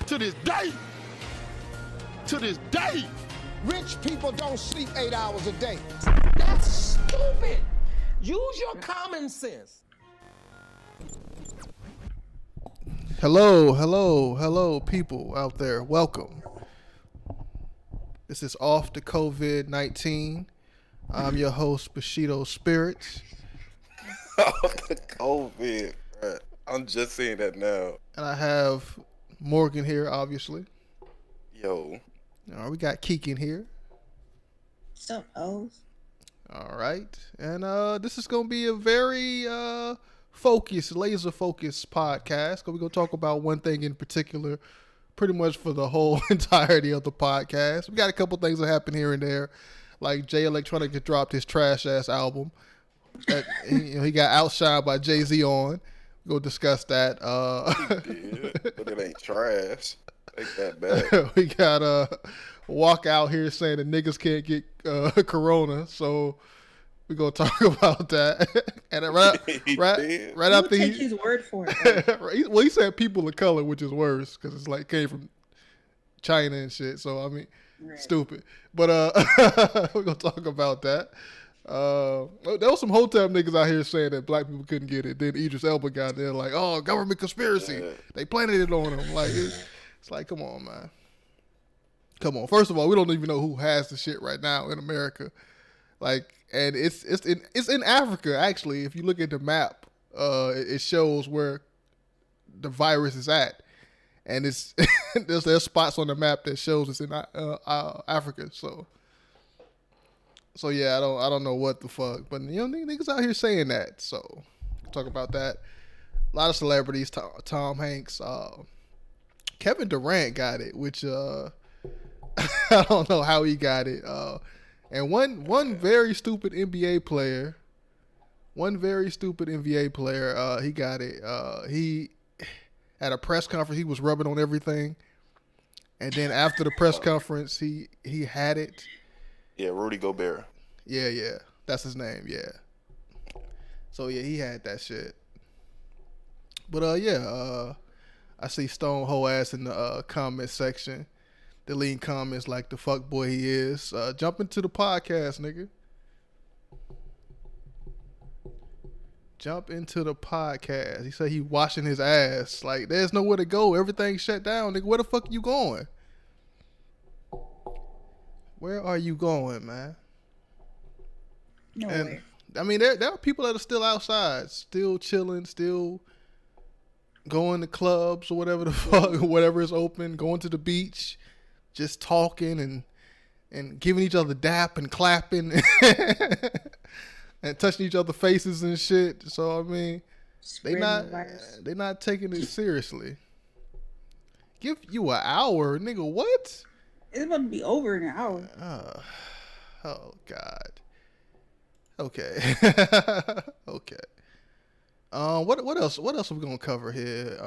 To this day, rich people don't sleep 8 hours a day. That's stupid. Use your common sense. Hello, people out there. Welcome. This is Off the COVID-19. I'm your host, Bushido Spirits. Off the COVID, bro. I'm just saying that now. And I have Morgan here, obviously. Yo. All right, we got Keegan here. What's up, O's? All right. And this is going to be a very laser-focused podcast. We're going to talk about one thing in particular pretty much for the whole entirety of the podcast. We got a couple things that happen here and there. Like Electronica dropped his trash-ass album. He got outshined by Jay-Z on. We'll discuss that. He did, but it ain't trash. Ain't that bad. We got Waka out here saying that niggas can't get corona, so we're gonna talk about that. And right after take his word for it. Well, he said people of color, which is worse because it's like came from China and shit. So I mean, Right. stupid. But we're gonna talk about that. There was some Hotep niggas out here saying that black people couldn't get it. Then Idris Elba got there like, oh, government conspiracy. They planted it on them. Like it's like, come on, man. Come on. First of all, we don't even know who has the shit right now in America. Like, and it's in Africa actually. If you look at the map, it shows where the virus is at, and it's there's spots on the map that shows it's in Africa. So yeah, I don't know what the fuck, but you know niggas out here saying that. So talk about that. A lot of celebrities, Tom Hanks, Kevin Durant got it, which I don't know how he got it. And one very stupid NBA player, he got it. He at a press conference, he was rubbing on everything, and then after the press conference, he had it. Yeah, Rudy Gobert. Yeah, that's his name. Yeah. So yeah, he had that shit. But I see Stone whole ass in the comment section, deleting comments like the fuck boy he is. Jump into the podcast, nigga. Jump into the podcast. He said he washing his ass. Like, there's nowhere to go. Everything's shut down, nigga. Where the fuck you going? Where are you going, man? Nowhere. And I mean, there are people that are still outside, still chilling, still going to clubs or whatever the fuck, whatever is open, going to the beach, just talking and giving each other dap and clapping and touching each other's faces and shit. So I mean, they not taking it seriously. Give you an hour, nigga. What? It's about to be over in an hour. Oh God. Okay. Okay. What else? What else are we gonna cover here?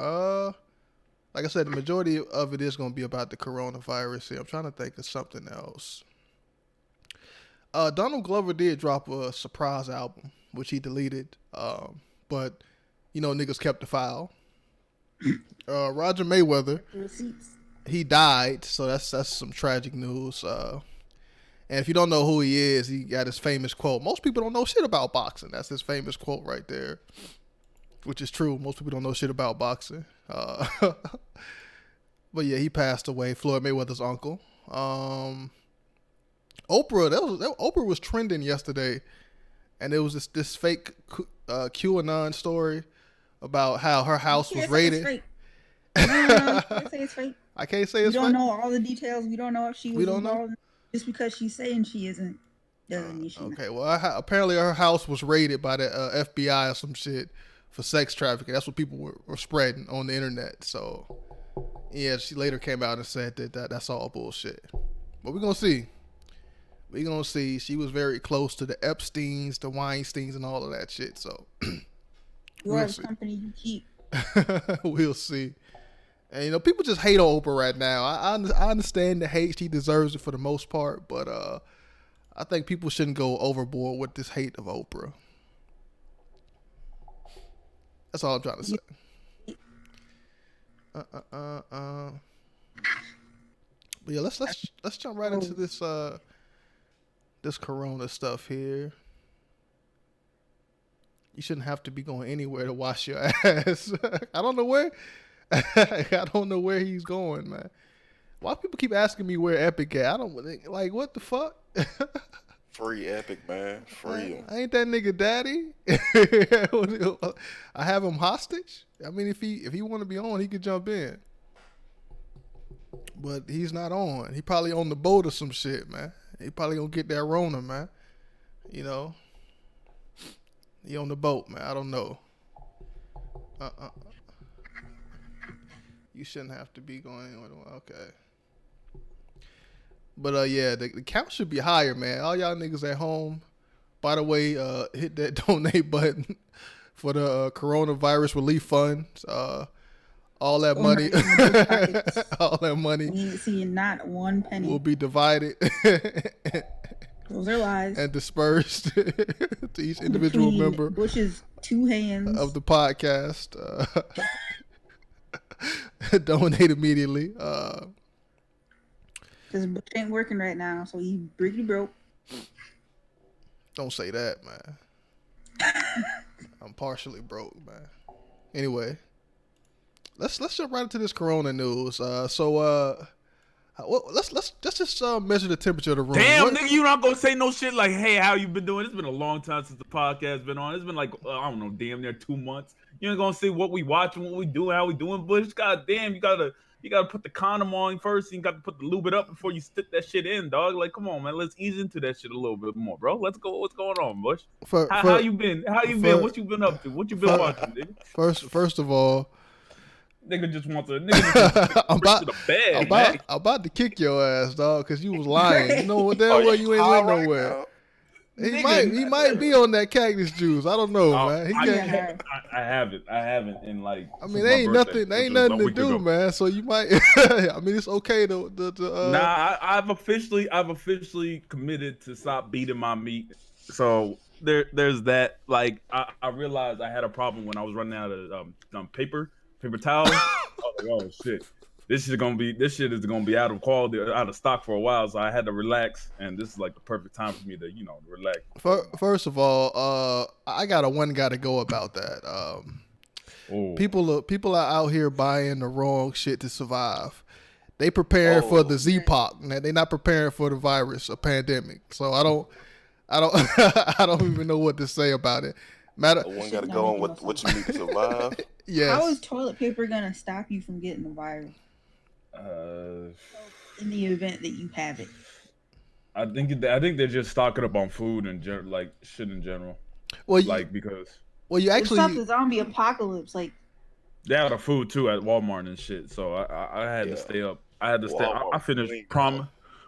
Like I said, the majority of it is gonna be about the coronavirus. Here, I'm trying to think of something else. Donald Glover did drop a surprise album, which he deleted. But you know, niggas kept the file. Roger Mayweather, he died, so that's some tragic news. And if you don't know who he is, he got his famous quote. Most people don't know shit about boxing. That's his famous quote right there, which is true. Most people don't know shit about boxing. But yeah, he passed away. Floyd Mayweather's uncle. Oprah, Oprah was trending yesterday, and there was this fake QAnon story about how her house was raided. No, you can't say it's fake. I can't say it's fake. We don't know all the details. We don't know if she was involved. Just because she's saying she isn't doesn't mean she's not. Okay, well, apparently her house was raided by the FBI or some shit for sex trafficking. That's what people were spreading on the internet. So, yeah, she later came out and said that's all bullshit. But we're going to see. We're going to see. She was very close to the Epsteins, the Weinsteins, and all of that shit. So, You are the company you keep. We'll see. And, you know, people just hate on Oprah right now. I understand the hate. She deserves it for the most part. But I think people shouldn't go overboard with this hate of Oprah. That's all I'm trying to say. But yeah, let's jump right into this this corona stuff here. You shouldn't have to be going anywhere to wash your ass. I don't know where. I don't know where he's going, man. Why people keep asking me where Epic at? I don't like what the fuck. Free Epic, man. Free. I ain't that nigga daddy. I have him hostage. I mean, if he want to be on, he could jump in. But he's not on. He probably on the boat or some shit, man. He probably gonna get that Rona, man. You know. He on the boat, man. I don't know. You shouldn't have to be going anywhere. Okay. But yeah, the count should be higher, man. All y'all niggas at home, by the way, hit that donate button for the coronavirus relief funds. All that money, all that money. We ain't seeing not one penny. Will be divided. Those are lies. And dispersed to each individual member. Bush's 2 hands of the podcast. Donate immediately. Because Bush ain't working right now, so he pretty broke. Don't say that, man. I'm partially broke, man. Anyway, let's jump right into this Corona news. Let's just measure the temperature of the room. Damn, nigga, you not gonna say no shit like, "Hey, how you been doing?" It's been a long time since the podcast been on. It's been like I don't know, damn near 2 months. You ain't gonna say what we watching, what we doing, how we doing, Bush. God damn, you gotta put the condom on first. You got to put the lube it up before you stick that shit in, dog. Like, come on, man. Let's ease into that shit a little bit more, bro. Let's go. What's going on, Bush? How you been? How you been? What you been up to? What you been watching, nigga? First of all, nigga just wants to. Nigga I'm man. about to kick your ass, dog, because you was lying. You know what damn well you ain't went nowhere. He might be on that cactus juice. I don't know, man. I haven't, and like. I mean, there ain't nothing to do, man. So you might. I mean, it's okay to. Nah, I've officially committed to stop beating my meat. So there's that. Like, I realized I had a problem when I was running out of paper towels. I was like, oh shit. This shit is gonna be out of quality, out of stock for a while, so I had to relax, and this is like the perfect time for me to, relax. First of all, I got to go about that. People are out here buying the wrong shit to survive. They preparing for the Z-Pac, and they're not preparing for the virus, a pandemic. So I don't I don't even know what to say about it. One got to go on what you need to survive. Yes. How is toilet paper gonna stop you from getting the virus? In the event that you have it, I think they're just stocking up on food and like shit in general. Well, because you actually stop the zombie apocalypse. Like, they had a food too at Walmart and shit. So I had to stay up. I had to stay. I finished Promise.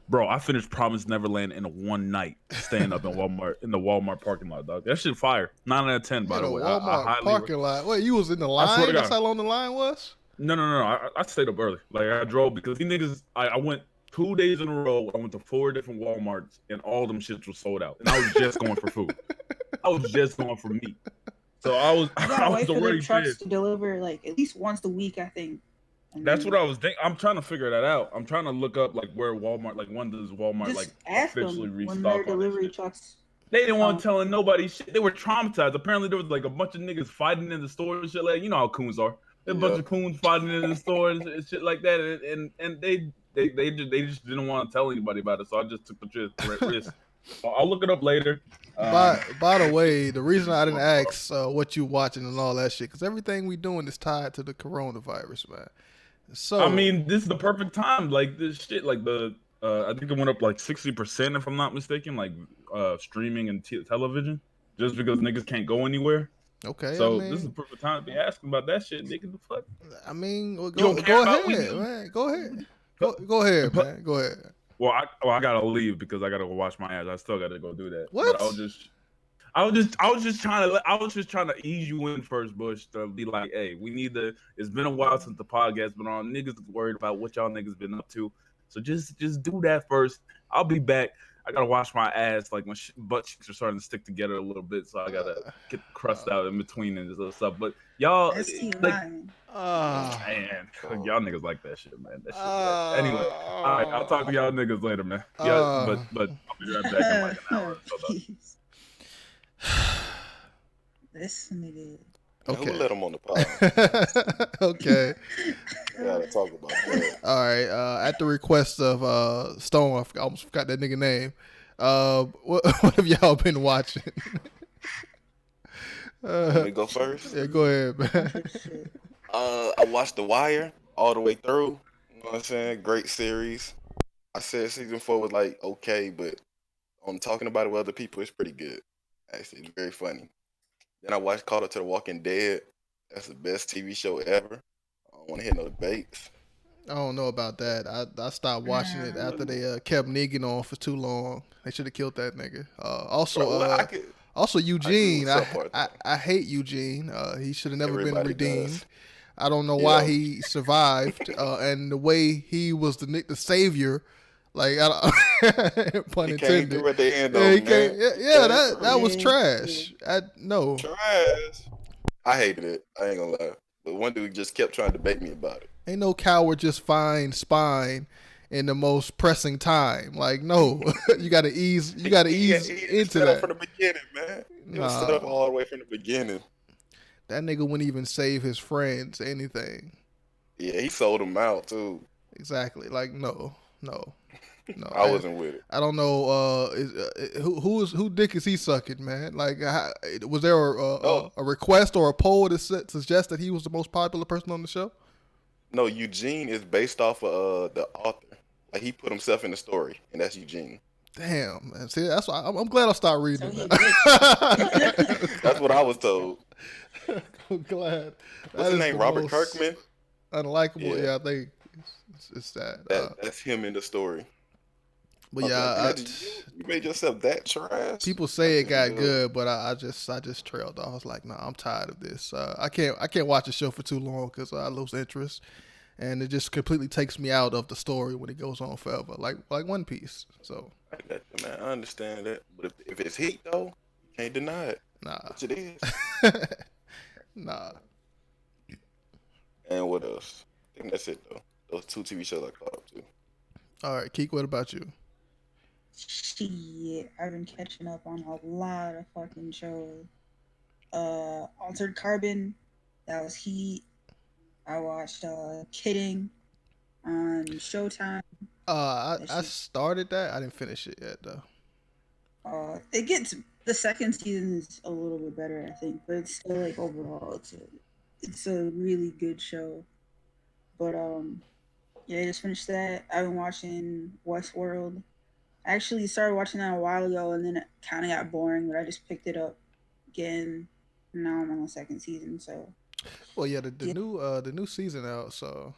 Bro, I finished Promise Neverland in one night, staying up in Walmart in the Walmart parking lot, dog. That shit fire. 9 out of 10, by the way. Walmart parking lot. Wait, you was in the line? That's how long the line was? No. I stayed up early. Like, I drove because these niggas. I went 2 days in a row. I went to 4 different Walmarts, and all them shits were sold out. And I was just going for food. I was just going for meat. So I was already trucks to deliver like at least once a week, I think. That's what I was thinking. I'm trying to figure that out. I'm trying to look up like where Walmart, like when does Walmart like officially restock when their delivery trucks. They didn't want telling nobody shit. They were traumatized. Apparently there was like a bunch of niggas fighting in the stores and shit. Like, you know how coons are. There's a bunch of coons fighting in the stores and shit like that. And they just didn't want to tell anybody about it. So I just took the risk. So I'll look it up later. By the way, the reason I didn't ask what you watching and all that shit, because everything we doing is tied to the coronavirus, man. So I mean, this is the perfect time. Like, this shit, like I think it went up like 60% if I'm not mistaken, like streaming and television, just because niggas can't go anywhere. Okay. So this is the perfect time to be asking about that shit, nigga. The fuck? I mean, go ahead, man. Go ahead. Go ahead, man. Go ahead. Well, I gotta leave because I gotta go wash my ass. I still gotta go do that. What? But I was just trying to ease you in first, Bush, to be like, hey, it's been a while since the podcast been on. Niggas worried about what y'all niggas been up to. So just do that first. I'll be back. I gotta wash my ass, like my butt cheeks are starting to stick together a little bit, so I gotta get the crust out in between and stuff. But y'all, man, y'all niggas like that shit, man. That shit. Anyway, all right, I'll talk to y'all niggas later, man. Yeah, but I'll be right back in like an hour. This nigga. Okay. Who let him on the pod? Okay. We gotta talk about that. All right. At the request of Stone, I almost forgot that nigga name. What have y'all been watching? Let me go first. Yeah, go ahead, man. I watched The Wire all the way through. You know what I'm saying? Great series. I said season 4 was like okay, but I'm talking about it with other people. It's pretty good. Actually, it's very funny. Then I watched Call Up to the Walking Dead. That's the best TV show ever. I don't want to hear no debates. I don't know about that. I stopped watching it after they kept Negan on for too long. They should have killed that nigga. Also Eugene. I hate Eugene. He should have never been redeemed. Does. I don't know why he survived. And the way he was the savior. Like, pun intended. At the end, though, that was trash. Trash. I hated it. I ain't gonna lie. But one dude just kept trying to debate me about it. Ain't no coward just find spine in the most pressing time. Like, no, you gotta ease He into set up from that. the beginning, man. It was set Nah, up all the way from the beginning. that nigga wouldn't even save his friends anything. Yeah, he sold them out too. Exactly. Like, no, no, no. I wasn't with it. I don't know. Who dick is he sucking, man? Like, was there No, a request or a poll to suggest that he was the most popular person on the show? no, Eugene is based off of the author. Like he put himself in the story, and that's Eugene. Damn, man. See, that's why I'm glad I started So reading he a it. That's what I was told. I'm glad. What's That his is name? the Robert most Kirkman. unlikable. Yeah, Yeah, I think it's that. that's him in the story. But I was like, yeah, imagine you made yourself that trash. people I say it couldn't got do it. good, but I just trailed off. I was like, nah, I'm tired of this. I can't watch the show for too long because I lose interest, and it just completely takes me out of the story when it goes on forever, like One Piece. So I got you, man. I understand that, but if it's heat though, you can't deny it, nah, which it is. nah. And what else? I think that's it though. Those two TV shows I caught up to. All right, Keek, what about you? Shit, I've been catching up on a lot of fucking shows. Altered Carbon, that was Heat. I watched Kidding on Showtime. That I shit. started that. I didn't finish it yet though. It gets the second season is a little bit better, I think, but it's still like overall, it's a really good show. But yeah, I just finished that. I've been watching Westworld. I actually started watching that a while ago, and then it kind of got boring, but I just picked it up again. Now I'm on the second season, so Well, yeah, yeah, the new season out, so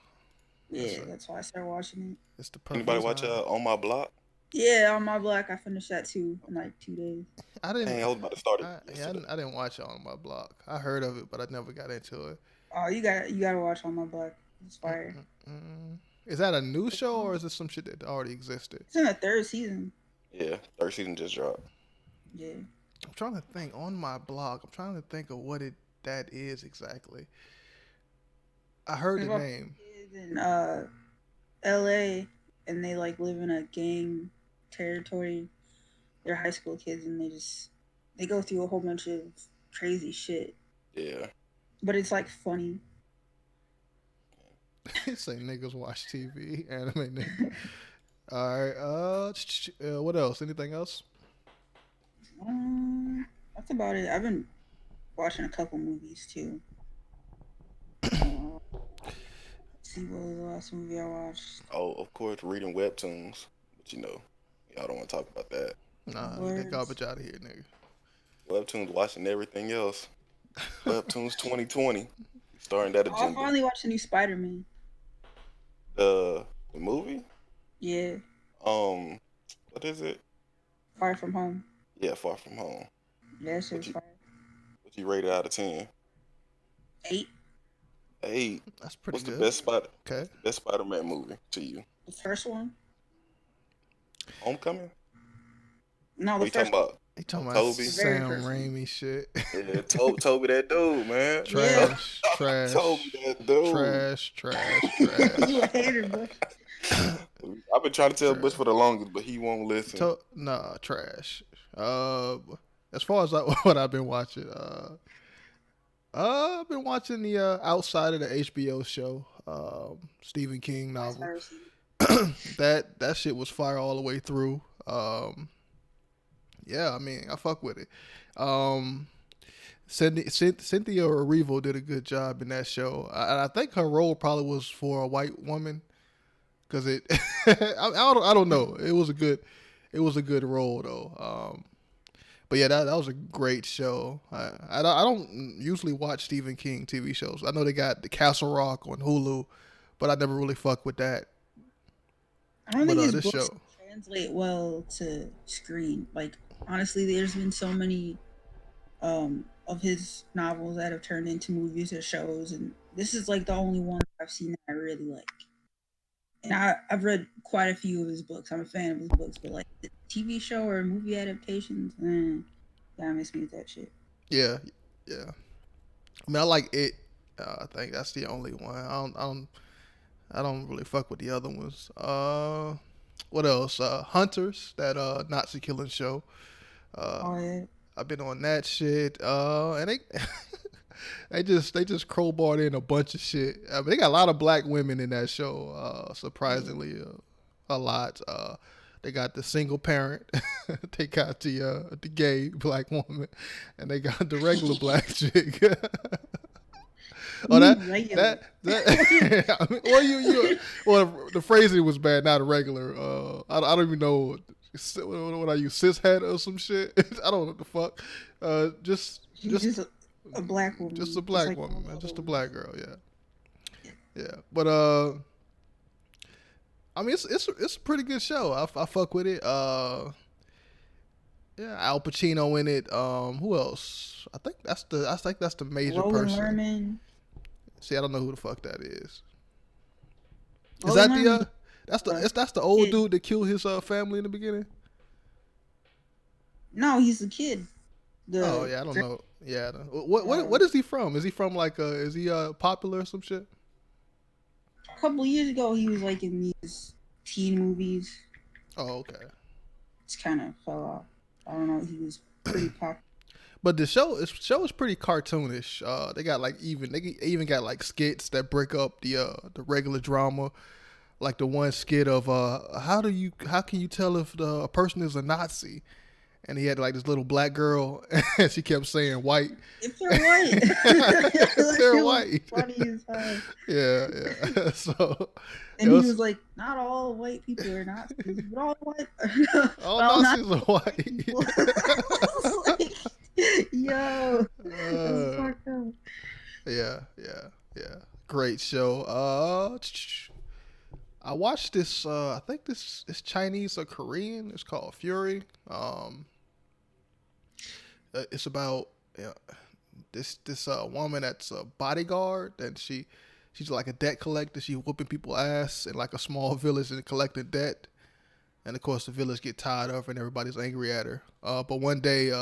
that's yeah, that's why I started watching it. it's the Anybody perfect watch time. On My Block? Yeah, on my block, I finished that too in like 2 days. I didn't. Dang, I was about to start it yesterday. I didn't watch it on my block. I heard of it, but I never got into it. Oh, you gotta watch on my block. It's fire. Is that a new show or is it some shit that already existed? It's in the third season. Yeah, third season just dropped. Yeah. I'm trying to think on my block. I'm trying to think of what that is exactly. I heard There's the about name. kids in LA, and they like live in a gang territory. They're high school kids, and they go through a whole bunch of crazy shit. Yeah. But it's like funny. Say niggas watch TV, anime nigga. All right. What else? Anything else? That's about it. I've been watching a couple movies too. See what was the last movie I watched? Oh, of course, reading webtoons, but y'all don't want to talk about that. Nah, get that Words. garbage out of here, nigga. Webtoons watching everything else. Webtoons 2020, starting that Oh, I agenda. finally watched the new Spider-Man. The movie? Yeah, What is it? Far From Home. Yeah, Far From Home. Yeah, that shit What was you fire. what you rated out of 10? 8. 8. That's pretty What's the good. Okay. best Spider-Man movie to you? The first one? Homecoming? No, What the you talking first one. about? You talking about Toby? The very Sam first one. Raimi shit? Yeah, Toby that dude, man. Yeah. Trash. Toby that dude. Trash. You a hater, bro. I've been trying to tell Bush for the longest, but he won't listen. Nah, trash. As far as what I've been watching, I've been watching the outside of the HBO show, Stephen King That's novel. Piracy. That shit was fire all the way through. Yeah, I mean, I fuck with it. Cynthia Erivo did a good job in that show. I think her role probably was for a white woman, because I don't know. It was a good role though. But yeah, that was a great show. I don't usually watch Stephen King TV shows. I know they got the Castle Rock on Hulu, but I never really fuck with that. I don't think his this books show, translate well to screen. Like, honestly, there's been so many of his novels that have turned into movies or shows, and this is like the only one I've seen that I really like. And I've read quite a few of his books. I'm a fan of his books, but like the TV show or movie adaptations, gotta miss me with that shit. yeah. I mean, I like it. I think that's the only one. I don't really fuck with the other ones. What else? Hunters, that Nazi killing show. Oh yeah. I've been on that shit. And they they just crowbarred in a bunch of shit. I mean, they got a lot of black women in that show. Surprisingly, a lot. They got the single parent. They got the gay black woman, and they got the regular black chick. Oh, Regular. that. I mean, well, the phrasing was bad. Not a regular. I don't even know what I use, cishet or some shit. I don't know what the fuck. She's just a black woman. Just a black like woman, man. Just a black girl. Yeah. Yeah. But I mean, it's a pretty good show. I fuck with it. Yeah, Al Pacino in it. Who else? I think that's the major Roland person. Lerman. See, I don't know who the fuck that is. Is Roland that Lerman. that's the old Kid. dude that killed his family in the beginning? No, he's the kid. Oh yeah, I don't know. Yeah, what is he from? Is he from is he popular or some shit? A couple years ago, he was like in these teen movies. Oh okay. It's kind of fell off. I don't know. He was pretty popular. But the show is pretty cartoonish. They got they even got like skits that break up the regular drama. Like the one skit of how can you tell if a person is a Nazi? And he had like this little black girl, and she kept saying white. If they're white, If they're white. Funny as hell. Yeah. So. And he was like, "Not all white people are Nazis, but all white, all Nazis are white." Like, yo, that's fucked up. Yeah. Great show. I watched this. I think this is Chinese or Korean. It's called Fury. It's about this woman that's a bodyguard, and she's like a debt collector. She's whooping people ass in like a small village and collecting debt. And of course, the village get tired of her, and everybody's angry at her. But one day,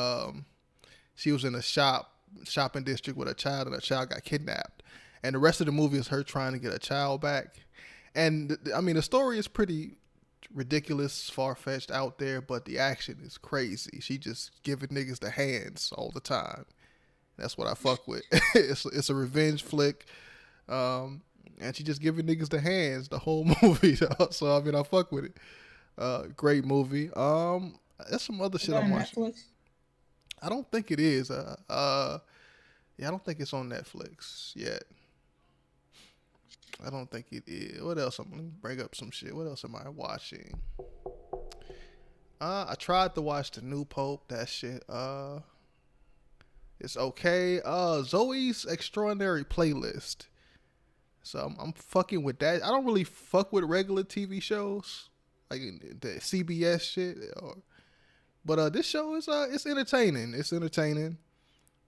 she was in a shopping district with a child, and a child got kidnapped. And the rest of the movie is her trying to get a child back. And I mean, the story is pretty ridiculous, far-fetched, out there, but the action is crazy. She just giving niggas the hands all the time. That's what I fuck with. It's a revenge flick, and she just giving niggas the hands the whole movie. So I mean, I fuck with it. Great movie. There's some other shit I'm watching. Netflix? I don't think it is. I don't think it's on Netflix yet. I don't think it is. What else? I'm gonna bring up some shit. What else am I watching? I tried to watch the new Pope. That shit. It's okay. Zoe's Extraordinary Playlist. So I'm fucking with that. I don't really fuck with regular TV shows like the CBS shit. But this show is it's entertaining. It's entertaining.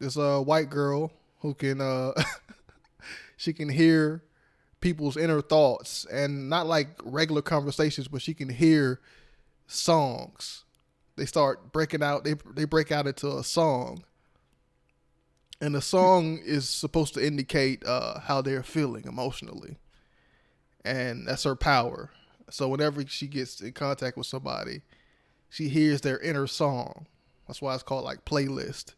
There's a white girl who can she can hear people's inner thoughts, and not like regular conversations, but she can hear songs. They start breaking out. They break out into a song, and the song is supposed to indicate how they're feeling emotionally, and that's her power. So whenever she gets in contact with somebody, she hears their inner song. That's why it's called like playlist.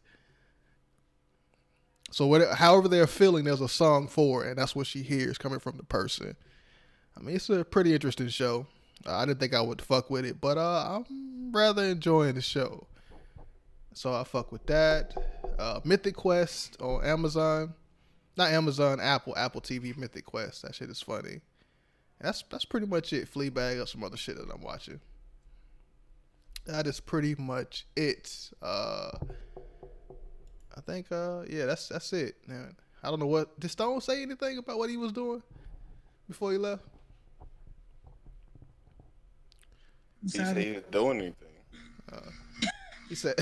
So however they're feeling, there's a song for it, and that's what she hears coming from the person. I mean, it's a pretty interesting show. I didn't think I would fuck with it, but I'm rather enjoying the show. So I fuck with that. Mythic Quest on Amazon. Not Amazon, Apple TV Mythic Quest. That shit is funny. And that's pretty much it. Fleabag or some other shit that I'm watching. That is pretty much it. I think, that's it. Man. I don't know what. Did Stone say anything about what he was doing before he left? He said he was doing anything. He said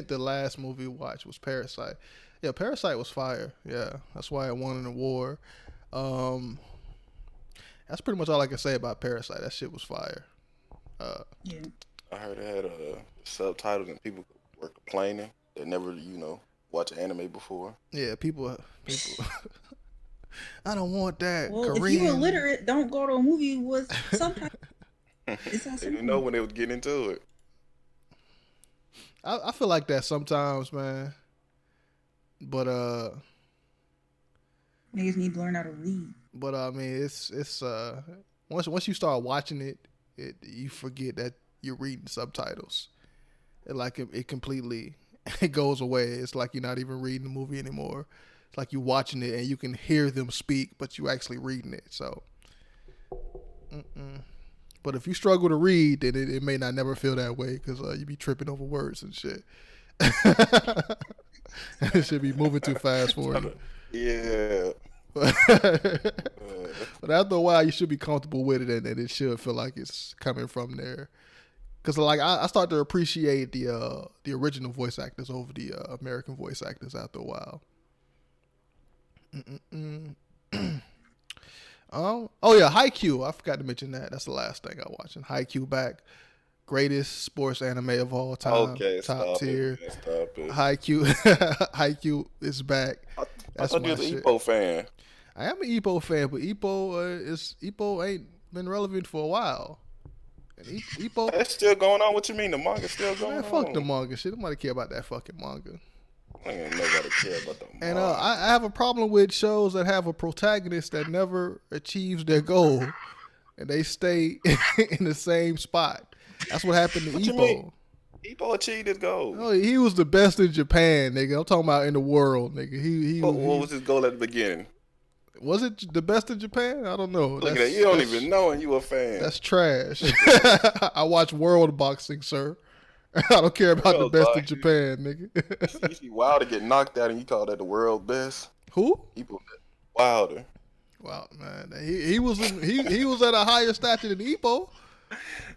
the last movie we watched was Parasite. Yeah, Parasite was fire. Yeah, that's why it won an award. That's pretty much all I can say about Parasite. That shit was fire. Yeah. I heard it had subtitles and people were complaining that never, watch anime before. Yeah, people I don't want that. Well, Korean. if you illiterate, don't go to a movie with subtitles. It's that They simple. didn't know when they would get into it. I feel like that sometimes, man. But Niggas need to learn how to read. But I mean, it's once you start watching it, you forget that you're reading subtitles. It completely it goes away. It's like you're not even reading the movie anymore. It's like you're watching it and you can hear them speak, but you actually reading it. So, but if you struggle to read, then it may not never feel that way because you be tripping over words and shit. It should be moving too fast for you. Yeah. But after a while, you should be comfortable with it, and it should feel like it's coming from there. Because like I start to appreciate the original voice actors over the American voice actors after a while. Oh yeah, Haikyuu. I forgot to mention that. That's the last thing I watched. Haikyuu back. Greatest sports anime of all time. Okay, top tier. Stop it. Haikyuu is back. I thought you was an Ippo fan. I am an Ippo fan, but Ippo ain't been relevant for a while. And Ippo, That's still going on. What you mean? The manga's still going on? fuck the manga shit. Nobody care about that fucking manga. Ain't nobody care about the manga. And I have a problem with shows that have a protagonist that never achieves their goal, and they stay in the same spot. That's what happened to Ippo. Ippo achieved his goal. Oh, he was the best in Japan, nigga. I'm talking about in the world, nigga. What was his goal at the beginning? Was it the best in Japan? I don't know. Look at that. You don't even know, and you a fan. That's trash. I watch world boxing, sir. I don't care about the best in Japan, nigga. You see Wilder get knocked out, and you call that the world best? Who? Wilder. Wow, man. He was at a higher stature than Ippo.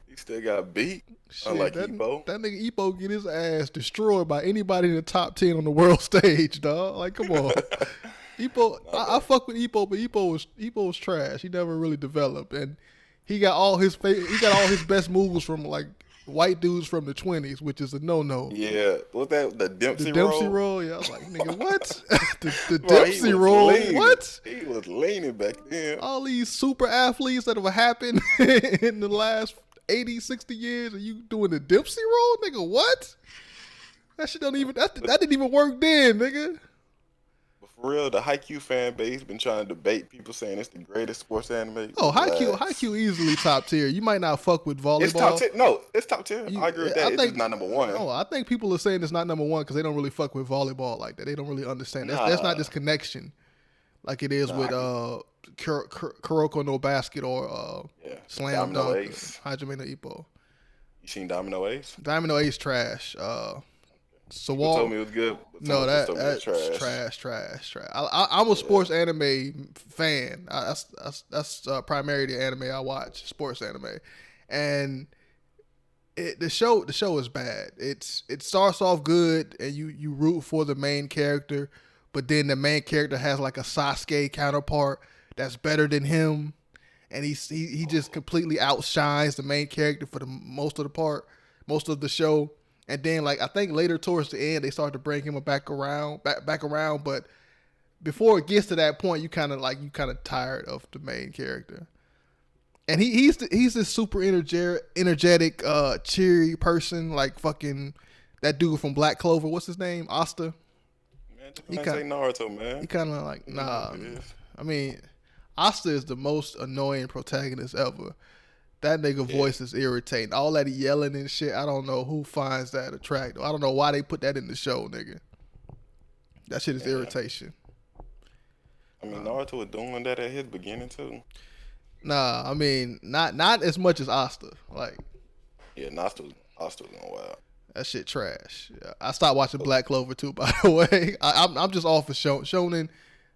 He still got beat. Shit, Unlike that Ippo. nigga Ippo get his ass destroyed by anybody in the top 10 on the world stage, dog. Like, come on. Ippo, I fuck with Ippo, but Ippo was trash. He never really developed, and he got all his best moves from like white dudes from the 20s, which is a no. Yeah, what's that? The Dempsey roll? The Dempsey roll. Yeah, I was like, nigga, what? the Dempsey roll? Leaning. What? He was leaning back then. All these super athletes that have happened in the last 80, 60 years, and you doing the Dempsey roll, nigga? What? That shit don't even. That didn't even work then, nigga. For real, the Haikyuu fan base been trying to debate people saying it's the greatest sports anime. Oh, Haikyuu easily top tier. You might not fuck with volleyball. It's top tier. No, it's top tier. I agree with that. It's not number one. Oh, I think people are saying it's not number one because they don't really fuck with volleyball like that. They don't really understand. That's not this connection like it is with Kuroko no Basket or Slam Domino Dunk. Ace. Hajime no Ippo. You seen Domino Ace? Domino Ace trash. So you told me it was good. No, that's trash. I'm a sports anime fan. That's primarily the anime I watch, sports anime, and the show is bad. It starts off good, and you root for the main character, but then the main character has like a Sasuke counterpart that's better than him, and he just completely outshines the main character for the most of the show. And then, like, I think later towards the end, they start to bring him back around. But before it gets to that point, you kind of tired of the main character. And he's this super energetic, cheery person, like fucking that dude from Black Clover. What's his name? Asta. Man, he say Naruto, man. He kind of like I mean, Asta is the most annoying protagonist ever. That nigga voice is irritating. All that yelling and shit, I don't know who finds that attractive. I don't know why they put that in the show, nigga. That shit is irritation. I mean, Naruto was doing that at his beginning, too. Nah, I mean, not as much as Asta. Like, yeah, Asta was going wild. That shit trash. Yeah, I stopped watching Black Clover, too, by the way. I'm just off of Shonen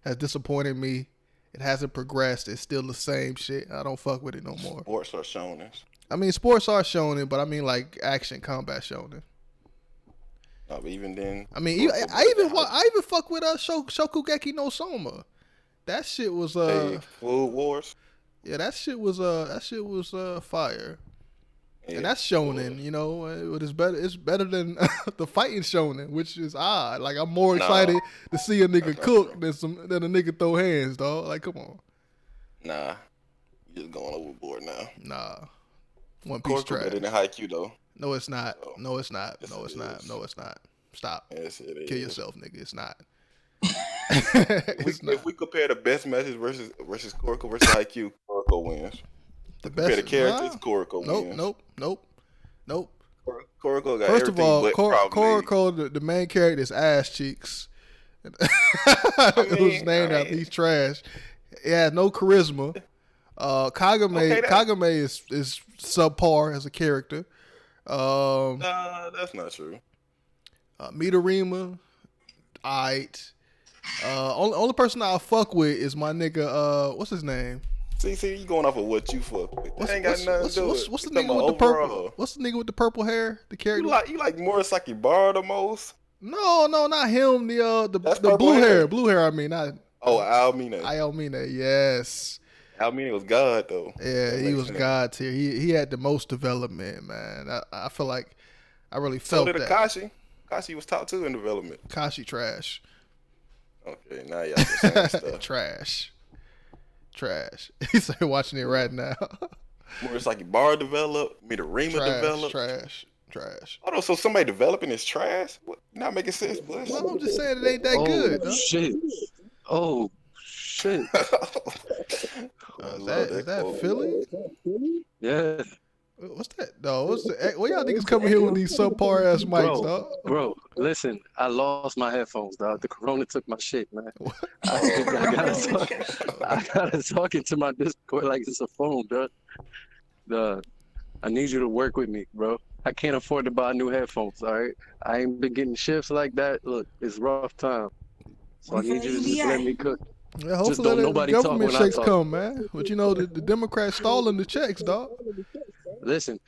has disappointed me. It hasn't progressed. It's still the same shit. I don't fuck with it no more. Sports are shonen. I mean, sports are shonen, but I mean like action combat shonen. No, but even then. I mean, I even fuck with Shokugeki no Soma. That shit was Food Wars. Yeah, that shit was fire. And that's shonen, you know. But it's better than the fighting shonen, which is odd. Like I'm more excited to see a nigga cook than a nigga throw hands, dog. Like come on. Nah, you're just going overboard now. Nah, One Piece trash. Better than Haikyuu though. No, it's not. So, No, it's not. yes, No, it's not. is. No, it's not. Stop. Yes, it is. Kill yourself, nigga. It's not. If we compare the best matches versus Kuroko versus Haikyuu, Kuroko wins. Compare the characters, Kuroko wins. Nope. Kuroko got First of all, probably. Kuroko, the main character, is ass cheeks. It was named after he's trash. He had no charisma. Kagame is subpar as a character. Nah, that's not true. Midorima, aight. Only person I'll fuck with is my nigga. What's his name? See, you going off of what you fuck with. That ain't got nothing to do with it. What's the You nigga talking with the about purple? overall. What's the nigga with the purple hair? The character. You like Murasaki Bar the most? No, not him. The purple blue hair. hair. Blue hair. I mean, not. Almina. Almina. Yes. Almina was God though. Yeah, he was God tier. He had the most development, man. I feel like I really felt So did that. Akashi. Akashi was top 2 in development. Kashi trash. Okay, now y'all just saying stuff. Trash. He's like watching it right now. Murasaki Bar developed. Midorima developed. Trash. Oh, so somebody developing is trash? What? Not making sense, Bush. Well, I'm just saying it ain't that good. Huh? Shit. Oh shit. Is that Philly? Yeah. What's that? No, why y'all niggas coming here with these subpar ass mics, dog? Bro, listen, I lost my headphones, dog. The corona took my shit, man. I gotta talk into my Discord like it's a phone, dog. I need you to work with me, bro. I can't afford to buy new headphones, all right? I ain't been getting shifts like that. Look, it's rough time. So I need you to just let me cook. Yeah, hopefully the government checks come, man. But you know, the Democrats stalling the checks, dog. Listen.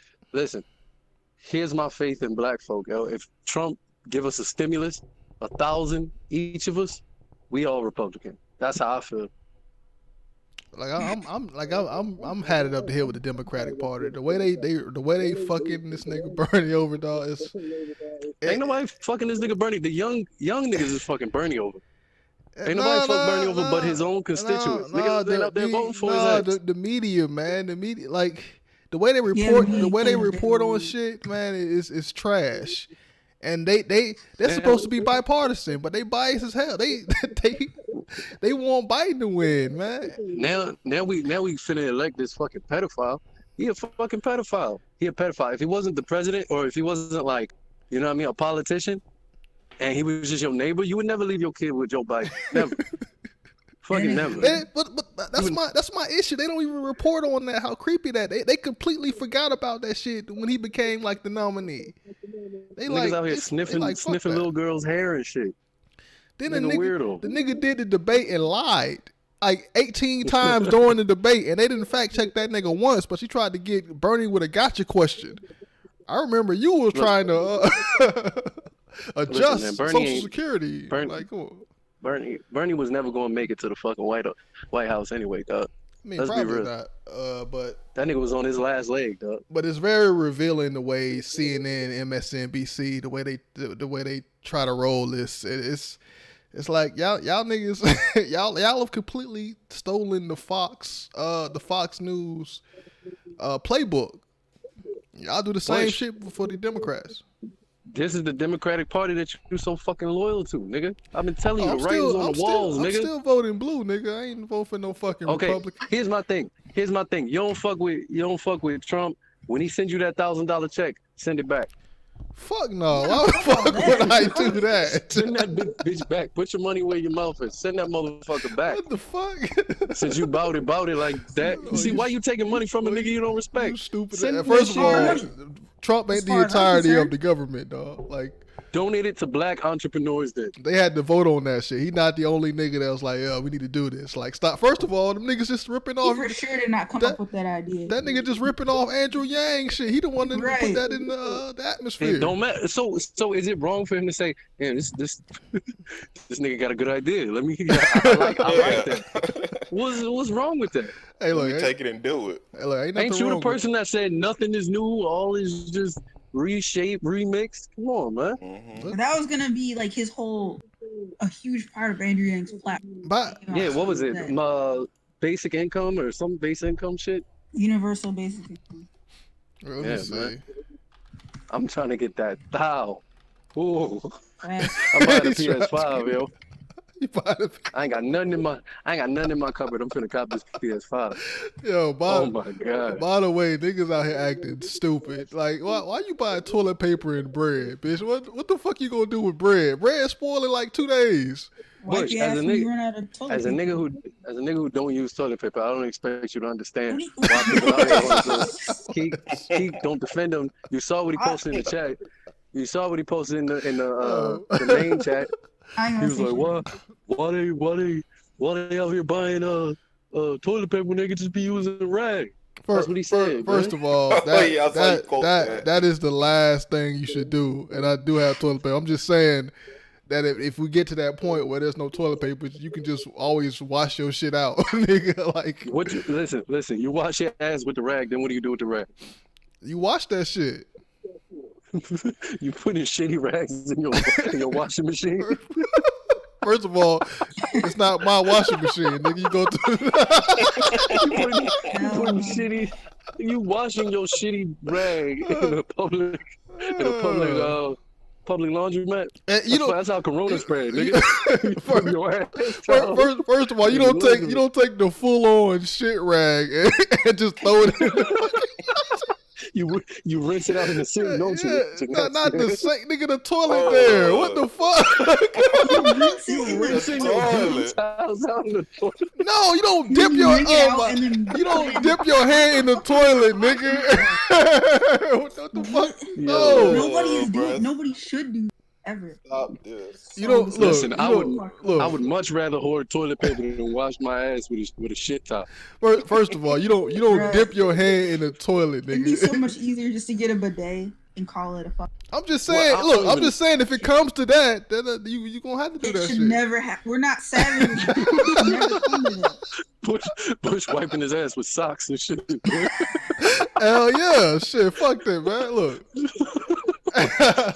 Here's my faith in black folk, yo. If Trump give us a stimulus, 1,000 each of us, we all Republican. That's how I feel. Like I'm had it up the hill with the Democratic Party. The way they fucking this nigga Bernie over, dog. Ain't nobody fucking this nigga Bernie. The young niggas is fucking Bernie over. Ain't nobody fuck Bernie over but his own constituents. Niggas ain't up there voting for his ass. The media, man. The media, like the way they report on shit, man, is trash. And they're supposed to be bipartisan, but they biased as hell. They want Biden to win, man. Now we finna elect this fucking pedophile. He a fucking pedophile. He a pedophile. If he wasn't the president, or if he wasn't like, you know what I mean, a politician, and he was just your neighbor, you would never leave your kid with Joe Biden. Never. Fucking never. But that's my issue. They don't even report on that. How creepy that they completely forgot about that shit when he became like the nominee. They niggas out here sniffing little girls' hair and shit. Then the nigga did the debate and lied like 18 times during the debate, and they didn't fact check that nigga once. But she tried to get Bernie with a gotcha question. I remember you was trying to adjust Social Security. Bernie was never going to make it to the fucking White House anyway, dog. I mean, let's probably be real. Not. But that nigga was on his last leg, dog. But it's very revealing the way CNN, MSNBC, the way they try to roll this. It's like y'all niggas, y'all have completely stolen the Fox News playbook. Y'all do the same shit for the Democrats. This is the Democratic Party that you're so fucking loyal to, nigga. I've been telling you, the writing's on the walls, nigga. I'm still voting blue, nigga. I ain't voting for no fucking Republican. Here's my thing. You don't fuck with Trump. When he sends you that $1,000 check, send it back. Fuck no. Why the fuck would I do that? Send that bitch back. Put your money where your mouth is. Send that motherfucker back. What the fuck? Since you bout it like that. You see, why you taking money from a nigga you don't respect? You stupid. First of all, Trump ain't the entirety of the government, dog. Like, donate it to black entrepreneurs then. They had to vote on that shit. He not the only nigga that was like, yeah, we need to do this. Like, stop. First of all, them niggas just ripping off. He for sure did not come up with that idea. That nigga just ripping off Andrew Yang shit. He the one that put that in the atmosphere. It don't matter. So is it wrong for him to say, yeah, this nigga got a good idea. Let me. I like that. What's wrong with that? Hey, look, We take it and do it. hey, look, ain't nothing Ain't you the wrong with person that said nothing is new, all is just reshaped, remixed? Come on, man. Mm-hmm. That was gonna be like his whole, a huge part of Andrew Yang's platform. But Yeah, what was it? That Basic income or some basic income shit? universal basic income. let me Yeah, see. man. I'm trying to get that thou. Ooh. Right? I'm buying a He's trying to PS5, yo. You buy the- I ain't got nothing in my cupboard. I'm finna cop this PS5. Yo, Oh my god. by the way, niggas out here acting stupid. Like, why you buy toilet paper and bread, bitch? What the fuck you gonna do with bread? Bread spoil in like 2 days. Wipe Bush, your as ass a when you nigga, run out of toilet as a paper. nigga who don't use toilet paper, I don't expect you to understand What why do you- people out here want to keep don't defend him. You saw what he posted in the chat. You saw what he posted in the main chat. I ain't He gonna was say like, shit. why they out here buying toilet paper when they could just be using a rag? That's what he said. First man. of all, Oh, yeah, I saw you quote that. that is the last thing you should do. And I do have toilet paper. I'm just saying that if we get to that point where there's no toilet paper, you can just always wash your shit out, nigga. Like, What you listen. You wash your ass with the rag. Then what do you do with the rag? you wash that shit. You put in shitty rags in your washing machine. First of all, it's not my washing machine, nigga. You go to You washing your shitty rag in a public public laundromat. And you don't. That's how Corona spread, nigga. You put your ass out. First of all, you don't take the full on shit rag and just throw it in. You rinse it out in the sink, don't you? Not the sink, nigga. The toilet there. What the fuck? You rinsing your toilet. towels out in the toilet. No, you don't dip your wring it out and then you don't dip your hand in the toilet, nigga. What the fuck? No. Nobody is bruh. doing. Nobody should do ever. Stop this. You don't look. Listen, you I don't- look. I would much rather hoard toilet paper than wash my ass with a shit top. First of all, you don't Bruh. dip your hand in the toilet, It'd be so nigga. much easier just to get a bidet and call it a fuck. I'm just saying. Well, I look, don't I'm even- just saying. If it comes to that, then you gonna have to do It that should shit. never happen. We're not savages. It should never come to that. Bush wiping his ass with socks and shit. Hell yeah, shit. Fuck that, man. Look.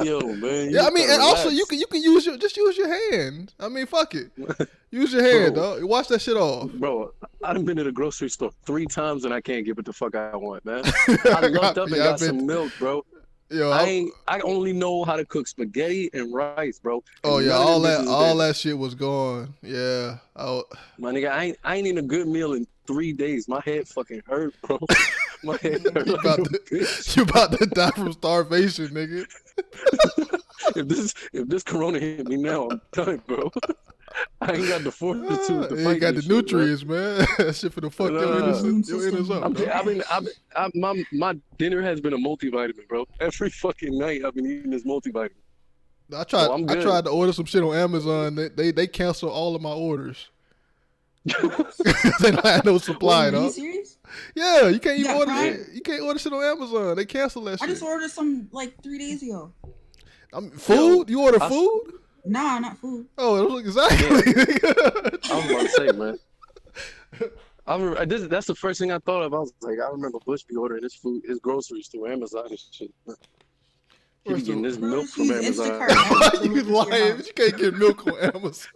Yo, man. Yeah, I mean, and also relax. you can use your hand. I mean, fuck it. Use your hand, Bro. dog. Wash that shit off. Bro, I done been to the grocery store 3 times and I can't get what the fuck I want, man. I looked up and Yeah, got I've been- some milk, bro. Yo, I only know how to cook spaghetti and rice, bro. oh And yeah, none of them bitches all there. that shit was gone. Yeah. Oh, My nigga, I ain't eaten a good meal in 3 days. My head fucking hurt, bro. My head hurt you like about a to bitch. you about to die from starvation, nigga. If this corona hit me now, I'm done, bro. I ain't got the fortitude to You fight ain't got the this shit, bro. nutrients, man. That shit for the fuck your innards up. I'm, dog. my dinner has been a multivitamin, bro. Every fucking night I've been eating this multivitamin. I tried. I'm I good. tried to order some shit on Amazon. They canceled all of my orders. They don't have no supply, Are you dog. serious? Yeah, you can't You even got order Prime? shit. You can't order shit on Amazon. They canceled that I shit. just ordered some like 3 days ago. Food? You order I- food? Nah, not food. Oh, it was exactly. I was about to say, man. That's the first thing I thought of. I was like, I remember Bush be ordering his food, his groceries through Amazon and shit. He be First getting of- this milk from Use Amazon. Instacart. you lying? You can't get milk on Amazon.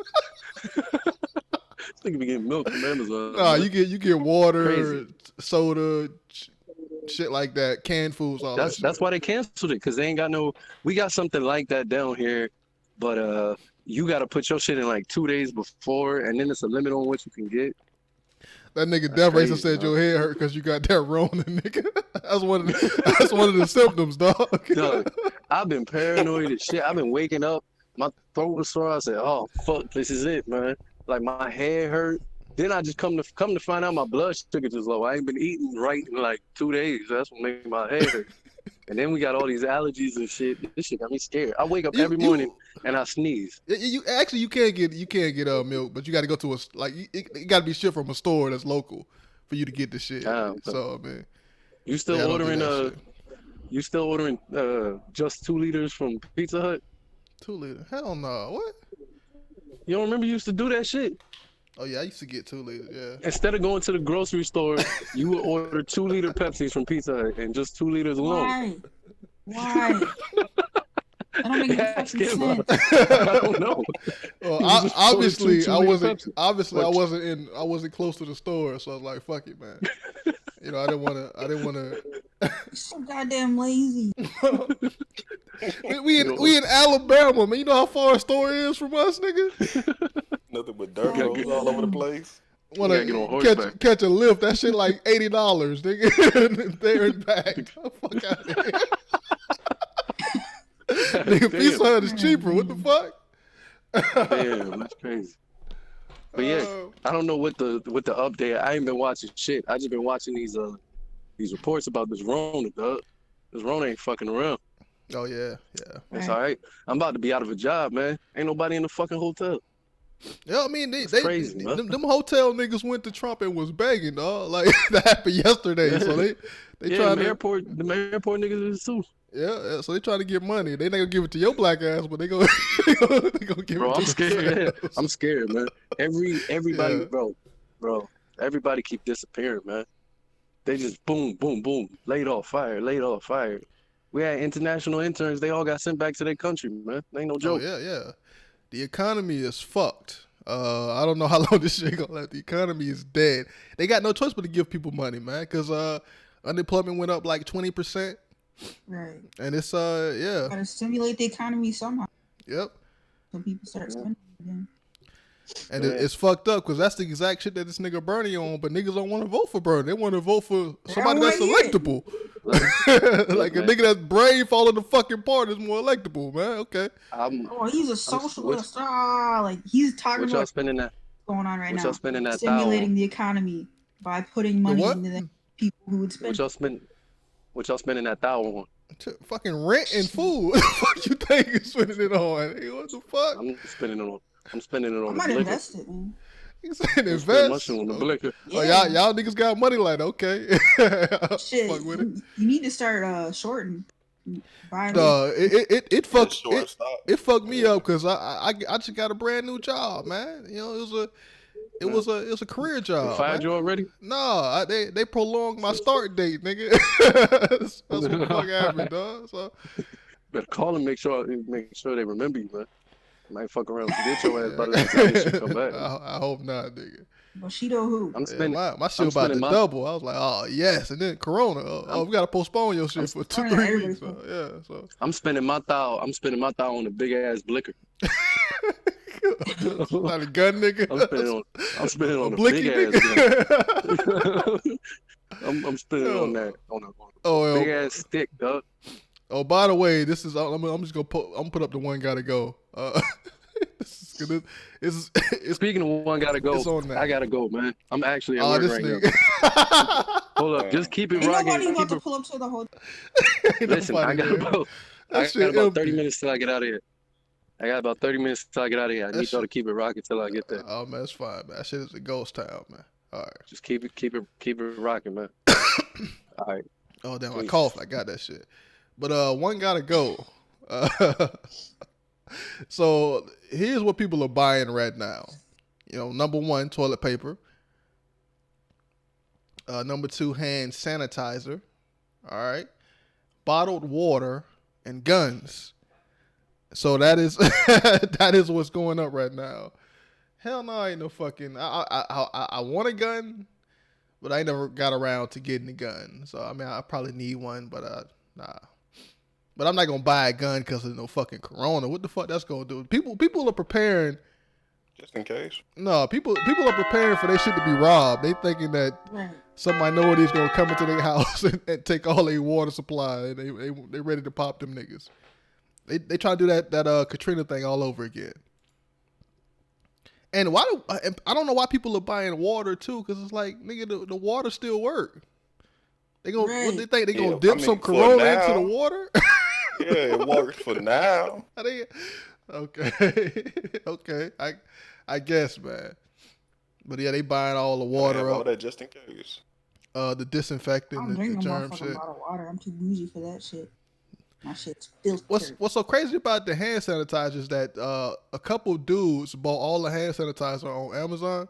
This nigga be getting milk from Amazon. Nah, man. you get water, Crazy. soda, shit like that, canned foods, all that. That's why they canceled it, because they ain't got no. We got something like that down here, but you got to put your shit in like 2 days before, and then it's a limit on what you can get. That nigga Dev Racer crazy, said dog. your head hurt because you got that Rona, nigga. That's one of the symptoms, dog. Dog, I've been paranoid as shit. I've been waking up, my throat was sore. I said, "Oh fuck, this is it, man." Like my head hurt. Then I just come to find out my blood sugar is low. I ain't been eating right in like 2 days. That's what made my head hurt. And then we got all these allergies and shit. This shit got me scared. I wake up every morning and I sneeze. You actually you can't get milk, but you got to go to it got to be shipped from a store that's local for you to get the shit. Damn. So man, You still yeah, I don't do ordering that shit. You still ordering just 2 liters from Pizza Hut? 2 liter? Hell no. What? You don't remember you used to do that shit? Oh yeah, I used to get 2 liters. Yeah. Instead of going to the grocery store, you would order 2-liter Pepsis from Pizza Hut and just 2 liters alone. Why? Why? That don't make any Ask fucking him. sense. I don't know. Well, You just ordered obviously, two I wasn't. Pepsi. Obviously, What? I wasn't close to the store, so I was like, "Fuck it, man." You know, I didn't want to. You're so goddamn lazy. we in Alabama, man. You know how far a store is from us, nigga. Nothing but dirt roads all over the place. Want gotta get on to horseback. catch a lift? That shit like $80, nigga. There and back. Oh, fuck out of here. Nigga, Pizza Hut is cheaper. What the fuck? Damn, that's crazy. But yeah, I don't know what the update. I ain't been watching shit. I just been watching these reports about this Rona, dog. This Rona ain't fucking around. Oh yeah. It's all right. I'm about to be out of a job, man. Ain't nobody in the fucking hotel. Yeah, I mean, they crazy, man. them hotel niggas went to Trump and was begging, dog. Like that happened yesterday. So they trying the to airport niggas is too. Yeah, so they trying to get money. They not gonna give it to your black ass, but they gonna give Bro, it to I'm scared. themselves. I'm scared, man. Everybody, Yeah. bro. Everybody keep disappearing, man. They just boom, laid off, fired. We had international interns. They all got sent back to their country, man. Ain't no Oh joke. yeah. The economy is fucked. I don't know how long this shit gonna last. The economy is dead. They got no choice but to give people money, man, because unemployment went up like 20%, Right. and it's yeah. Gotta stimulate the economy somehow Yep. so people start spending again. And it's fucked up because that's the exact shit that this nigga Bernie on, but niggas don't want to vote for Bernie. They want to vote for somebody that's electable. Like a nigga that's brave falling the fucking part is more electable, man. Okay. Oh, he's a socialist. Like he's talking What y'all about spending that? going on right What now. y'all spending that Stimulating $1,000 the economy by putting money what? into the people who would spend. What y'all spending that $1,000 on? Fucking rent and food. What the fuck you think you spending it on? Hey, what the fuck? I'm spending it on I the might liquor. invest it, man. You saying I'm invest? spending my shit on the liquor. Oh, Yeah. y'all niggas got money like that. Okay. Shit, Fuck with it. you need to start shorting. Buying It fucked Shortstop. it fucked me up because I just got a brand new job, man. You know, it was a career job. They fired man. you already? No, they prolonged my start date, nigga. That's what the fuck happened, dog. So Better call and make sure they remember you, man. Might fuck around and forget your ass by the time this shit come back. I hope not, nigga. Bushido who? I'm Yeah, spending my shit about to double. I was like, oh yes, and then Corona. Oh, we gotta postpone your shit for 2-3 weeks. So, yeah, so I'm spending my thou on a big ass blicker. not a gun nigga. I'm spending on a blicky big ass gun. I'm spending on a big ass stick, dog. Oh, by the way, this is I'm just gonna put up the one gotta go. It's Speaking of one gotta go, it's on that. I gotta go, man. I'm actually at work this right nigga. now. Hold up, just keep it Ain't rocking. nobody about to pull up to the hotel. Listen, I got about That shit 30 empty. minutes till I get out of here. I got about 30 minutes till I get out of here. I need y'all to keep it rocking till I get there. Oh man, it's fine, man. That shit is a ghost town, man. All right. Just keep it rocking, man. All right. Oh damn, I Please. coughed. I got that shit. But one gotta go. So here's what people are buying right now. You know, number 1, toilet paper. Number 2, hand sanitizer. All right. Bottled water and guns. So that is that is what's going up right now. Hell no, I ain't no fucking. I want a gun, but I ain't never got around to getting a gun. So I mean, I probably need one, but nah. But I'm not gonna buy a gun because of no fucking corona. What the fuck that's gonna do? People are preparing. Just in case. No, people are preparing for their shit to be robbed. They thinking that Right. some minority is gonna come into their house and take all their water supply. And they ready to pop them niggas. They try to do that Katrina thing all over again. And I don't know why people are buying water too, because it's like, nigga, the water still work. They gonna what they think they gonna dip some Corona into the water? Yeah, it works for now. Okay, okay, I guess, man. But yeah, they buying all the water All up, that just in case. the disinfectant, I'm the drinking a germ motherfucking shit. bottle of water. I'm too bougie for that shit. My shit's filthy. What's so crazy about the hand sanitizer is that a couple dudes bought all the hand sanitizer on Amazon.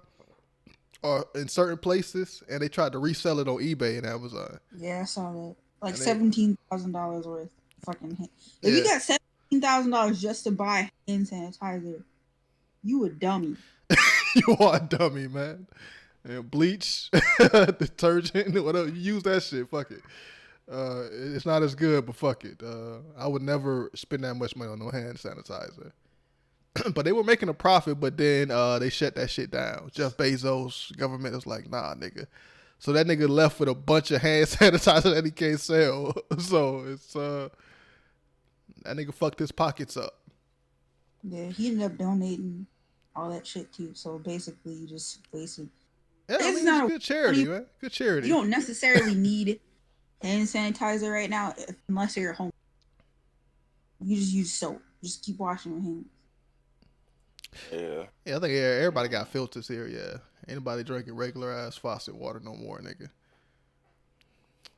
or in certain places, and they tried to resell it on eBay and Amazon. Yeah, I saw that. Like And they, $17,000 worth. Fucking. If you yeah, got $17,000 just to buy hand sanitizer, you a dummy. you are a dummy, man. And bleach, detergent, whatever. You use that shit. Fuck it. It's not as good, but fuck it. I would never spend that much money on no hand sanitizer. But they were making a profit, but then they shut that shit down. Jeff Bezos' government was like, nah, nigga. So that nigga left with a bunch of hand sanitizer that he can't sell. So it's that nigga fucked his pockets up. Yeah, he ended up donating all that shit too. So basically, you just wasted. Yeah, I mean, it's good charity, man. Good charity. You don't necessarily need hand sanitizer right now unless you're at home. You just use soap. Just keep washing your hands. Yeah. I think everybody got filters here. Yeah, anybody drinking regular ass faucet water no more, nigga.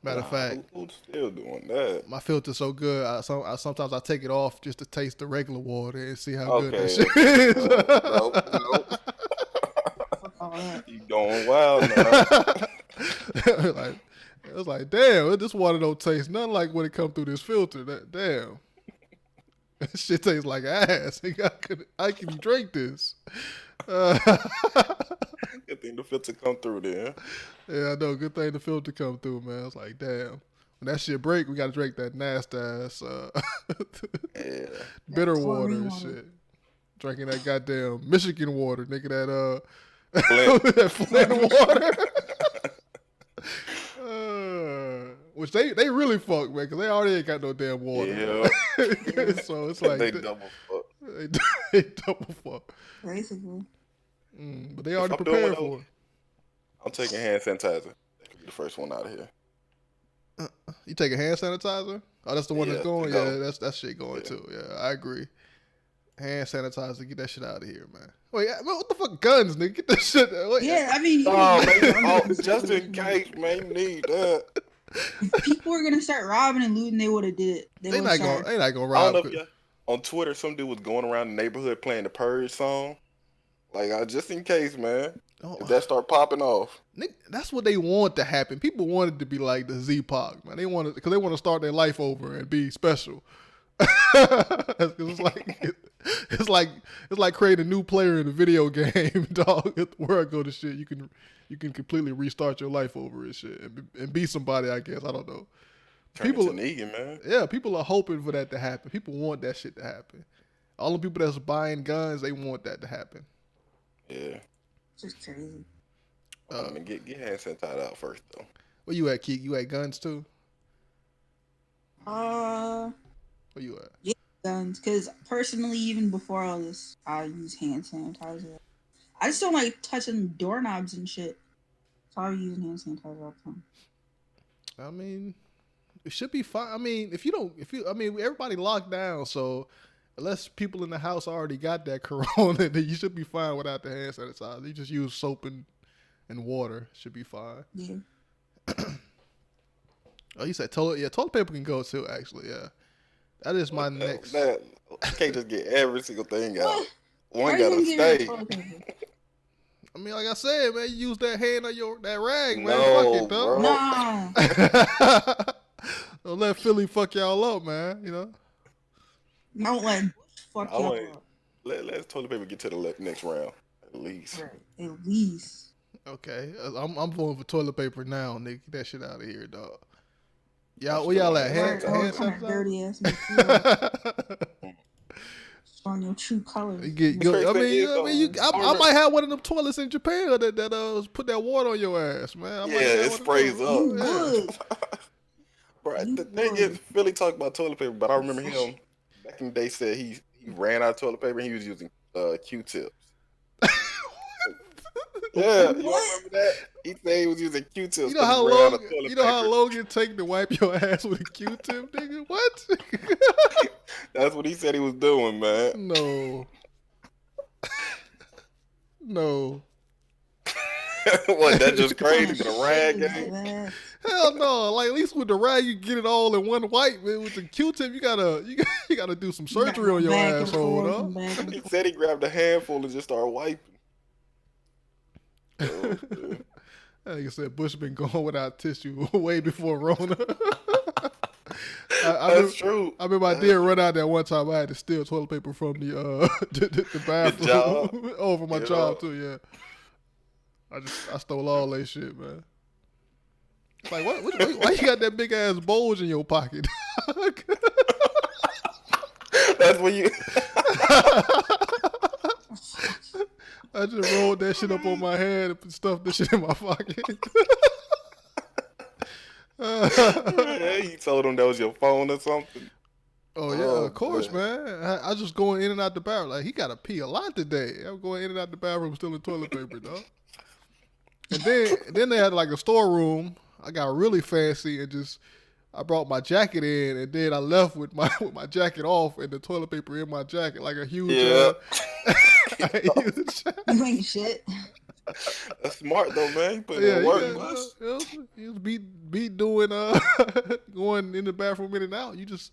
Matter of fact, who's still doing that? My filter's so good. Sometimes I take it off just to taste the regular water and see how good that shit is. Nope. You going wild now? Like, it was like, damn, this water don't taste nothing like when it come through this filter. Damn. That shit tastes like ass. How can you drink this? Good thing the filter come through there. Yeah, I know. Good thing the filter come through, man. It's like, damn. When that shit break, we gotta drink that nasty ass bitter water and shit. Drinking that goddamn Michigan water, nigga. That Flint water. Which they really fuck, man, because they already ain't got no damn water. Yeah. So it's like they double fuck. They double fuck. Basically. But they already prepared for it. I'm taking hand sanitizer. That could be the first one out of here. You take a hand sanitizer? Oh, that's the one that's going? Go. Yeah, that shit going too. Yeah, I agree. Hand sanitizer, get that shit out of here, man. Wait, what the fuck, guns, nigga? Get that shit. Yeah, I mean, just in case, man, you need that. If people were gonna start robbing and looting, they would have did it. They not gonna rob. I don't know if on Twitter, some dude was going around the neighborhood playing the Purge song. Like, just in case, man. If that start popping off. That's what they want to happen. People want it to be like the Z-Pac, man. They want it because they want to start their life over and be special. It's like creating a new player in a video game, dog. If the world go to shit, you can completely restart your life over and shit and be somebody. I guess I don't know. People, Negan, man. Yeah, people are hoping for that to happen. People want that shit to happen. All the people that's buying guns, they want that to happen. Yeah. Just crazy. Get hand sanitizer out first, though. Where you at, Keek? You at guns too? Where you at? Yeah, guns. Because personally, even before all this, I use hand sanitizer. I just don't like touching doorknobs and shit. So I was using hand sanitizer all the time. I mean, it should be fine. I mean, everybody locked down, so unless people in the house already got that corona, then you should be fine without the hand sanitizer. You just use soap and water. Should be fine. Yeah. Oh, you said toilet? Yeah, toilet paper can go too, actually, yeah. That is my next. You can't just get every single thing out. One gotta stay. I mean, like I said, man, you use that hand on that rag, man. No, fuck it, though. No. Don't let Philly fuck y'all up, man. You know. Don't let fuck y'all up. Let toilet paper get to the next round, at least. Right. At least. Okay, I'm going for toilet paper now, nigga. Get that shit out of here, dog. Y'all, where y'all at? Hand dirty ass. Showing your true colors. I might have one of them toilets in Japan that put that water on your ass, man. It sprays up. You would. Bro, the thing is, Philly talked about toilet paper, but I remember him back in the day said he ran out of toilet paper and he was using Q-tips. Yeah, you remember that? He said he was using Q-tips. You know how long it take to wipe your ass with a Q-tip, nigga? What? That's what he said he was doing, man. No. What? That's just crazy with a rag, gang? Hell no! Like at least with the rag, you get it all in one wipe. Man, with the Q-tip, you gotta do some surgery on your asshole, though. He said he grabbed a handful and just started wiping. Oh, shit. That nigga said Bush been going without tissue way before Rona. That's true. I remember I did run out there one time. I had to steal toilet paper from the the bathroom job. over my Yeah. job too. Yeah, I stole all that shit, man. Like why you got that big ass bulge in your pocket? That's when you. I just rolled that shit up on my head and stuffed this shit in my pocket. Yeah, you told them that was your phone or something. Oh yeah, Oh, of course, boy. man. I just going in and out the bathroom. Like he got to pee a lot today. I'm going in and out the bathroom stealing toilet paper, dog. And then they had like a storeroom. I got really fancy and just I brought my jacket in, and then I left with my jacket off and the toilet paper in my jacket, like a huge. Yeah. You ain't shit. That's smart though, man. You put Yeah, in work, Bush. you was be doing going in the bathroom in and out. You just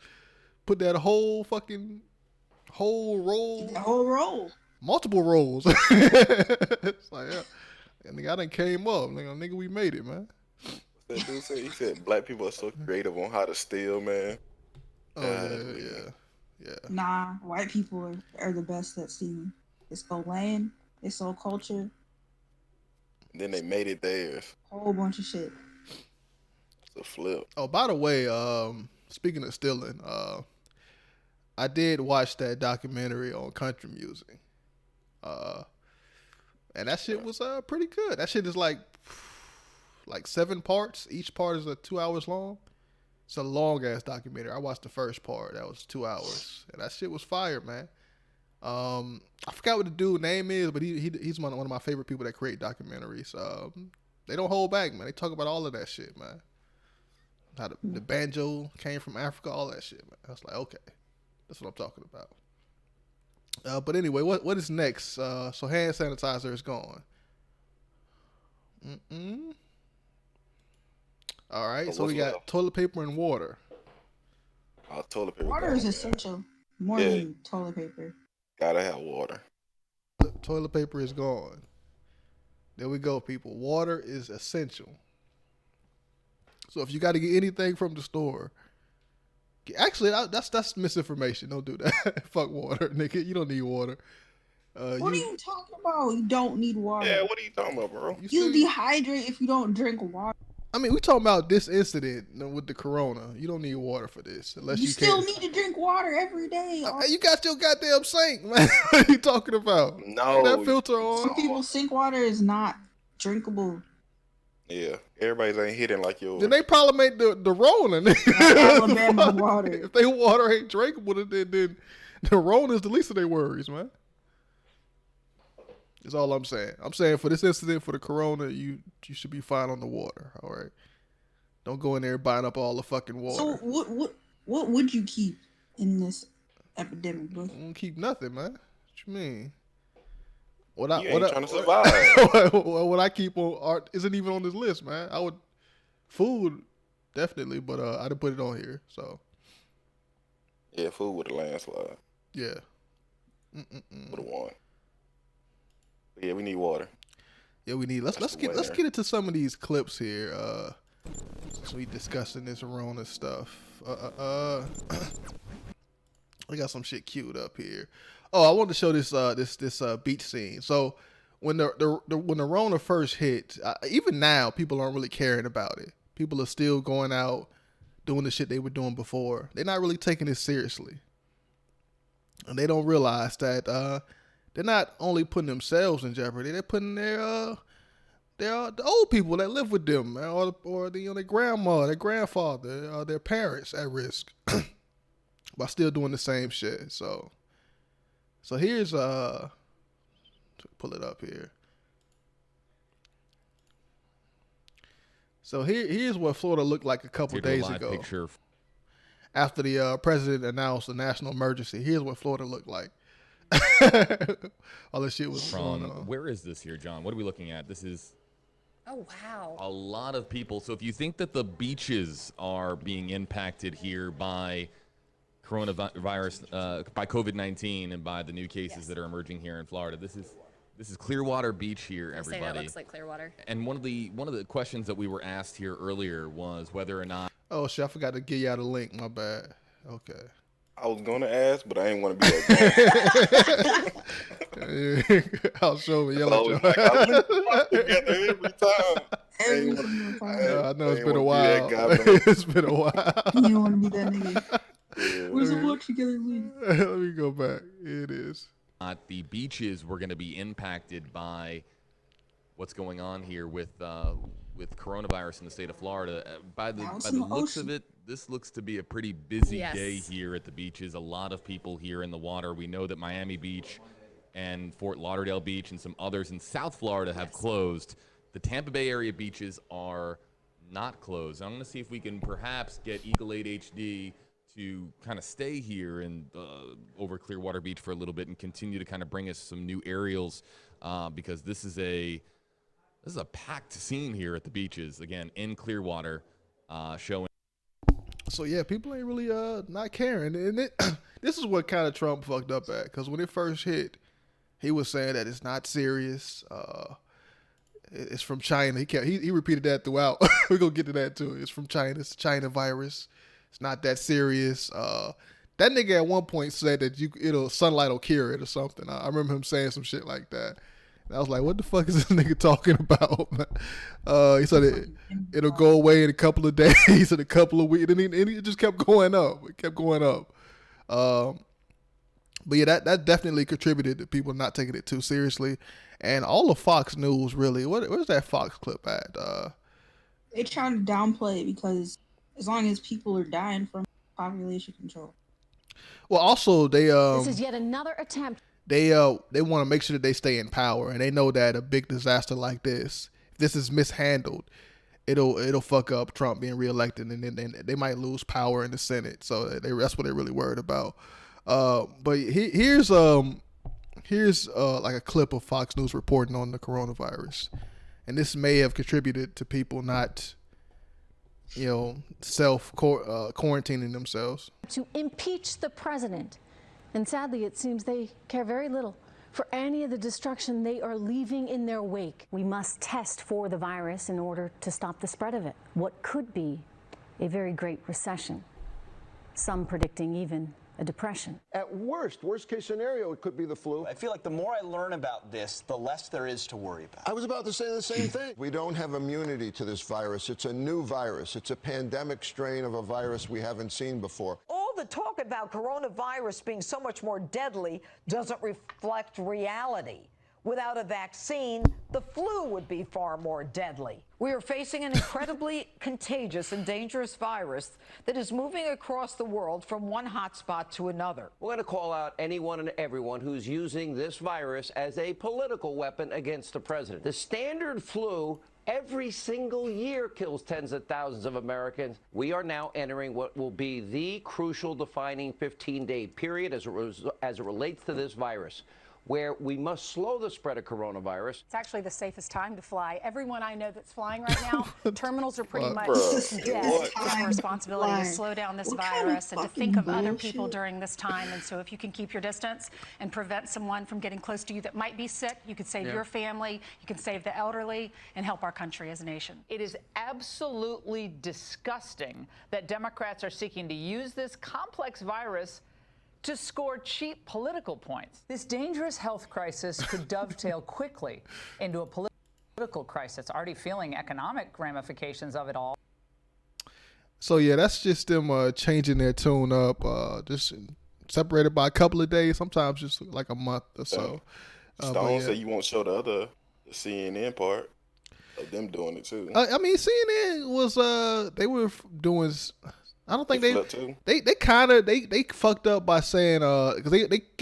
put that whole roll, The whole roll. multiple rolls. It's like, yeah. And nigga, I done came up. Nigga, we made it, man. That dude said, he said black people are so creative on how to steal, man. Oh yeah. Nah, white people are the best at stealing. They stole land. They stole culture. And then they made it theirs. Whole bunch of shit. It's a flip. Oh, by the way, speaking of stealing, I did watch that documentary on country music. And that shit was pretty good. That shit is like 7 parts. Each part is 2 hours long. It's a long ass documentary. I watched the first part. That was 2 hours, and that shit was fire, man. I forgot what the dude's name is, but he's one of my favorite people that create documentaries. They don't hold back, man. They talk about all of that shit, man. How the banjo came from Africa, all that shit, man. I was like, okay, that's what I'm talking about. But anyway, what is next? So hand sanitizer is gone. All right, so we got left? toilet paper and water. Toilet paper. Water is essential. More than toilet paper. Gotta have water. Toilet paper is gone. There we go, people. Water is essential. So if you got to get anything from the store, actually that's misinformation. Don't do that. Fuck water, nigga. You don't need water. What are you talking about? You don't need water. Yeah, what are you talking about, bro? You dehydrate if you don't drink water. I mean, we talking about this incident with the corona. You don't need water for this unless You you still can. need to drink water every day. You got your goddamn sink, man. What are you talking about? No. That filter on. Some people's sink water is not drinkable. Yeah, everybody's ain't hitting like yours. Then they probably made the Rona. Alabama water. If they water ain't drinkable, then the Rona is the least of their worries, man. That's all I'm saying. I'm saying for this incident, for the corona, you should be fine on the water. All right. Don't go in there buying up all the fucking water. So what would you keep in this epidemic, bro? I don't keep nothing, man. What you mean? You ain't trying to survive. What I keep on art isn't even on this list, man. I would food definitely, but I didn't put it on here. So Yeah, food with a landslide. yeah. Would have won. But yeah, we need water. Yeah, we need. Let's get into some of these clips here. So we discussing this Rona stuff. I got some shit queued up here. Oh, I wanted to show this beach scene. So when the Rona first hit, even now people aren't really caring about it. People are still going out doing the shit they were doing before. They're not really taking it seriously, and they don't realize that they're not only putting themselves in jeopardy. They're putting the old people that live with them, or their grandma, their grandfather, their parents at risk by still doing the same shit. So here's pull it up here. So here's what Florida looked like a couple days ago. Picture. After the president announced a national emergency, here's what Florida looked like. All this shit was from. Where is this here, John? What are we looking at? This is. Oh, wow. A lot of people. So if you think that the beaches are being impacted here by coronavirus, by COVID-19 and by the new cases that are emerging here in Florida, this is This is Clearwater Beach here, I say everybody. that looks like Clearwater. And one of the questions that we were asked here earlier was whether or not. Oh shit! I forgot to give y'all the link. My bad. Okay. I was gonna ask, but I ain't want to be that guy. I'll show you. I was like, I link the box together every time. I know it's been a Be while. that guy, man. It's been a while. You don't want to be that nigga. Yeah. Where's the watch together, please? Let me go back. Here it is. The beaches were going to be impacted by what's going on here with coronavirus in the state of Florida. By the looks of it, this looks to be a pretty busy day here at the beaches. A lot of people here in the water. We know that Miami Beach and Fort Lauderdale Beach and some others in South Florida have closed. The Tampa Bay area beaches are not closed. I'm going to see if we can perhaps get Eagle 8 HD to kind of stay here and over Clearwater Beach for a little bit and continue to kind of bring us some new aerials because this is a packed scene here at the beaches, again, in Clearwater, showing. So, yeah, people ain't really not caring. And this is what kind of Trump fucked up at, because when it first hit, he was saying that it's not serious. It's from China. He repeated that throughout. We're going to get to that, too. It's from China. It's a China virus. It's not that serious. That nigga at one point said that sunlight will cure it or something. I remember him saying some shit like that. And I was like, what the fuck is this nigga talking about? He said it'll go away in a couple of days, in a couple of weeks. And it just kept going up. It kept going up. But yeah, that definitely contributed to people not taking it too seriously. And all of Fox News, really. Where's that Fox clip at? They trying to downplay it because as long as people are dying from population control. Well, also they this is yet another attempt. They want to make sure that they stay in power, and they know that a big disaster like this, if this is mishandled, it'll fuck up Trump being reelected, and then they might lose power in the Senate. So that's what they're really worried about. But here's like a clip of Fox News reporting on the coronavirus, and this may have contributed to people not, self quarantining themselves. To impeach the president. And sadly, it seems they care very little for any of the destruction they are leaving in their wake. We must test for the virus in order to stop the spread of it. What could be a very great recession, some predicting even a depression. At worst case scenario, it could be the flu. I feel like the more I learn about this, the less there is to worry about. I was about to say the same thing. We don't have immunity to this virus. It's a new virus. It's a pandemic strain of a virus we haven't seen before. All the talk about coronavirus being so much more deadly doesn't reflect reality. Without a vaccine, the flu would be far more deadly. We are facing an incredibly contagious and dangerous virus that is moving across the world from one hotspot to another. We're going to call out anyone and everyone who's using this virus as a political weapon against the president. The standard flu every single year kills tens of thousands of Americans. We are now entering what will be the crucial defining 15-day period as it relates to this virus, where we must slow the spread of coronavirus. It's actually the safest time to fly. Everyone I know that's flying right now, terminals are pretty much dead. It's our responsibility to slow down this virus and to think of other people during this time. And so if you can keep your distance and prevent someone from getting close to you that might be sick, you could save your family, you can save the elderly, and help our country as a nation. It is absolutely disgusting that Democrats are seeking to use this complex virus to score cheap political points. This dangerous health crisis could dovetail quickly into a political crisis, already feeling economic ramifications of it all. So yeah, that's just them changing their tune up, just separated by a couple of days, sometimes just like a month or so. Stone said you won't show the CNN part of them doing it too. I mean, CNN was they were doing. I don't think they fucked up by saying because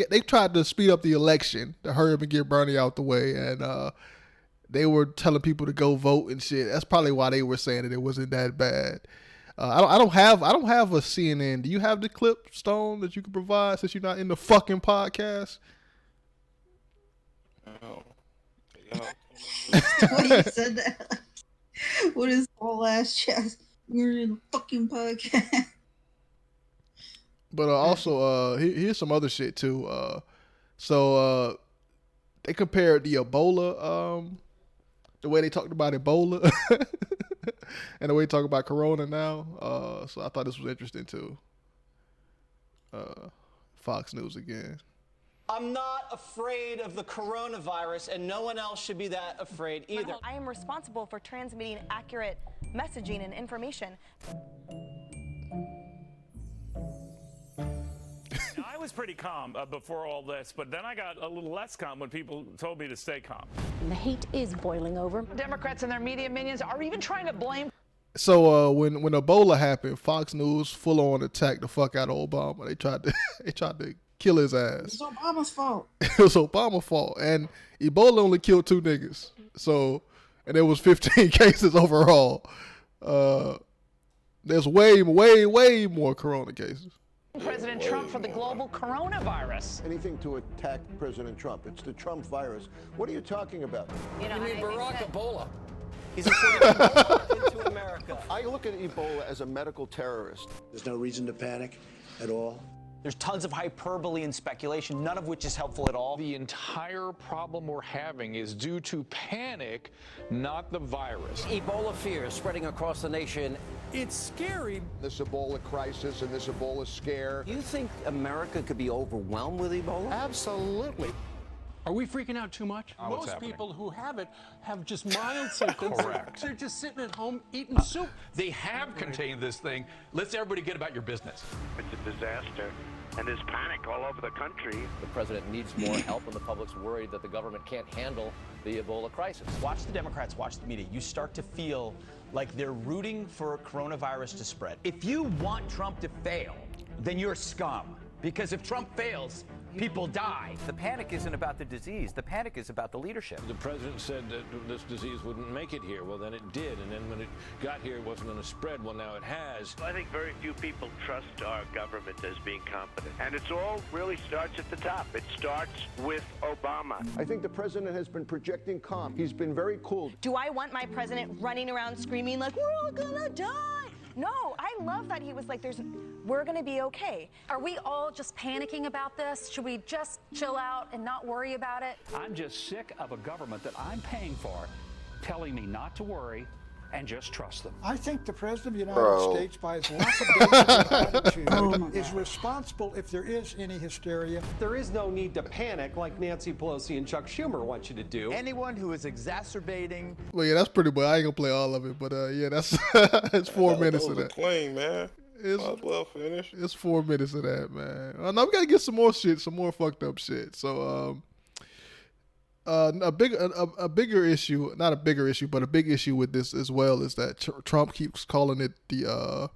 they tried to speed up the election to hurry up and get Bernie out the way, and they were telling people to go vote and shit. That's probably why they were saying that it wasn't that bad. I don't have a CNN. Do you have the clip, Stone, that you can provide since you're not in the fucking podcast? No. When you said that, what is all ass chest? We're in a fucking podcast. But also, here's some other shit too. So they compared the Ebola, the way they talked about Ebola, and the way they talk about Corona now. So I thought this was interesting too. Fox News again. I'm not afraid of the coronavirus, and no one else should be that afraid either. I am responsible for transmitting accurate messaging and information. I was pretty calm before all this, but then I got a little less calm when people told me to stay calm. The hate is boiling over. Democrats and their media minions are even trying to blame. So when Ebola happened, Fox News full on attacked the fuck out of Obama. They tried to kill his ass. It's Obama's fault. It was Obama's fault, and Ebola only killed 2 niggas. So, and there was 15 cases overall. There's way more Corona cases. President Trump for the global coronavirus. Anything to attack President Trump. It's the Trump virus. What are you talking about? You mean Barack Ebola? He's importing Ebola into America. I look at Ebola as a medical terrorist. There's no reason to panic at all. There's tons of hyperbole and speculation, none of which is helpful at all. The entire problem we're having is due to panic, not the virus. Ebola fear spreading across the nation. It's scary. This Ebola crisis and this Ebola scare. You think America could be overwhelmed with Ebola? Absolutely. Are we freaking out too much? Most people who have it have just mild symptoms. Correct. They're just sitting at home eating soup. They have contained this thing. Let's everybody get about your business. It's a disaster, and there's panic all over the country. The president needs more help, and the public's worried that the government can't handle the Ebola crisis. Watch the Democrats, watch the media. You start to feel like they're rooting for coronavirus to spread. If you want Trump to fail, then you're scum. Because if Trump fails, people die. The panic isn't about the disease. The panic is about the leadership. The president said that this disease wouldn't make it here. Well, then it did. And then when it got here, it wasn't going to spread. Well, now it has. I think very few people trust our government as being competent. And it's all really starts at the top. It starts with Obama. I think the president has been projecting calm. He's been very cool. Do I want my president running around screaming like, we're all gonna die? No, I love that he was like, we're gonna be okay. Are we all just panicking about this? Should we just chill out and not worry about it? I'm just sick of a government that I'm paying for telling me not to worry and just trust them. I think the President of the United States, by his lackadaisical attitude, is responsible if there is any hysteria. There is no need to panic like Nancy Pelosi and Chuck Schumer want you to do. Anyone who is exacerbating... Well, yeah, that's pretty much. I ain't gonna play all of it, but yeah, that's it's 4 minutes of that. Claim, man. Well finished. It's 4 minutes of that, man. Now we gotta get some more shit, some more fucked up shit. So, a bigger issue, not a bigger issue, but a big issue with this as well is that Trump keeps calling it the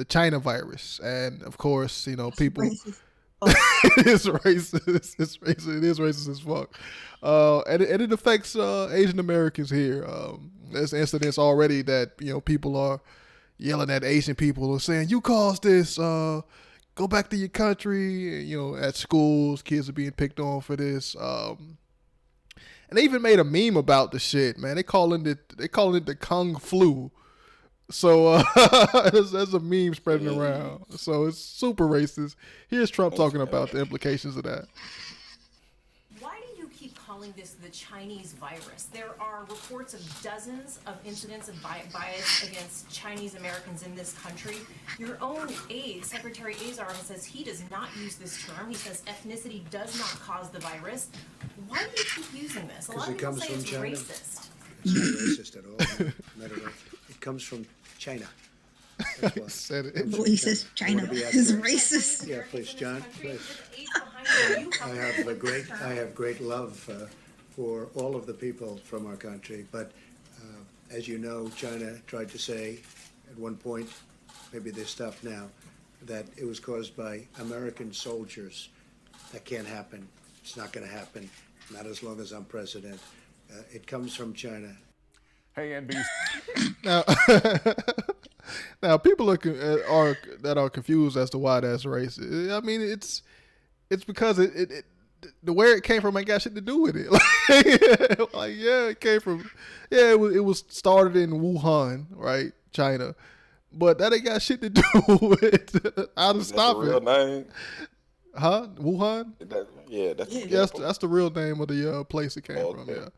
China virus, and of course, you know, people. It's racist. It's racist. It is racist as fuck, and it affects Asian Americans here. There's incidents already that, you know, people are yelling at Asian people and saying, "You caused this. Go back to your country." You know, at schools, kids are being picked on for this. And they even made a meme about the shit, man. They calling it the Kung flu. So there's a meme spreading around. So it's super racist. Here's Trump talking about the implications of that. Why do you keep calling this the Chinese virus? There are reports of dozens of incidents of bias against Chinese Americans in this country. Your own aide, Secretary Azar, says he does not use this term. He says ethnicity does not cause the virus. Why do you keep using this? A lot of people say it's racist. It's not racist at all. Not at all. It comes from China. That's why. Said it. The way he says China is racist. Yeah, please, John. Please. I have great love for all of the people from our country, but as you know, China tried to say at one point, maybe they stopped now, that it was caused by American soldiers. That can't happen. It's not going to happen. Not as long as I'm president. It comes from China. Hey, NBC. Now people are confused as to why that's racist. I mean, it's because it the where it came from ain't got shit to do with it. Like yeah, it came from it was started in Wuhan, right, China, but that ain't got shit to do with how to stop it. Huh? Wuhan? That's the real name of the place it came from.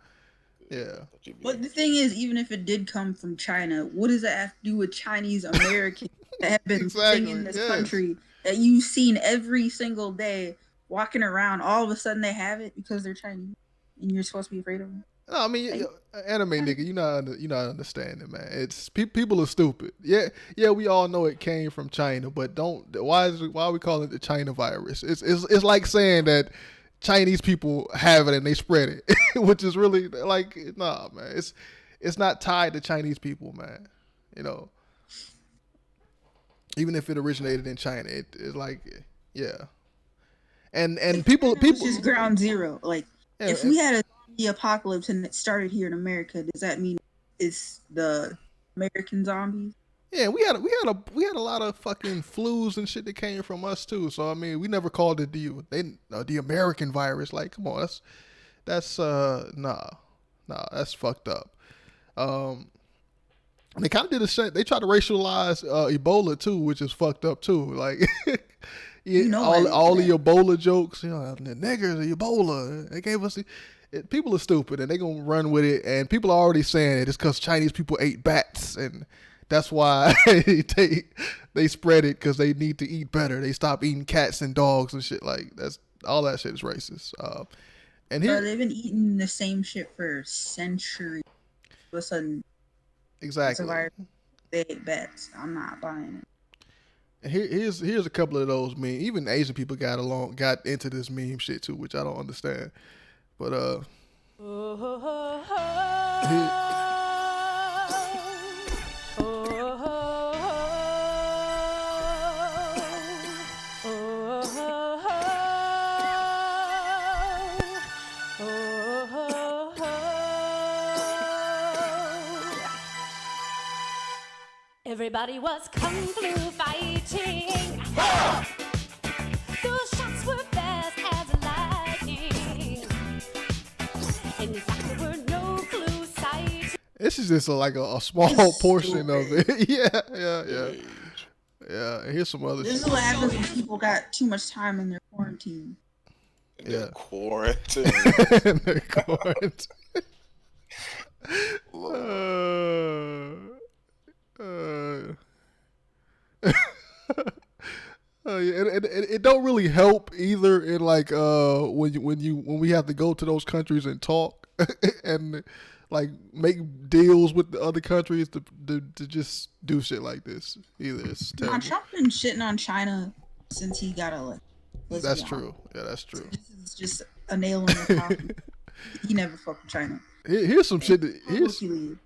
Yeah. But the thing is, even if it did come from China, what does that have to do with Chinese Americans that have been singing this country that you've seen every single day walking around? All of a sudden they have it because they're Chinese, and you're supposed to be afraid of them. No, I mean, anime nigga, you not understanding, man. It's people are stupid. Yeah, we all know it came from China, but why are we calling it the China virus? It's like saying that Chinese people have it and they spread it, which is really like, nah, man. It's not tied to Chinese people, man. You know, even if it originated in China, it's like, yeah. And people It's just ground zero. Like, if we had the apocalypse and it started here in America, does that mean it's the American zombies? Yeah, we had a lot of fucking flus and shit that came from us too. So I mean, we never called it the American virus. Like, come on, that's nah, that's fucked up. They kind of did the same. They tried to racialize Ebola too, which is fucked up too. Like, all the Ebola jokes, the niggers, the Ebola. They gave us people are stupid and they gonna run with it. And people are already saying it. It's because Chinese people ate bats and that's why they spread it, because they need to eat better. They stop eating cats and dogs and shit. Like, all that shit is racist. And here they've been eating the same shit for centuries. All of a sudden, exactly, they ate bats. I'm not buying it. Here's a couple of those memes. Even Asian people got into this meme shit too, which I don't understand. But everybody was kung flu fighting. Those shots were fast as lightning. In fact, there were no flu sites. This is just like a small portion of it. Yeah. Here's some other This shit. is what happens when people got too much time in their quarantine. Yeah. Quarantine. Their quarantine. It don't really help either in like when we have to go to those countries and talk and like make deals with the other countries to just do shit like this either. It's terrible. Trump been shitting on China since he got elected. That's true. Yeah, that's true. So this is just a nail in the coffin. He never fucked with China. Here's some shit. He's in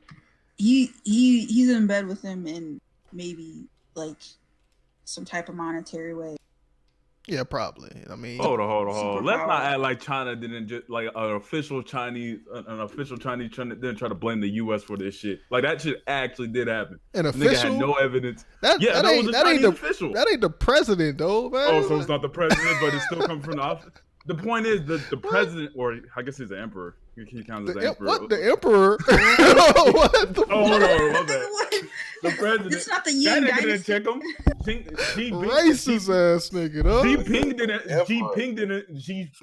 bed with him in maybe like some type of monetary way. Yeah, probably. I mean, hold on. Let's not act like China didn't just like an official Chinese didn't try to blame the U.S. for this shit. Like, that shit actually did happen. An Nigga official had no evidence. That was a Chinese official. That ain't the president though, man. Oh, so it's not the president, but it's still coming from the office. The point is the president, or I guess he's the emperor. He counts as the emperor. What, the emperor? What the hold on, my bad. The president. It's not the Yin That nigga dynasty. didn't check him. Racist ass nigga, though. Xi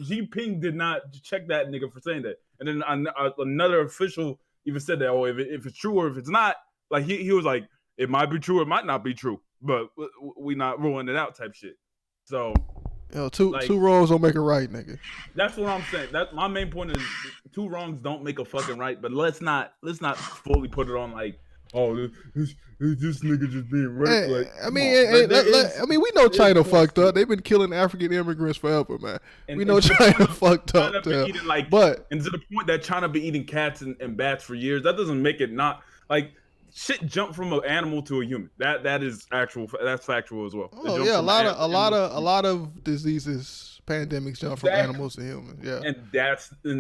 Jinping did not check that nigga for saying that. And then another official even said that, if it's true or if it's not, like he was like, it might be true, it might not be true, but we not ruling it out type shit. So, two wrongs don't make it right, nigga. That's what I'm saying. That's my main point is two wrongs don't make a fucking right. But let's not fully put it on like, this nigga just being reckless. I mean, we know China fucked up. They've been killing African immigrants forever, man. We know China fucked up. But and to the point that China be eating cats and bats for years, that doesn't make it not like shit jump from an animal to a human. That is actual. That's factual as well. Oh yeah, a lot of diseases, pandemics jump from animals to humans. Yeah, and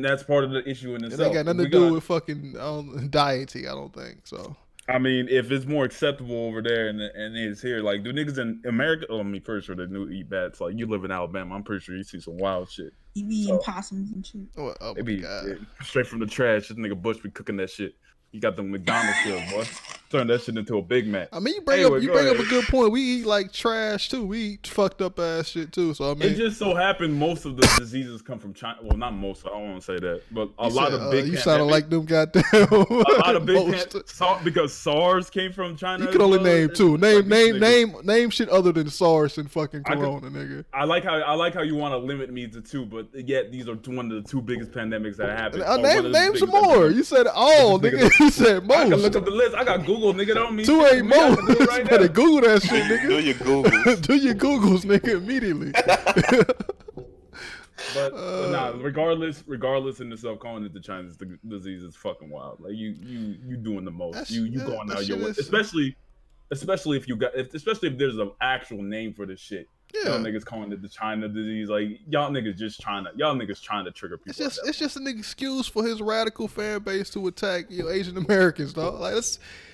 that's part of the issue in itself. It ain't got nothing to do with fucking dieting. I don't think so. I mean, if it's more acceptable over there and it's here, like, do niggas in America? Oh, I mean, pretty sure they do eat bats. Like, you live in Alabama, I'm pretty sure you see some wild shit. You be eating possums and shit. They be straight from the trash. This nigga Bush be cooking that shit. He got them McDonald's skills, boy. Turn that shit into a Big Mac. I mean, you bring Anyway, up go a ahead. good point. We eat like trash too. We eat fucked up ass shit too. So I mean, It just so happened most of the diseases come from China. Well, not most. I don't want to say that, but a lot of big. You sounded like them goddamn. A lot of big because SARS came from China. You can only name two. Name Name shit other than SARS and fucking Corona, nigga. I like how you want to limit me to two, but yet these are one of the two biggest pandemics that happened. Name some more. You said all, nigga. You said most. I can look up the list. I got Google, nigga. Don't mean two ain't most. You better Google that shit, nigga. Do your Googles. Do your Googles, nigga, immediately. But nah, regardless in itself, calling it the Chinese disease is fucking wild. Like you doing the most. You going out your way, especially if there's an actual name for this shit. Yeah. Y'all niggas calling it the China disease. Like y'all niggas trying to trigger people. It's just an excuse for his radical fan base to attack Asian Americans, dog. Like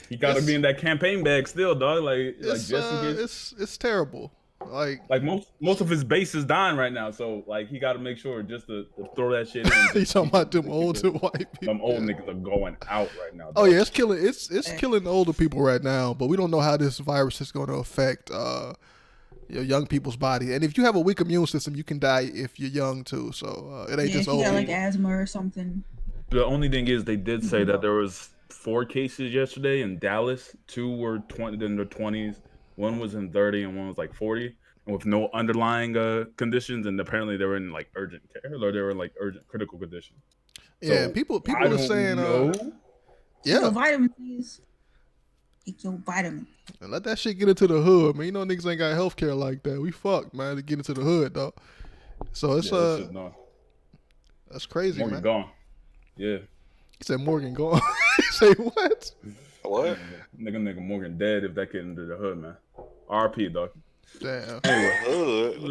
he got to be in that campaign bag still, dog. Like just in case. It's terrible. Like most of his base is dying right now, so like he got to make sure just to throw that shit in. He's talking about them older white people. Them old niggas are going out right now. Dog. Oh yeah, it's killing the older people right now, but we don't know how this virus is going to affect young people's body. And if you have a weak immune system, you can die if you're young too. So it ain't just old. If you got like people. asthma or something. The only thing is they did say that there was 4 cases yesterday in Dallas. 2 were in their 20s. 1 was in 30 and 1 was like 40, and with no underlying conditions. And apparently they were in like urgent care, or they were in like urgent critical condition. Yeah, so people are saying, yeah, vitamin please. Get your vitamin. And let that shit get into the hood, man. You know niggas ain't got healthcare like that. We fucked, man, to get into the hood, dog. So it's that's crazy, Morgan man. gone. Yeah. He said Morgan gone. He say what? What? Nigga Morgan dead if that get into the hood, man. RP, dog. Damn. Anyway.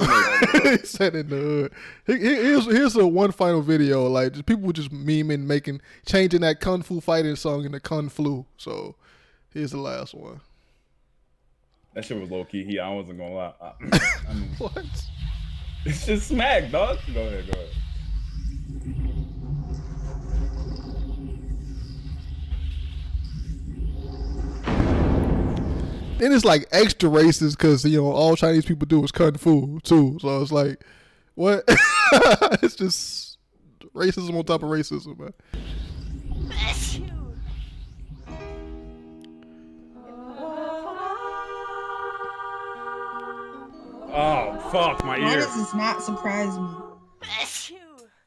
He said in the hood. Here's a one final video. Like just people just memeing, changing that Kung Fu fighting song into Kung Flu. So here's the last one. That shit was low key. I wasn't gonna lie. I mean, what? It's just smack, dog. Go ahead. Then it's like extra racist because all Chinese people do is Kung Fu too. So it's like, what? It's just racism on top of racism, man. Oh fuck my Why ear. does this not surprise me?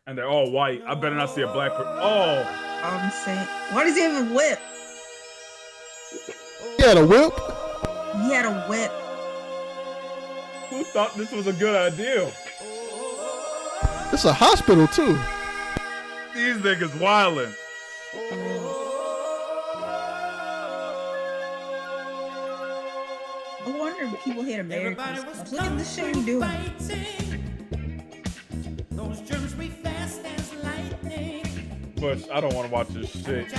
And they're all white. I better not see a black person. Oh. I'm saying, why does he have a whip? He had a whip? He had a whip. Who thought this was a good idea? It's a hospital too. These niggas wildin'. I wonder if people hate Americans. Look at the shit we do. Those germs be fast as lightning. Bush, I don't want to watch this shit.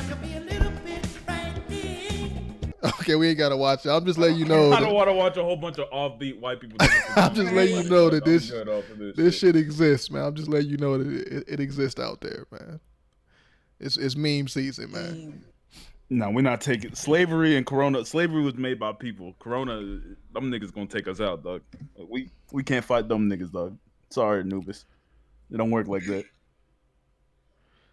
Okay, we ain't gotta watch it. I'm just letting you know. I don't want to watch a whole bunch of offbeat white people. I'm just letting you know that this I'm good off of this shit exists, man. I'm just letting you know that it exists out there, man. It's meme season, man. No, we're not taking slavery and Corona. Slavery was made by people. Corona, them niggas gonna take us out, dog. We can't fight them niggas, dog. Sorry, Anubis. It don't work like that.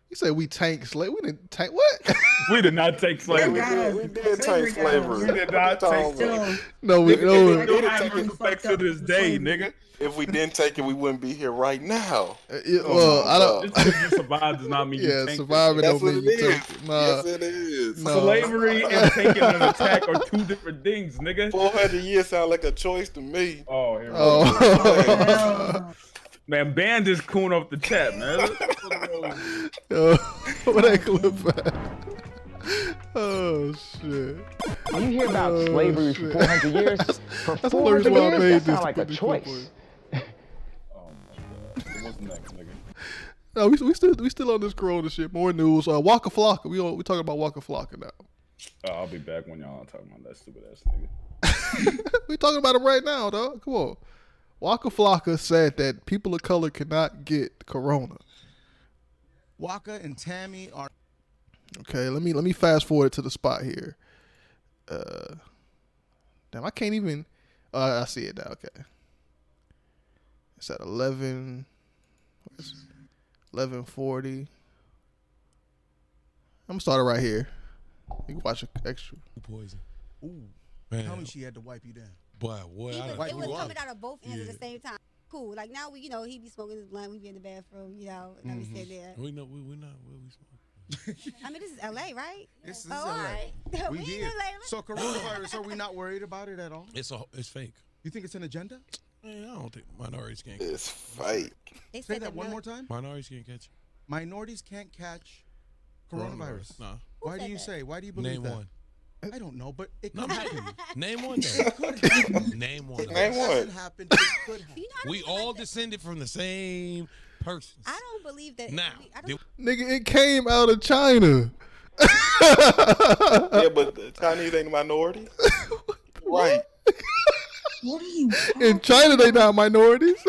You said we tank slavery. We didn't tank what? We did not take slavery. We did take slavery. We did not take slavery. No, It effects to this day, nigga. If we didn't take it, we wouldn't be here right now. Well, I don't. Just because you survived does not mean you Yeah, tanked surviving it. don't mean you take it. Nah. Yes, it is. No. Slavery and taking an attack are 2 different things, nigga. 400 years sound like a choice to me. Oh, here we Oh. go. Man, ban this coon off the chat, man. Where that clip at? Oh shit! When you hear about Oh, slavery shit. for 400 years, for That's the only 400 reason why I years, made that this sounds to like put a this clip choice. What's next, nigga? No, we still on this Corona shit. More news. Waka Flocka. We talking about Waka Flocka now. I'll be back when y'all are talking about that stupid ass nigga. We talking about him right now, dog. Come on. Waka Flocka said that people of color cannot get Corona. Waka and Tammy are. Okay, let me fast forward to the spot here. Damn, I can't even. I see it now. Okay, it's at 11:40. I'm gonna start it right here. You can watch an extra. Poison. Ooh. Man. Tell me she had to wipe you down. Boy, what? Even- I it It was was up. coming out of both ends Yeah. at the same time. Cool. Like now we, he be smoking his blunt. We be in the bathroom, and then we sit there. We know we're not. Where we smoke. I mean, this is LA, right? This is Oh, LA. all right. We We here. in LA. So coronavirus, are we not worried about it at all? It's fake. You think it's an agenda? Man, I don't think minorities can't. It's fake. They Say said that one more time. Minorities can't catch. Minorities can't catch coronavirus. No. Why do you say? Why do you believe Name that? one. I don't know, but it No, could happen. Name one. Then. It could happen. Name one. It hasn't happened. It could happen. We all descended from the same person. I don't believe that. Now, Nigga, it came out of China. Yeah, but the Chinese ain't a minority. Right. What are you? In China, they not minorities.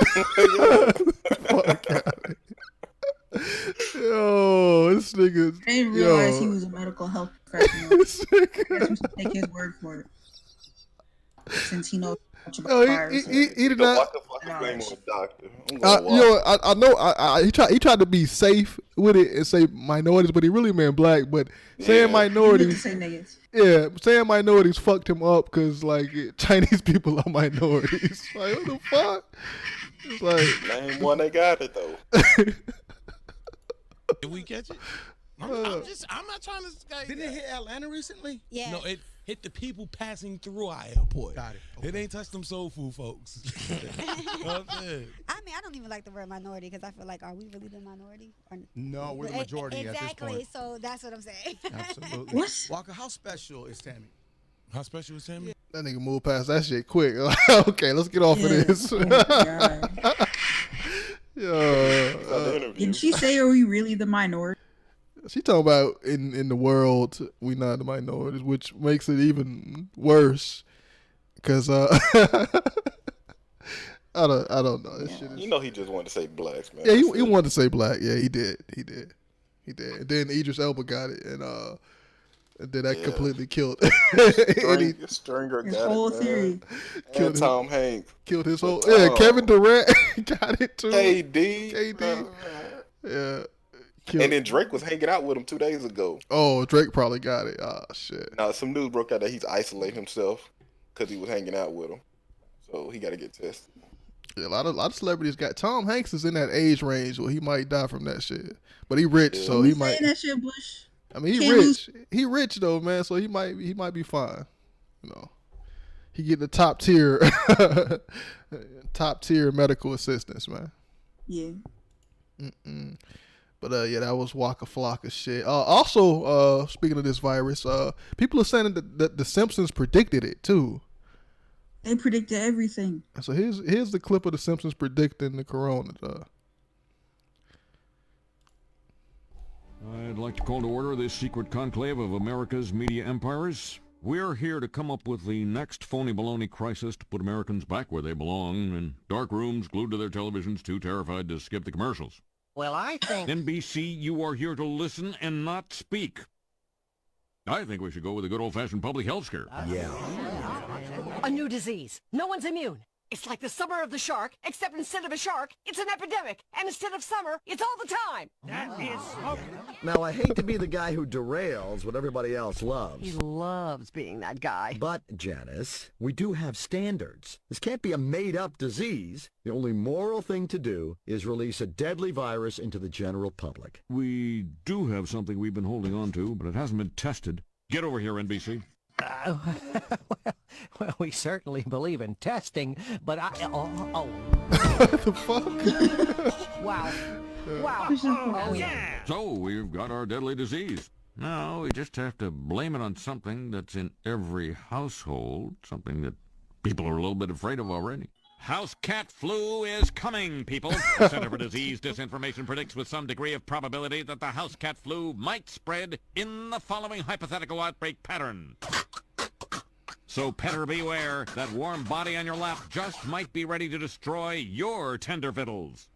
Yo, this nigga. I didn't realize he was a medical health professional. I guess we should take his word for it, since he knows much about Yo, viruses. he did not. Blame on the doctor. I'm going wild. Yo, I know. He tried to be safe with it and say minorities, but he really meant black. But saying minorities, Say niggas. yeah, saying minorities fucked him up because like Chinese people are minorities. Like what the fuck? It's like Name one they got it though. Did we catch it? I'm not trying to. Did it hit Atlanta recently? Yeah. No, it hit the people passing through our airport. Got it. It ain't touched them soul food folks. You know what I'm saying? I mean, I don't even like the word minority because I feel like, are we really the minority? Or, No, we're the majority at this exactly. point. So that's what I'm saying. Absolutely. What? Waka, how special is Tammy? How special is Tammy? that nigga moved past that shit quick. Okay, let's get off of this. Yo, Did she say, "Are we really the minority"? she talking about in the world we not the minorities, which makes it even worse. Cause I don't know. This shit is. You know he just wanted to say blacks, man. Yeah, he wanted to say black. Yeah, he did. And then Idris Elba got it, and then that completely killed. Stringer His got whole it, man. theory. And Tom Hanks. Killed his whole. Yeah, Kevin Durant got it too. KD. Yeah. And then Drake was hanging out with him 2 days ago. Oh, Drake probably got it. Oh shit. Now some news broke out that he's isolating himself because he was hanging out with him, so he got to get tested. Yeah, a lot of celebrities got. Tom Hanks is in that age range where he might die from that shit, but he rich, so he might. Saying that shit, Bush. I mean, he Can't rich. He rich though, man. So he might be fine. You know, he get the top tier medical assistance, man. Yeah. But yeah, that was Waka Flocka shit. Also, speaking of this virus, people are saying that the Simpsons predicted it too. They predicted everything. So here's the clip of the Simpsons predicting the corona. I'd like to call to order this secret conclave of America's media empires. We're here to come up with the next phony baloney crisis to put Americans back where they belong, in dark rooms glued to their televisions, too terrified to skip the commercials. Well, I think... NBC, you are here to listen and not speak. I think we should go with a good old-fashioned public health scare. A new disease. No one's immune. It's like the summer of the shark, except instead of a shark, it's an epidemic. And instead of summer, it's all the time. That is smoking. Now, I hate to be the guy who derails what everybody else loves. He loves being that guy. But, Janice, we do have standards. This can't be a made-up disease. The only moral thing to do is release a deadly virus into the general public. We do have something we've been holding on to, but it hasn't been tested. Get over here, NBC. Well, we certainly believe in testing, but What the fuck? Wow. Wow. Oh, yeah. So, we've got our deadly disease. Now, we just have to blame it on something that's in every household, something that people are a little bit afraid of already. House cat flu is coming, people. The Center for Disease Disinformation predicts with some degree of probability that the house cat flu might spread in the following hypothetical outbreak pattern. So petter beware, that warm body on your lap just might be ready to destroy your tender fiddles.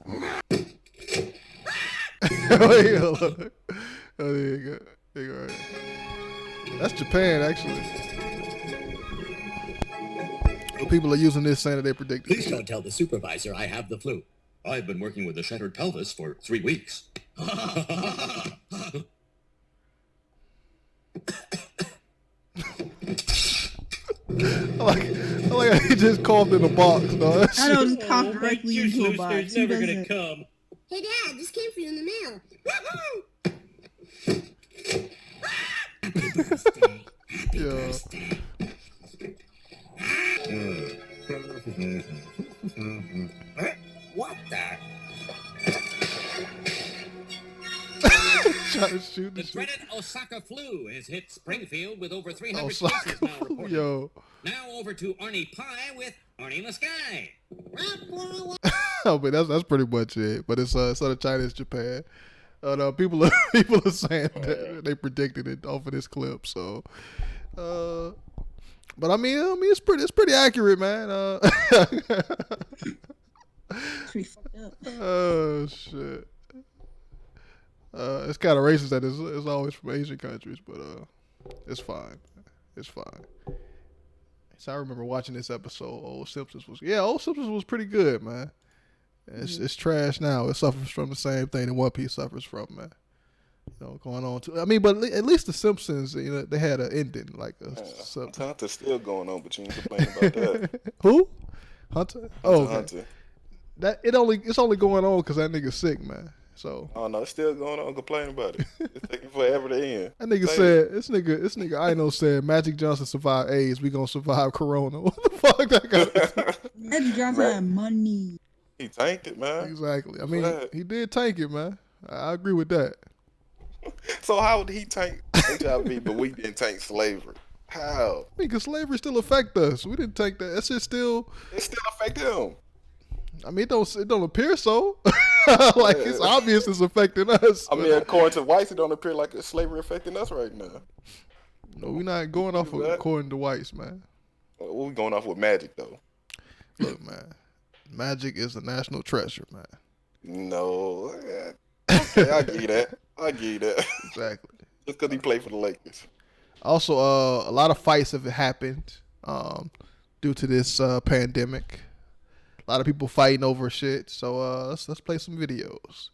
Oh, there you go. There you go. Right. That's Japan, actually. People are using this saying that they predicted. Please don't tell the supervisor I have the flu. I've been working with a shattered pelvis for 3 weeks. I like how he just coughed in a box, though. I don't cough directly into a box. Who does it? come. Hey, Dad, this came for you in the mail. Yeah. What the? Trying to shoot The the shit. dreaded Osaka flu has hit Springfield with over 300 Osaka cases now flu, reported. yo. Now over to Arnie Pie with Arnie in the Sky. Oh, but that's pretty much it. But it's of China, it's Japan. No, people are saying that they predicted it off of this clip. So, but I mean, it's pretty accurate, man. Pretty fucked up. Oh shit. It's kind of racist that it's always from Asian countries, but it's fine. It's fine. So I remember watching this episode. Old Simpsons was pretty good, man. It's trash now. It suffers from the same thing that One Piece suffers from, man. You know, going on to. I mean, but at least the Simpsons, you know, they had an ending, like Hunter's still going on, but you ain't complaining about that. Who? Hunter? Oh, okay. Hunter. It's only going on because that nigga's sick, man. So. Oh no, it's still going on. Complaining about it. It's taking forever to end. That nigga said, this nigga I know said Magic Johnson survived AIDS. We gonna survive Corona. What the fuck that guy? Magic Johnson had money. He tanked it, man. Exactly. I mean, he did tank it, man. I agree with that. So how would he tank HIV, but we didn't tank slavery? How? Because slavery still affect us. We didn't take that. That shit still. It still affect him. I mean, it don't appear so. Like it's obvious it's affecting us. I mean, according to whites, it don't appear like slavery affecting us right now. No, we're not going off of according to whites, man. Well, we going off with magic though. Look, man, magic is a national treasure, man. No, okay, I give you that. Exactly. Just because he played for the Lakers. Also, a lot of fights have happened due to this pandemic. A lot of people fighting over shit. So let's play some videos.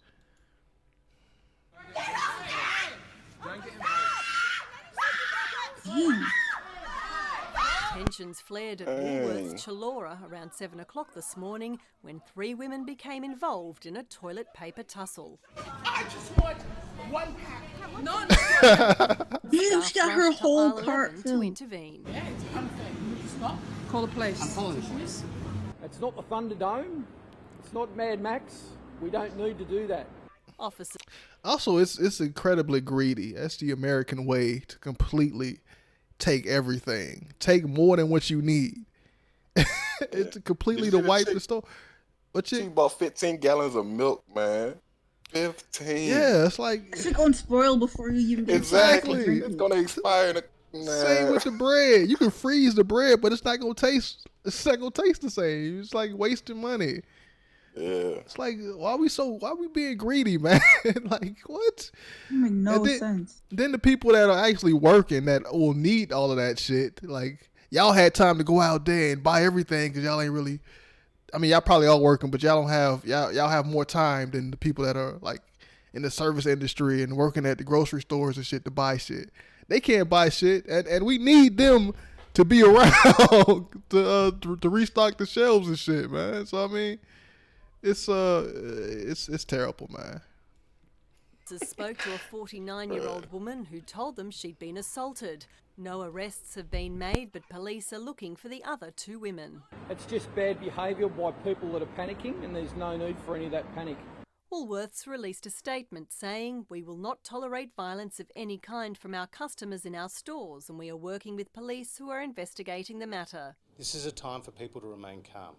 Tensions flared at Woolworths Chilora around 7 o'clock this morning when 3 women became involved in a toilet paper tussle. I just want one pack. Damn, she got her whole cart to filled. intervene. Yeah, it's unfair. You need to stop. Call the police. I'm calling the police. It's not the Thunderdome. It's not Mad Max. We don't need to do that. Officer. Also, it's incredibly greedy. That's the American way to completely take everything. Take more than what you need. It's completely to wipe the store. But she bought 15 gallons of milk, man. 15. Yeah, it's like it's like on spoil before you even get exactly. It's gonna expire in a Same with the bread. You can freeze the bread, but it's not gonna taste. It's not gonna taste the same. It's like wasting money. Yeah. It's like why we being greedy, man? Like what? Make no sense. Then the people that are actually working that will need all of that shit. Like y'all had time to go out there and buy everything because y'all ain't really. I mean, y'all probably all working, but y'all don't have y'all have more time than the people that are like in the service industry and working at the grocery stores and shit to buy shit. They can't buy shit, and we need them to be around to restock the shelves and shit, man. So I mean, it's terrible, man. Spoke to a 49-year-old woman who told them she'd been assaulted. No arrests have been made, but police are looking for the other 2 women. It's just bad behaviour by people that are panicking, and there's no need for any of that panic. Woolworths released a statement saying, "We will not tolerate violence of any kind from our customers in our stores, and we are working with police who are investigating the matter." This is a time for people to remain calm.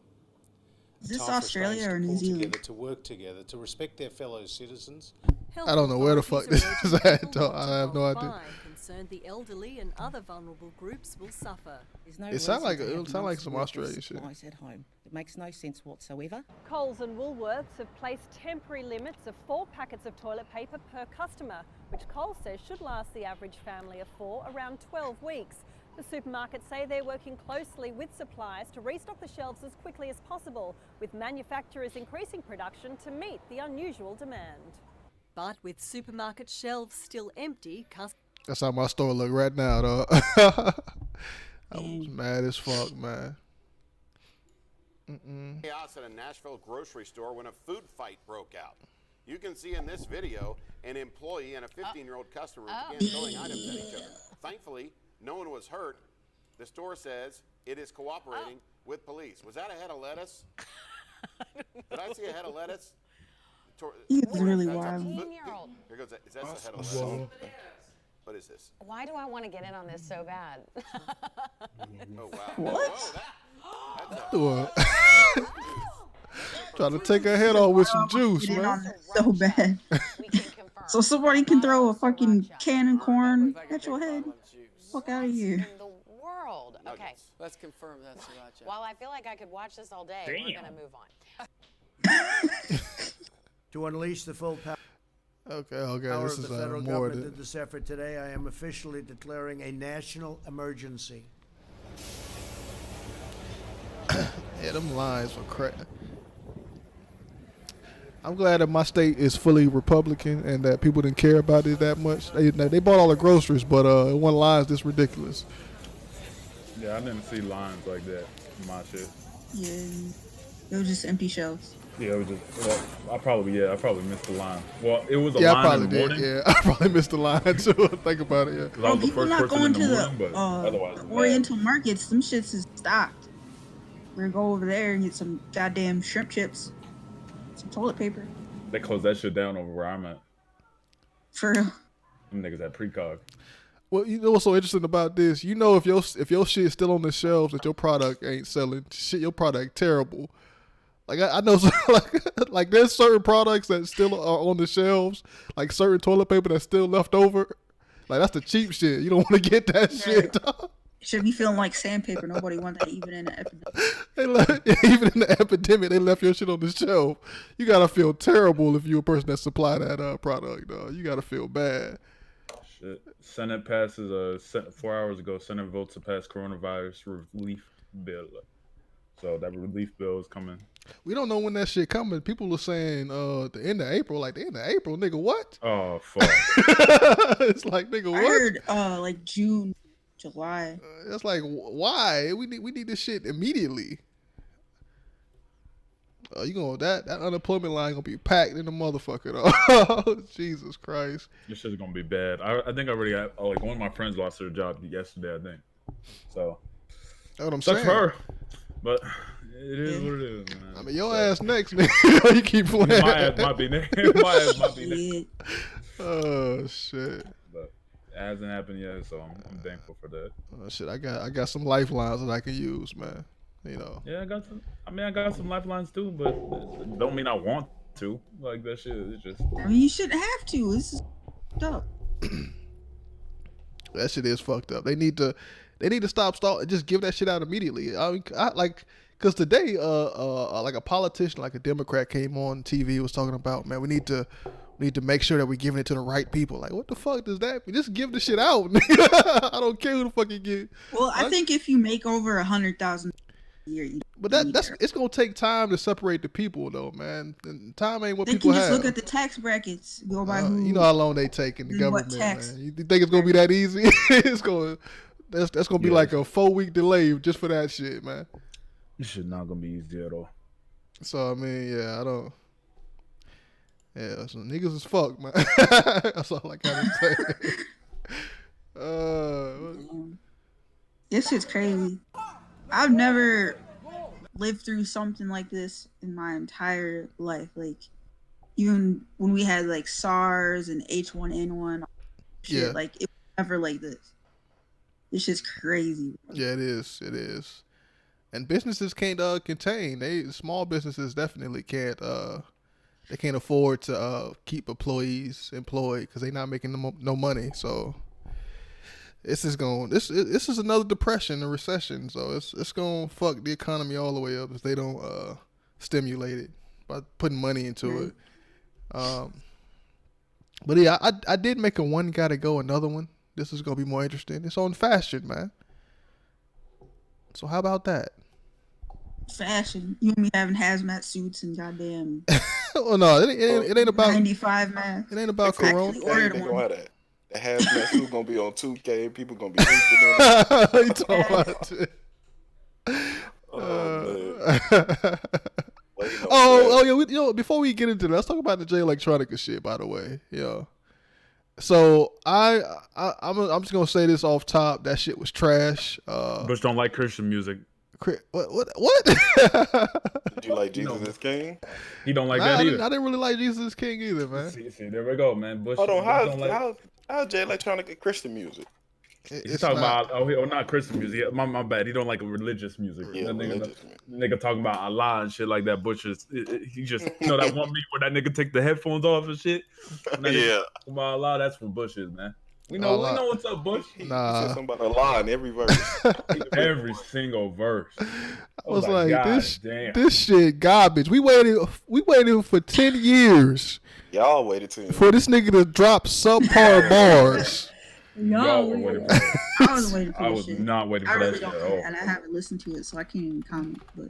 Is this Australia or New Zealand? To work together, to respect their fellow citizens. Health I don't know where the fuck authorities this are is urging at, people though. not to I have no bulk idea. buy, concerned the elderly and other vulnerable groups will suffer. It sounds like some Australian shit. At home. It makes no sense whatsoever. Coles and Woolworths have placed temporary limits of 4 packets of toilet paper per customer, which Coles says should last the average family of 4 around 12 weeks. The supermarkets say they're working closely with suppliers to restock the shelves as quickly as possible, with manufacturers increasing production to meet the unusual demand. But with supermarket shelves still empty, That's how my store look right now, though. I was mad as fuck, man. Chaos at a Nashville grocery store when a food fight broke out. You can see in this video an employee and a 15-year-old customer began throwing items at each other. Thankfully, no one was hurt. The store says it is cooperating with police. Was that a head of lettuce? Did I see a head of lettuce? He's really wild. Here goes. Is that a head of lettuce? What is this? Why do I want to get in on this so bad? Oh wow! What? What? Trying to take her head off with some juice, man. So bad. So somebody can throw a fucking can of corn at your head? Fuck out of here. World. Okay. Let's confirm that's sriracha. While I feel like I could watch this all day, we're gonna move on. To unleash the full power Okay, of this is the federal more government than... in this effort today, I am officially declaring a national emergency. Yeah, them lines were crap. I'm glad that my state is fully Republican and that people didn't care about it that much. They bought all the groceries, but it wasn't lines this ridiculous. Yeah, I didn't see lines like that in my shit. Yeah, it was just empty shelves. Yeah, it was just. Well, I probably missed the line. Well, it was a Yeah, I line probably in the did. morning. Yeah, I probably missed the line too. Think about it. Yeah. 'Cause I was the People first not person going in to the the morning, but otherwise, the Oriental markets. Them shits is stocked. We're gonna go over there and get some goddamn shrimp chips, some toilet paper. they closed that shit down over where I'm at. For real. Them niggas at precog. Well, you know what's so interesting about this? You know, if your shit is still on the shelves, that your product ain't selling. Shit, your product terrible. Like I know, like there's certain products that still are on the shelves, like certain toilet paper that's still left over. Like that's the cheap shit. You don't want to get that shit. Should be feeling like sandpaper. Nobody want that even in the epidemic. Even in the epidemic, they left your shit on the shelf. You gotta feel terrible if you're a person that supply that product. You gotta feel bad. Shit. Senate passes 4 hours ago. Senate votes to pass coronavirus relief bill. So that relief bill is coming. We don't know when that shit coming. People are saying the end of April. Like the end of April, nigga. What? Oh fuck! It's like nigga. What? I heard like June, July. It's like why? We need this shit immediately. You know that unemployment line gonna be packed in the motherfucker though. Jesus Christ. This shit's gonna be bad. I think I already got like one of my friends lost their job yesterday. I think. So. That's what I'm Sucks saying. for her, but it is what it is, man. I mean, your ass next, nigga. You keep playing. My ass might be next. My ass might be next. Oh shit. But it hasn't happened yet, so I'm thankful for that. Oh shit, I got some lifelines that I can use, man. You know. Yeah, I got some lifelines too, but it don't mean I want to. Like that shit is just. I mean, you shouldn't have to. This is dope. That shit is fucked up. They need to stop stalling. Just give that shit out immediately. I mean, because today, like a politician, like a Democrat, came on TV, was talking about, man, we need to make sure that we're giving it to the right people. Like, what the fuck does that mean? Just give the shit out. I don't care who the fuck you get. Well, I think if you make over 100,000 a year, but it's gonna take time to separate the people, though, man. And time ain't what they people can just have. look at the tax brackets, go by who. You know how long they take in the and what government, tax. man. You think it's gonna be that easy? That's gonna be like a 4-week delay just for that shit, man. This shit not gonna be easy at all. So I mean, yeah, I don't. Yeah, so niggas is fucked, man. That's all I gotta say. This shit's crazy. I've never lived through something like this in my entire life. Like, even when we had like SARS and H1N1, shit, Yeah. like it was never like this. It's just crazy. Yeah, it is. It is. And businesses can't contain. Small businesses definitely can't they can't afford to keep employees employed because they're not making no money. So this is another depression, a recession. So it's gonna fuck the economy all the way up if they don't stimulate it by putting money into it. But yeah, I did make a one gotta go another one. This is gonna be more interesting. It's on fashion, man. So how about that? Fashion. You and me having hazmat suits and goddamn. Well, no, it ain't about 95 man. It ain't about Corona. They gonna have that. The hazmat suit gonna be on 2K. People gonna be thinking it. You talking about it? Yeah. Before we get into that, let's talk about the J Electronica shit. By the way, yeah. So I'm just gonna say this off top. That shit was trash. Bush don't like Christian music. What? Did you like Jesus is King? He don't like that either. I didn't really like Jesus is King either, man. See, there we go, man. Bush. Hold on, how Jay Electronica Christian music? He's talking about not Christian music. My bad. He don't like religious music. Yeah, nigga talking about Allah and shit like that. Bush is he just that one meme where that nigga take the headphones off and shit. Yeah, about Allah. That's from Bush's, man. We know what's up, Bush. Nah, he said something about Allah in every verse. Every single verse. I was like, this shit garbage. We waited for 10 years. Y'all waited 10 years for this nigga to drop subpar bars. Y'all were waiting for it. I was waiting for I was not waiting for that shit at all. And I haven't listened to it, so I can't even comment. But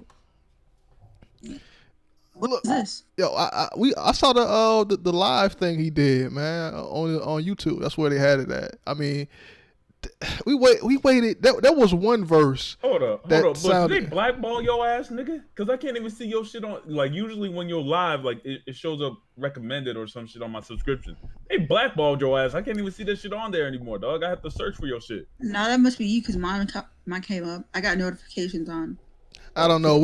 what is this? Yo, I saw the live thing he did, man, on YouTube. That's where they had it at. I mean, we waited. That was one verse. Hold up. But did they blackball your ass, nigga? Because I can't even see your shit on. Like usually when you're live, like it shows up recommended or some shit on my subscription. They blackballed your ass. I can't even see that shit on there anymore, dog. I have to search for your shit. No, that must be you because mine came up. I got notifications on. I don't know.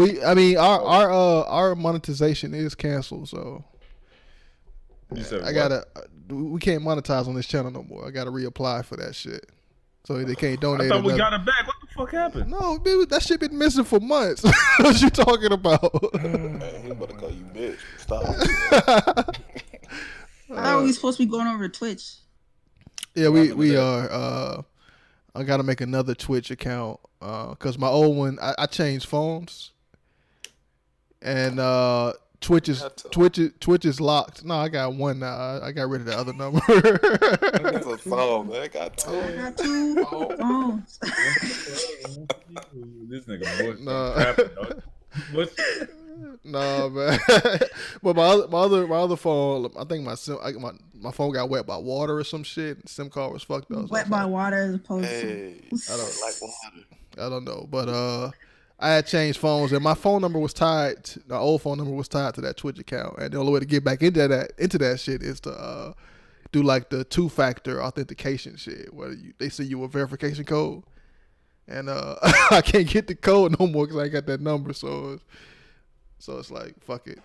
Our monetization is canceled, so we can't monetize on this channel no more. I gotta reapply for that shit. So they can't donate. I thought we got it back. What the fuck happened? No, baby, that shit been missing for months. What you talking about? Man, he about to call you bitch. Stop. I thought we were supposed to be going over to Twitch. Yeah, we are. I gotta make another Twitch account because my old one I changed phones, and Twitch is locked. No, I got one now. I got rid of the other number. That's a song, man. I got two phones. This nigga Bush. No, man. But my other phone, I think my phone got wet by water or some shit. SIM card was fucked up. Wet by water as opposed to. I don't know, but I had changed phones and my phone number was tied. The old phone number was tied to that Twitch account, and the only way to get back into that shit is to do like the 2-factor authentication shit, where they send you a verification code, and I can't get the code no more because I ain't got that number. So it's like fuck it.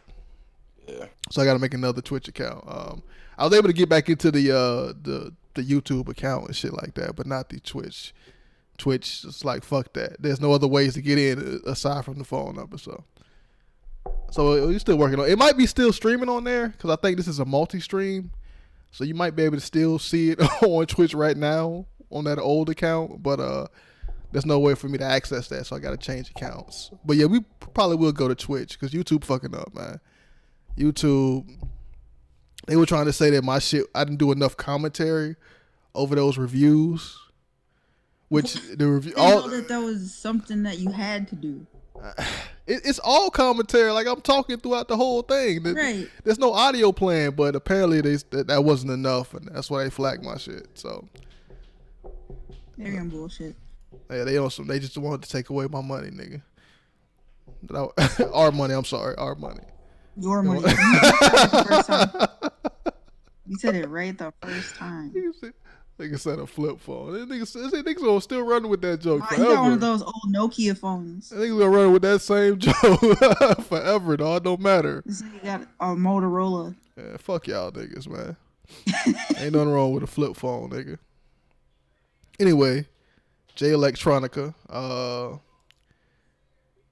Yeah. So I got to make another Twitch account. I was able to get back into the YouTube account and shit like that, but not the Twitch. Twitch is like fuck that. There's no other ways to get in aside from the phone number. So you're still working on it. It might be still streaming on there because I think this is a multi-stream, so you might be able to still see it on Twitch right now on that old account. But there's no way for me to access that, so I got to change accounts. But yeah, we probably will go to Twitch because YouTube fucking up, man. YouTube, they were trying to say that my shit, I didn't do enough commentary over those reviews. Which the review, I didn't know that was something that you had to do. It's all commentary. Like I'm talking throughout the whole thing. Right. There's no audio playing, but apparently that wasn't enough, and that's why they flagged my shit. So they're on bullshit. Yeah, they on some. They just wanted to take away my money, nigga. Our money. I'm sorry, our money. Your money. You said it right the first time. Nigga said a flip phone. Niggas gonna still run with that joke forever. You got one of those old Nokia phones. Niggas gonna run with that same joke forever, dog. Don't matter. This nigga got a Motorola. Yeah, fuck y'all niggas, man. Ain't nothing wrong with a flip phone, nigga. Anyway, J Electronica.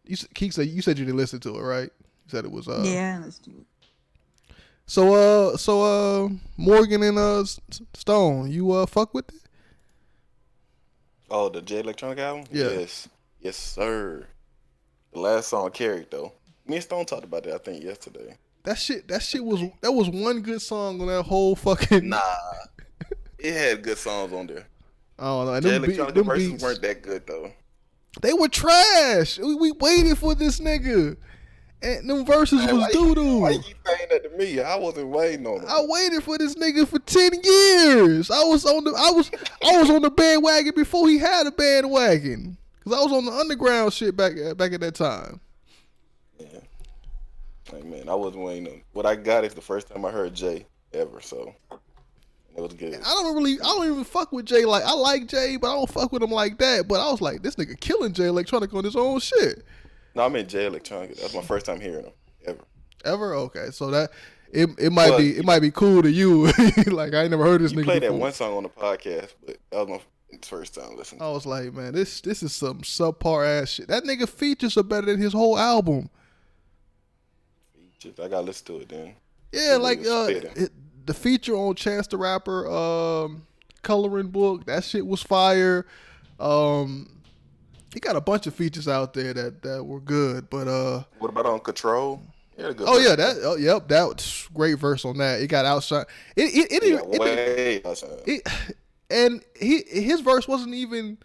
You said you didn't listen to it, right? You said it was. Yeah, let's do it. So Morgan and Stone, you fuck with it? Oh, the Jay Electronica album? Yeah. Yes, sir. The last song carried though. Me and Stone talked about that I think yesterday. That shit was one good song on that whole fucking. Nah, it had good songs on there. I don't know. Jay Them Electronica verses beats, weren't that good though. they were trash. We waited for this nigga, and them verses was doo doo. Why you keep saying that to me? I wasn't waiting on him. I waited for this nigga for 10 years. I was on the bandwagon before he had a bandwagon. Cause I was on the underground shit back at that time. Yeah. Like, man, I wasn't waiting on. What I got is the first time I heard Jay ever, so it was good. I don't even fuck with Jay. Like, I like Jay, but I don't fuck with him like that. But I was like, this nigga killing Jay Electronica on his own shit. No, I meant Jay Electronica. That's my first time hearing him ever. Ever? Okay, so that it might be cool to you. Like, I ain't never heard this nigga played before. that one song on the podcast, but that was my first time listening. I was like, man, this is some subpar ass shit. That nigga features are better than his whole album. I gotta listen to it then. Yeah, like the feature on Chance the Rapper, coloring book, that shit was fire. He got a bunch of features out there that were good, but what about on Control? Yeah, good. Oh yeah, that was great verse on that. It got outshine. And his verse wasn't even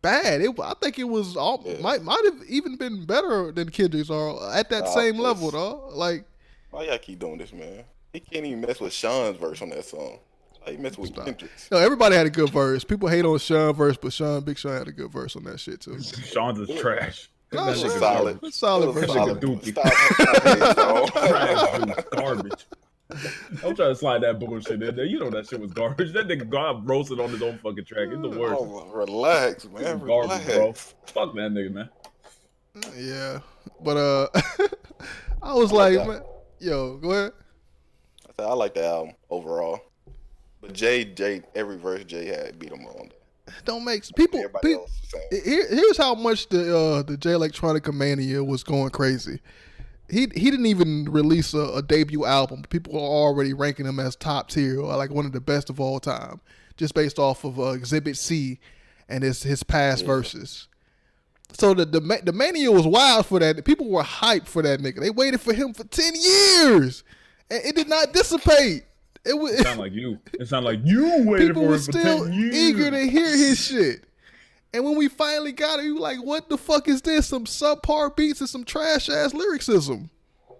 bad. I think it was might have even been better than Kendrick's or at that same level, though. Like, why y'all keep doing this, man? He can't even mess with Sean's verse on that song. Why you mess with Kendrick's? No, everybody had a good verse. People hate on Sean's verse, but Big Sean had a good verse on that shit too. Sean's is trash. No, that shit's solid. It's solid verse. Trash, garbage. I'm trying to slide that bullshit in there. You know that shit was garbage. That nigga got roasted on his own fucking track. It's the worst. Oh, relax, man. Garbage, bro. Fuck that nigga, man. Yeah, but I was like, man, yo, go ahead. I like the album overall, but Jay, every verse Jay had beat him on. Don't make people. Here's how much the Jay Electronica mania was going crazy. He didn't even release a debut album. People are already ranking him as top tier, or like one of the best of all time, just based off of Exhibit C and his past verses. So the mania was wild for that. People were hyped for that nigga. They waited for him for 10 years, and it did not dissipate. It sound like you. It sounded like you waited for him for 10 years. People were still eager to hear his shit. And when we finally got it, we were like, what the fuck is this? Some subpar beats and some trash-ass lyricism.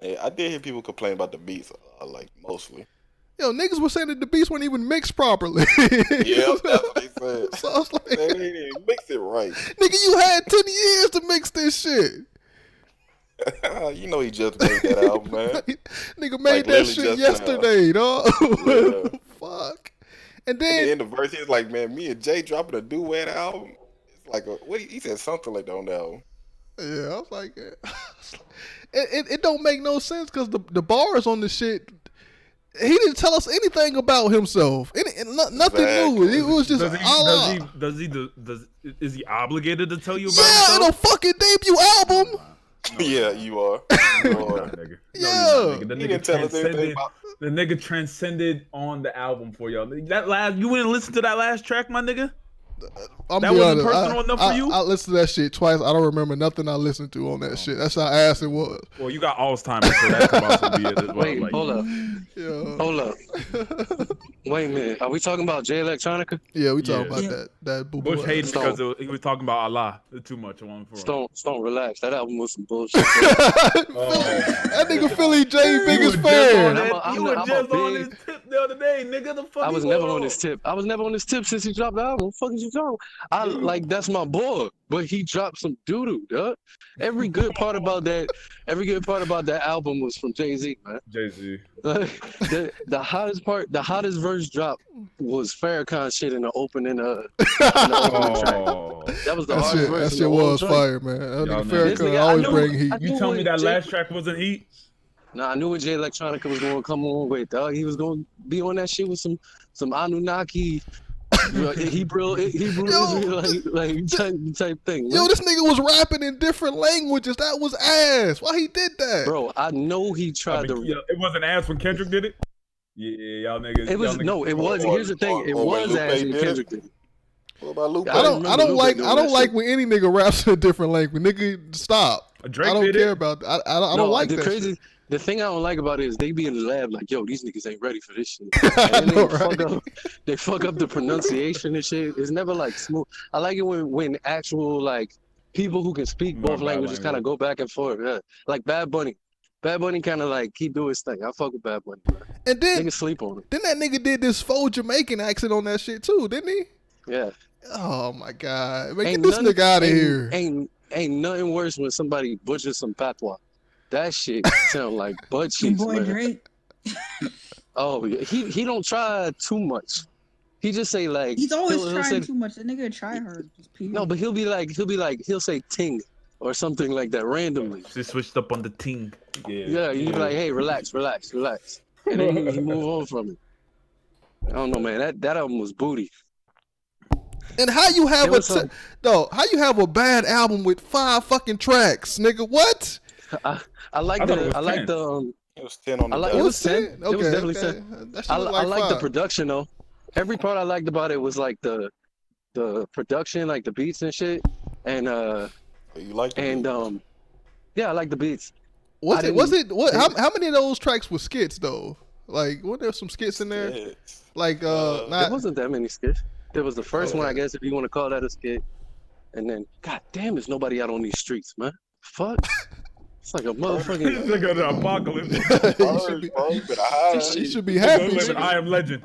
Yeah, I did hear people complain about the beats, like, mostly. Yo, niggas were saying that the beats weren't even mixed properly. Yeah, that's what they said. So I was like, they didn't even mix it right. Nigga, you had 10 years to mix this shit. You know he just made that album, man. Nigga made that shit yesterday, dog. Yeah. Fuck. And then in the verse, he was like, man, me and Jay dropping a duet album. It's like, he said something like that on the album. Yeah, I was like, it don't make no sense because the bars on the shit, he didn't tell us anything about himself. Nothing new. It was just is he obligated to tell you about himself? Yeah, in a fucking debut album. No, yeah, you are. Nigga. Yeah. The nigga transcended on the album for y'all. You wouldn't listen to that last track, my nigga? That wasn't personal enough for you? I listened to that shit twice. I don't remember nothing I listened to on that shit. That's how ass it was. Well, you got Alzheimer's, so that could also be it as well. Wait, hold up. Yeah. Hold up. Wait a minute. Are we talking about Jay Electronica? Yeah, we talking about that boo Bush hated because he was talking about Allah too much. Stone, relax. That album was some bullshit. That nigga Philly J biggest fan. You were just on his tip the other day, nigga. The fuck I was never on his tip. I was never on his tip since he dropped the album. What the fuck is you talking? That's my boy, but he dropped some doo-doo, duh. Every good part about that album was from Jay-Z, man. Jay-Z. The hottest verse drop was Farrakhan shit in the opening track. That was the hardest verse. That shit was fire, man. Farrakhan always bring heat. You tell me that last track wasn't heat? Nah, I knew what Jay Electronica was going to come on with, dog. He was going to be on that shit with some Anunnaki Hebrew Israelite type thing. Yo, man. this nigga was rapping in different languages. That was ass. Why he did that? Bro, I know he tried to. It wasn't ass when Kendrick did it. Yeah, y'all niggas. It was y'all niggas, it was. Here's the thing. It was ass when Kendrick did it. What about Lupe? I don't like when any nigga raps in a different language. Nigga, stop. Drake I don't did care it. about that. I don't like the that crazy. shit. The thing I don't like about it is they be in the lab like, yo, these niggas ain't ready for this shit. And then they fuck up the pronunciation and shit. It's never like smooth. I like it when actual like people who can speak both languages kind of go back and forth. Yeah. Like Bad Bunny. Bad Bunny kind of like he do his thing. I fuck with Bad Bunny, bro. And then niggas sleep on him. Then that nigga did this faux Jamaican accent on that shit too, didn't he? Yeah. Oh my god, man, get this nigga out of here. Ain't nothing worse when somebody butchers some patois. That shit sound like butt cheeks, Boy man. Drake. Oh yeah, he don't try too much. He just say like He's always he'll trying say, too much. The nigga try hard. no, but he'll say ting or something like that randomly. She switched up on the ting. Yeah, you be like, hey, relax, and then he move on from it. I don't know, man. That album was booty. And how you have how you have a bad album with 5 fucking tracks, nigga? What? I like the It was 10 on the it was 10. It was definitely okay. 10. I like the production though. Every part I liked about it was like the production, like the beats and shit. And you like yeah, I like the beats. How many of those tracks were skits though? Like, weren't there some skits in there? Like there wasn't that many skits. There was the first one, I guess, if you want to call that a skit. And then, god damn, there's nobody out on these streets, man. Fuck. It's like a motherfucking. It's like an apocalypse. You should be happy. I am legend.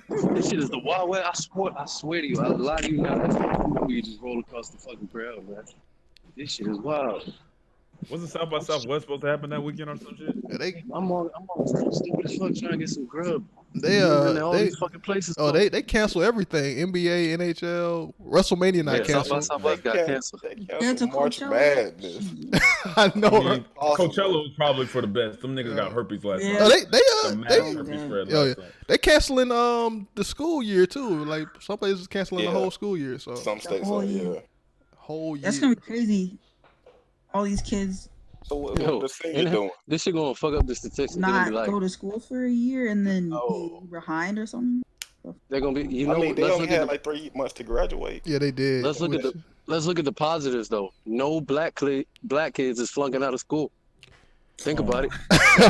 This shit is the Wild West. I swear to you, I lie to you now. That's the you just roll across the fucking crowd, man. This shit is wild. Wasn't South by Southwest supposed to happen that weekend or some shit? I'm on stupid as fuck trying to get some grub. They these fucking places. Oh, they cancel everything. NBA, NHL, WrestleMania not canceled. South got canceled. March Madness. I know. I mean, Coachella was probably for the best. Them niggas got herpes last night. They canceling the school year too. Like some places canceling the whole school year. So some states whole are, year. Whole year. That's gonna be crazy. All these kids. So what the senior doing? This shit gonna fuck up the statistics. Not go to school for a year and then be behind or something. They're gonna be. They only had like 3 months to graduate. Yeah, they did. Let's look at the positives though. No black kids is flunking out of school. Think about it.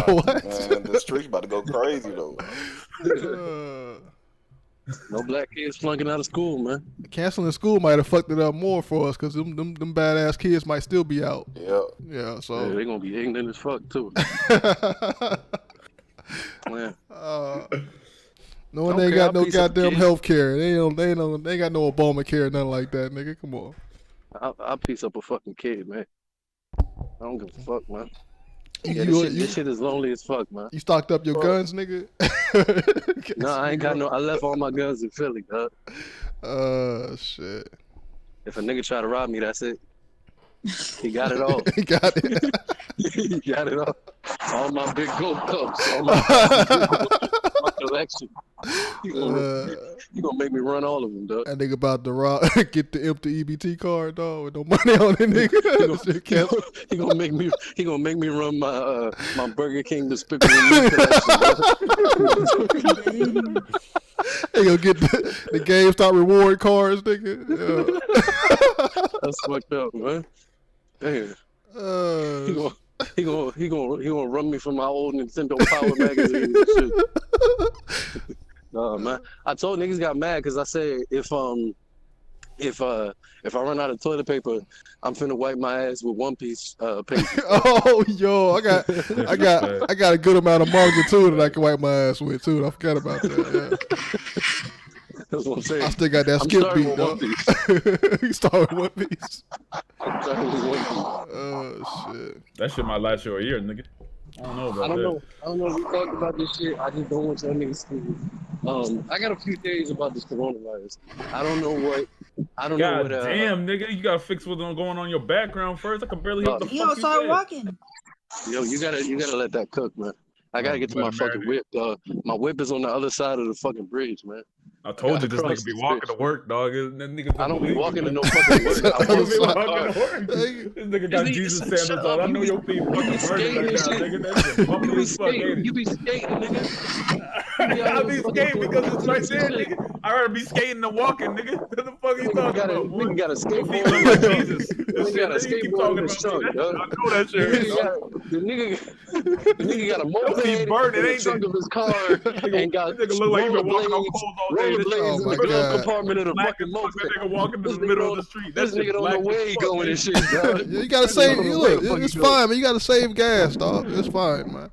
What? Man, the streets about to go crazy though. No black kids flunking out of school, man. Canceling school might have fucked it up more for us because them badass kids might still be out. Yeah. So they're gonna be ignorant as fuck too. Man. No one ain't got no goddamn health care. They ain't got no Obamacare, nothing like that, nigga. Come on. I'll piece up a fucking kid, man. I don't give a fuck, man. This shit is lonely as fuck, man. You stocked up your guns, nigga? No, I ain't got no. I left all my guns in Philly, dog. Shit. If a nigga try to rob me, that's it. He got it all. He got it. He got it all. All my big gold cups. All my collection. He gonna make me run all of them, dog. That nigga about to rob, get the empty EBT card, dog, with no money on it, nigga. He gonna make me run my my Burger King Despicable Me collection. He gonna get the GameStop reward cards, nigga. Yeah. That's fucked up, man. Damn. He gonna run me from my old Nintendo Power magazine and shit. Nah, man. I told niggas got mad because I said if I run out of toilet paper, I'm finna wipe my ass with One Piece paper. Oh, yo, I got a good amount of manga too that I can wipe my ass with too. I forgot about that. Yeah. That's what I'm saying. I still got that skip beat, dog. You start with One Piece. I'm starting with One Piece. Oh shit. That shit might last you a year, nigga. I don't know about that. I don't know if we talked about this shit. I just don't want y'all niggas to. I got a few days about this coronavirus. I don't know what. Damn, nigga, you gotta fix what's going on in your background first. I can barely hear what the fuck you start said. walking. Yo, you gotta let that cook, man. I gotta get to my fucking whip. My whip is on the other side of the fucking bridge, man. I told you this Across nigga be this walking bitch. to work, dog. That nigga I don't be believe walking it, to no man. fucking work. I You walk be to my walking car. to work. This nigga got This nigga- Jesus shut sandals on. up. I know your feet fucking burning skating right and now, shit. nigga. That shit bumpy as fuck, ain't it? You be skating, nigga. I be skating because it's right there, nigga. I'd rather be skating than walking, nigga. What the fuck are you talking about, boy? Nigga got a Your feet skateboard look in like his trunk. Jesus. This Nigga shit, got a nigga, you keep skateboard talking in his about me. trunk, I dog. know that shit. The nigga got a Your moped feet burning, in the ain't trunk they? of his car and got Nigga look like you been walking on rollerblades, coals all day. This rollerblades Oh in my the glove God. compartment of the black fucking as fuck. moped. That nigga walking in This the nigga middle of don't- the street. This That shit nigga don't black know where as he fuck, going ain't and it? shit, dog. Yeah, you gotta This nigga save. don't know You where look, the fuck he it's going. fine, man. You gotta save gas, dog. It's fine, man.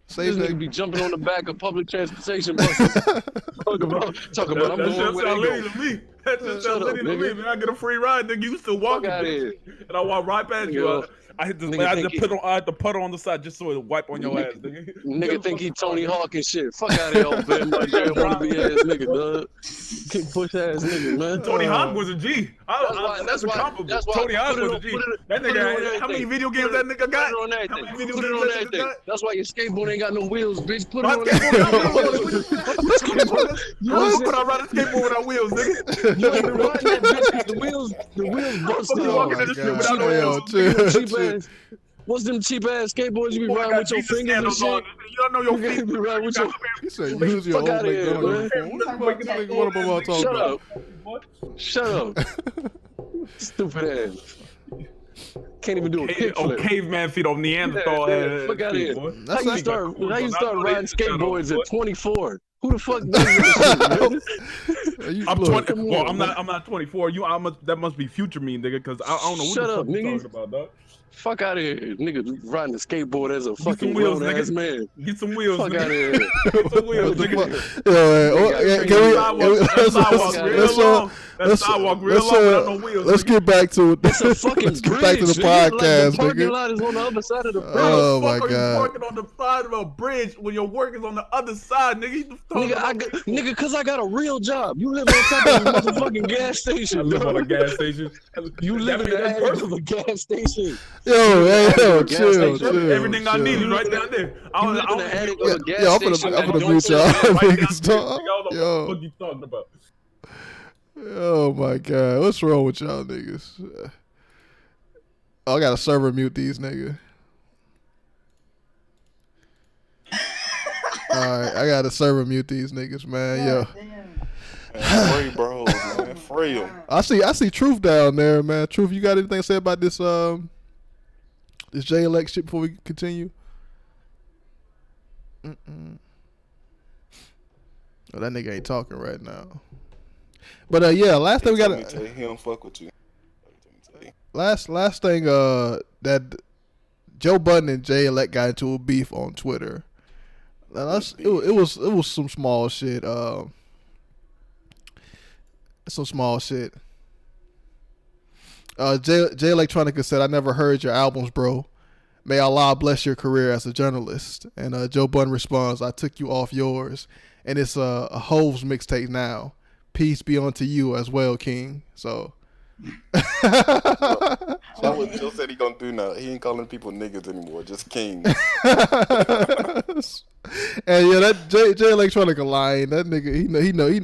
This Save nigga that. be jumping on the back of public transportation buses. Talk about I'm That going shit where they sound go. litty to me. That shit Shut sound up, litty to me, nigga. man. I get a free ride, nigga. You still walking, outta bitch. here. And I walk right past you. Nigga, I hit this, nigga I think just I had to put on the side just so it wipe on your ass, nigga. Nigga think he Tony Hawk and shit. Fuck out of here, old Van Margera wannabe ass nigga, dog. Kick push ass nigga, man. Tony Hawk was a G. That's a compliment. That's why Tony Hawk put it was a on- G. put it- That put it on nigga, how everything. many video games Put it- that nigga got? Put it on How everything. many video Put it games on that nigga everything. got? That's why your skateboard ain't got no wheels, bitch. Put it My on skateboard got wheels. everything. How could I ride a skateboard without wheels, nigga? You ain't been riding that bitch 'cause the wheels busted. You walking in the street without no Yo, wheels. Cheap ass. What's them cheap ass skateboards you be Boy, I riding got with your Jesus fingers and sandals on. shit? You don't know your feet. You be riding with your. He said, use your Fuck old outta here, McDonald's man. uniform. What the fuck this nigga want to talk Shut about? up. Shut up. Stupid ass. Can't even do a kickflip. Caveman feet on Neanderthal ass. Fuck out of here. boy. How you start riding skateboards at 24? Who the fuck does that shit, man? I'm 20. Well, I'm not 24. That must be future me, nigga, because I don't know what Shut the up, fuck you nigga. talking about, dog. Fuck out of here, nigga. Riding a skateboard as a Get some fucking wheels, grown ass nigga. man. Get some wheels, Fuck nigga. out of here. Get some wheels, nigga. Let's get back to It's a fucking let's get bridge. back to the nigga. podcast, Like the parking nigga. lot is on the other side of the bridge. Oh my Fuck, are you God. parking on the side of a bridge when your work is on the other side, nigga? Nigga, cause I got a real job. You live on top of a motherfucking gas station. I live dog. on a gas station. You live in the attic of a gas station. Yo, chill. Everything I need is right down there. You live in the attic of a gas I'm station. gonna that mute don't y'all. serve Niggas, dog. What the Yo. fuck you talking about? Oh my God, what's wrong with y'all niggas? I gotta server mute these niggas. All right, I gotta server mute these niggas, man. Yo, Free bros, man. Free them. I see Truth down there, man. Truth, you got anything to say about this this J-Elect shit before we continue? Oh, that nigga ain't talking right now. But yeah, last thing we got. He don't fuck with you. Last thing that Joe Budden and J-Elect got into a beef on Twitter. Now, it was some small shit. Some small shit. J Electronica said, "I never heard your albums, bro. May Allah bless your career as a journalist." And Joe Budden responds, "I took you off yours, and it's a Hove's mixtape now. Peace be unto you as well, King." So That's what Joe said he gonna do now. He ain't calling people niggas anymore, just king. And yeah, that J Electronica lying. That nigga,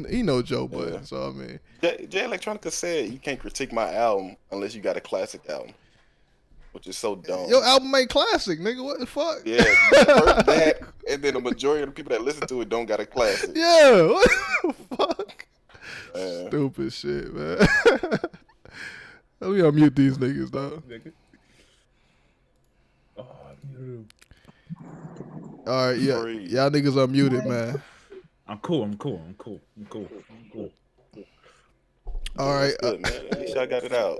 he know Joe Budden. Yeah. So I mean, J Electronica said you can't critique my album unless you got a classic album, which is so dumb. Your album ain't classic, nigga. What the fuck? Yeah, first that, and then the majority of the people that listen to it don't got a classic. Yeah, what the fuck? Man. Stupid shit, man. Let me unmute these niggas, dog. All right, yeah, y'all niggas unmuted, man. I'm cool. All right, good, man. At least I got it out.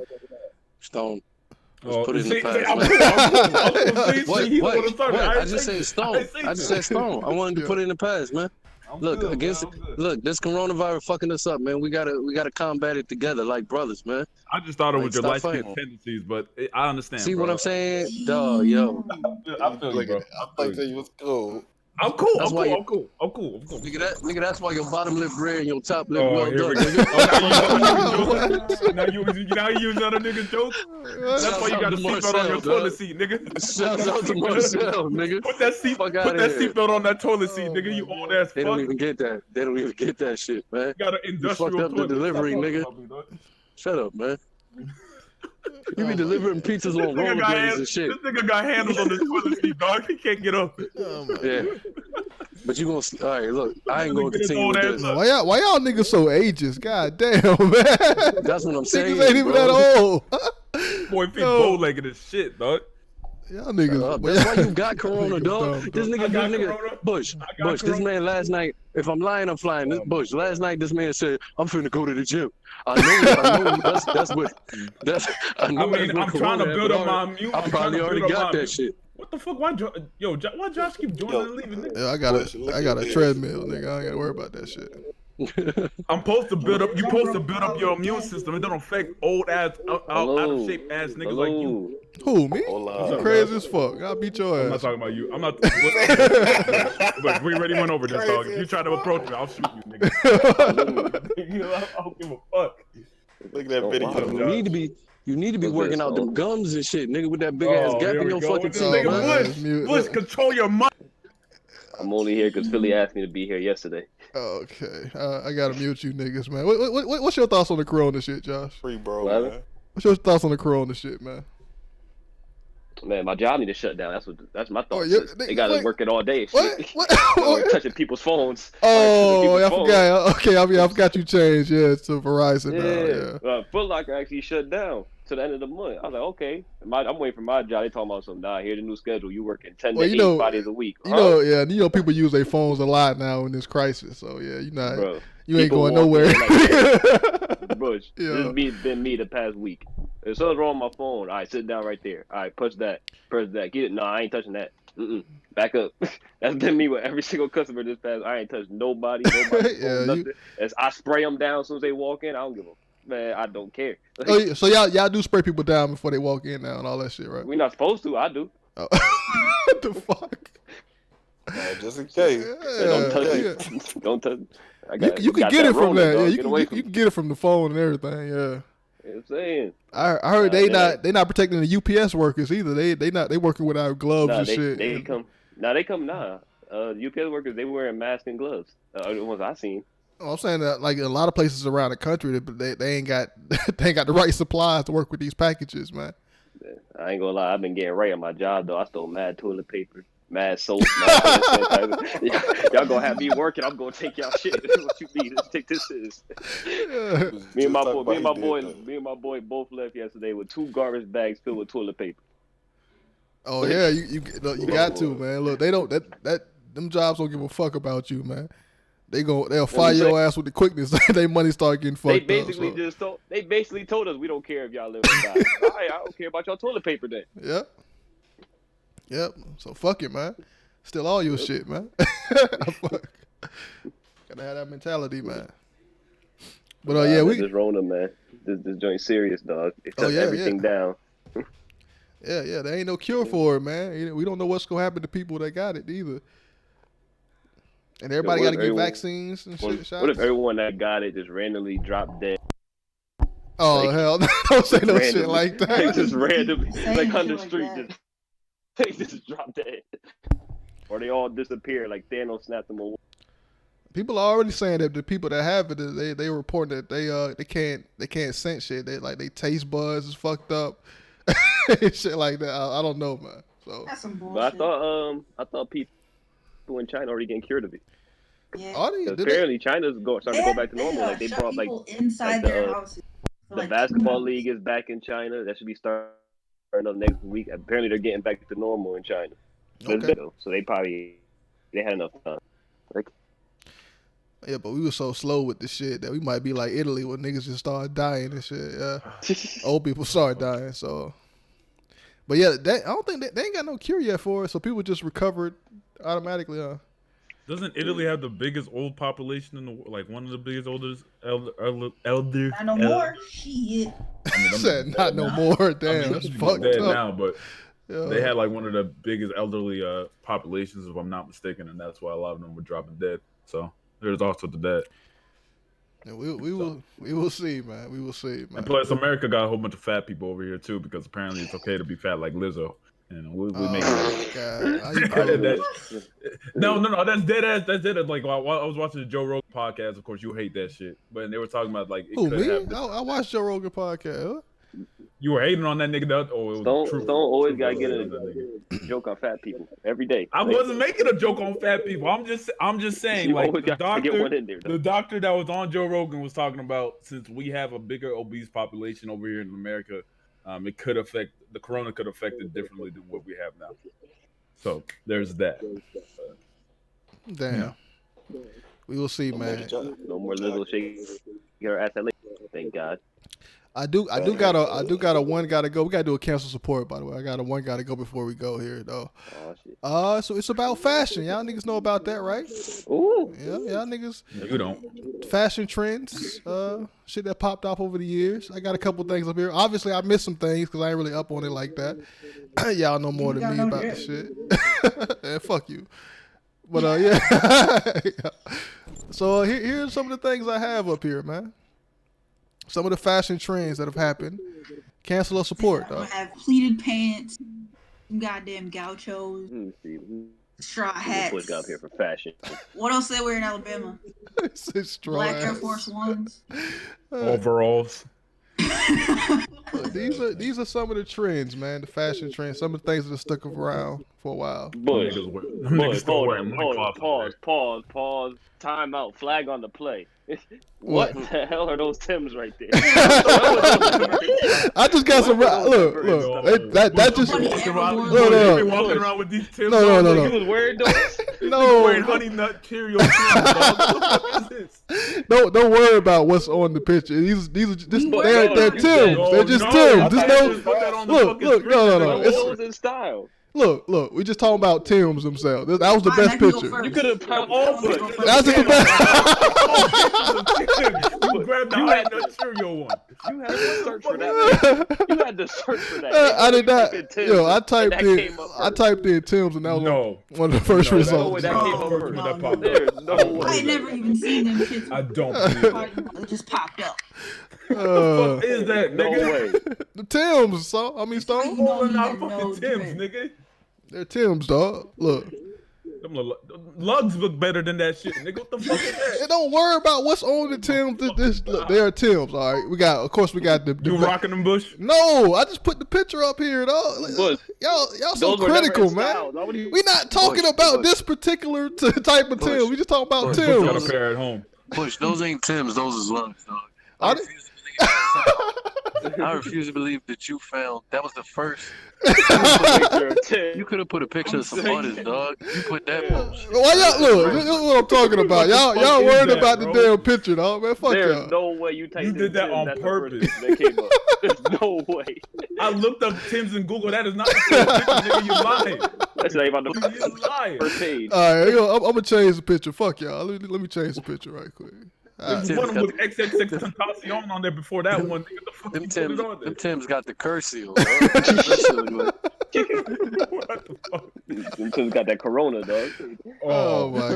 Stone. Oh, Put it in the past. What? I just said Stone. I just said Stone. I wanted to put it in the past, man. Look, this coronavirus fucking us up, man. We gotta combat it together like brothers, man. I just thought it was your stop light skin fighting. tendencies, but I understand. See bro. what I'm saying? Duh, yo. I feel you, bro. I thought you was cool. I'm cool. That's I'm why cool. you- I'm cool. I'm cool. I'm cool. Nigga, that's why your bottom lip red and your top lip Oh, well here done, we go. nigga. Oh, now you use another nigga joke. That's Shouts why you out got a to seatbelt on your Marcel, toilet dog. seat, nigga. Shouts out to Marcel, nigga. Put that Fuck outta here. seatbelt on that toilet seat, nigga. You old ass They don't fuck. even get that. They don't even get that shit, man. You got an You fucked industrial up the toilet. delivery, Stop talking nigga. about me, dog. Shut up, man. You be delivering pizzas on rollerblades and shit. This nigga got handles on his toilet seat, dog. He can't get up. Yeah. But you gonna all right? Look, I ain't gonna continue with this. Why y'all niggas so ageist? God damn, man. That's what I'm saying. Niggas ain't even bro. that old. Boy, feet bow-legged as shit, dog. Y'all niggas. That's why you got corona, dog. dumb, This dumb. nigga, Bush, this man last night, if I'm lying, I'm flying. This Bush, last night this man said, I'm finna go to the gym. I know that's what, I know I mean, that's what I'm trying to corona build had, up but my immune. I probably already got that shit. What the fuck? Why Josh keep joining and leaving? Nigga? Yeah, I got a treadmill, nigga. I ain't gotta worry about that shit. I'm supposed to build up. You supposed to build up your immune system. It don't affect old ass, out of shape ass niggas like you. Who, me? What's You up, crazy bro? as fuck. I'll beat your ass. I'm not talking about you. I'm not. But we already went over this, dog. If you try to approach me, I'll shoot you, nigga. I don't give a fuck. Look at that video. You need to be working out them gums and shit, nigga, with that big ass gap in your fucking teeth, man. Bush, control your mind. I'm only here because Philly asked me to be here yesterday. Okay, I gotta mute you niggas, man. What's your thoughts on the corona shit, Josh? Free bro, man. What's your thoughts on the corona shit, man? Man, my job need to shut down. That's my thoughts. yeah, They got us working all day. What? Touching people's phones. Oh, I phones. forgot. Okay, I forgot you changed. Yeah, to Verizon now. Yeah. Foot Locker actually shut down to the end of the month. I was like, okay. I'm waiting for my job. They talking about something. Nah, here's the new schedule. You working 10 to 8 Fridays a week. You know, people use their phones a lot now in this crisis. So yeah, you ain't People going walk nowhere. in like, Bush, Yeah. this has been me the past week. If something's wrong with my phone, all right, sit down right there. All right, push that. Get it. No, I ain't touching that. Back up. That's been me with every single customer this past. I ain't touched nobody. Nothing. As I spray them down as soon as they walk in. I don't give a man. I don't care. So y'all do spray people down before they walk in now and all that shit, right? We're not supposed to. I do. What the fuck? Just in case. Don't touch it. Don't touch. You can get it from that. Yeah, you can get it from the phone and everything. Yeah. You know what I'm saying. I heard they not protecting the UPS workers either. They working without gloves and shit. They come. UPS workers, they wearing masks and gloves. The ones I seen. I'm saying that like a lot of places around the country, they ain't got the right supplies to work with these packages, man. I ain't gonna lie, I've been getting right on my job though. I stole mad toilet paper, mad soap. Y'all gonna have me working. I'm gonna take y'all shit. This is what you need. Let's take this shit. Me and my boy both left yesterday with 2 garbage bags filled with toilet paper. Oh yeah, you got to, man. Look, they don't them jobs don't give a fuck about you, man. They'll fire your ass with the quickness. They money start getting fucked They basically told us we don't care if y'all live or die. All right, I don't care about y'all toilet paper then. Yep. So fuck it, man. Still all your shit, man. Fuck. Gotta have that mentality, man. But this Rona, man. This joint serious, dog. It took everything down. Yeah. There ain't no cure for it, man. We don't know what's gonna happen to people that got it either. And everybody got to get vaccines and shit. Shots. What if everyone that got it just randomly dropped dead? Oh, hell. Don't say no shit like that. They just randomly, like on the street, they just drop dead. Or they all disappear like Thanos snapped them away. People are already saying that the people that have it, they reporting that they can't sense shit. They taste buds is fucked up. Shit like that. I don't know, man. So that's some bullshit. But I thought people in China already getting cured of it. Yeah. Apparently China's starting to go back to normal. Like they brought like inside their houses. The basketball league is back in China. That should be starting up next week. Apparently they're getting back to normal in China. Okay. So they had enough time. Yeah, but we were so slow with this shit that we might be like Italy where niggas just started dying and shit. Yeah, old people start dying. So, but yeah, I don't think they ain't got no cure yet for it. So people just recovered automatically. Doesn't Italy have the biggest old population in the world? Like one of the biggest elder? Not no more. Shit. Said not no more. Damn, that's fucked dead up. now, but They had like one of the biggest elderly populations, if I'm not mistaken, and that's why a lot of them were dropping dead. So there's also to that. Yeah, we will see, man. We will see, man. And plus, America got a whole bunch of fat people over here too, because apparently it's okay to be fat like Lizzo. You know, we make it. No, that's dead ass. That's dead ass. Like I was watching the Joe Rogan podcast. Of course, you hate that shit, but they were talking about like it Who, could me? happen. I watched Joe Rogan podcast. Huh? You were hating on that nigga. Stone always gotta get a joke on fat people every day. I wasn't making a joke on fat people. I'm just saying, You like always the gotta get one in there, the doctor that was on Joe Rogan was talking about, since we have a bigger obese population over here in America, it could affect the corona could affect it differently than what we have now. So there's that. Damn. Yeah. We will see, man. No more little shaking her ass at thank God. I do got a one gotta go. We gotta do a cancel support, by the way. I got a one gotta go before we go here though. Oh shit. So it's about fashion. Y'all niggas know about that, right? Ooh. Yeah, y'all niggas. You don't. Fashion trends, shit that popped off over the years. I got a couple things up here. Obviously, I missed some things because I ain't really up on it like that. Y'all know more than me about the shit. And fuck you. But yeah. So here's some of the things I have up here, man. Some of the fashion trends that have happened. Cancel or support, though. I have pleated pants, goddamn gauchos, straw hats. Boys got up here for fashion. What else they wear in Alabama? Black Air Force Ones. Overalls. These are some of the trends, man. The fashion trends. Some of the things that have stuck around for a while. Boys, pause. Time out. Flag on the play. What the hell are those Timbs right there? I just got some. Look. That just. No. Walking around with these Timbs. No. He was wearing those. No. Wearing Honey Nut Cheerio Timbs. What is this? Don't worry about what's on the picture. They're Timbs. They're just Timbs. Look. No. It's in style. Look, we just talking about Timbs themselves. That was the best picture. You could have popped all but That's the best. You grabbed the Honey Nut Cheerio one. You had to search for that. You had to search for that. I did not. Yo, I typed in Timbs, and that was one of the first results. That came up first. There's no way. I ain't never even seen them shits. I don't believe It just popped up. What the fuck is that, No nigga? way. The Timbs, Stone. Pulling out fucking Timbs, nigga. They're Timbs, dog. Look. Them lugs look better than that shit, nigga. What the fuck is that? Hey, don't worry about what's on the Timbs. Look, they are Timbs, all right. We got the. You rocking them, Bush? No, I just put the picture up here, dog. Y'all so critical, man. We not talking about this particular type of Timbs. We just talking about Timbs. Got a pair at home. Push, those ain't Timbs, those is lugs, dog. I refuse to believe that you found that was the first. You could have put a picture of some butters, dog. You put that post. Why y'all look? This is what I'm talking about. Y'all worried about the damn picture, dog. Man, fuck There's y'all. no way you typed You did that on purpose. That came up. There's no way. I looked up Timbs in Google. That is not the same picture, nigga. You lying. That's not even on the You lying. first page. All right, I'm gonna change the picture. Fuck y'all. Let me change the picture right quick. There's one with XXX Tentacion on there before that one. Nigga, the fuck you put it on there? Them Timbs got the curse seal. Them Timbs got that Corona, dog. Oh my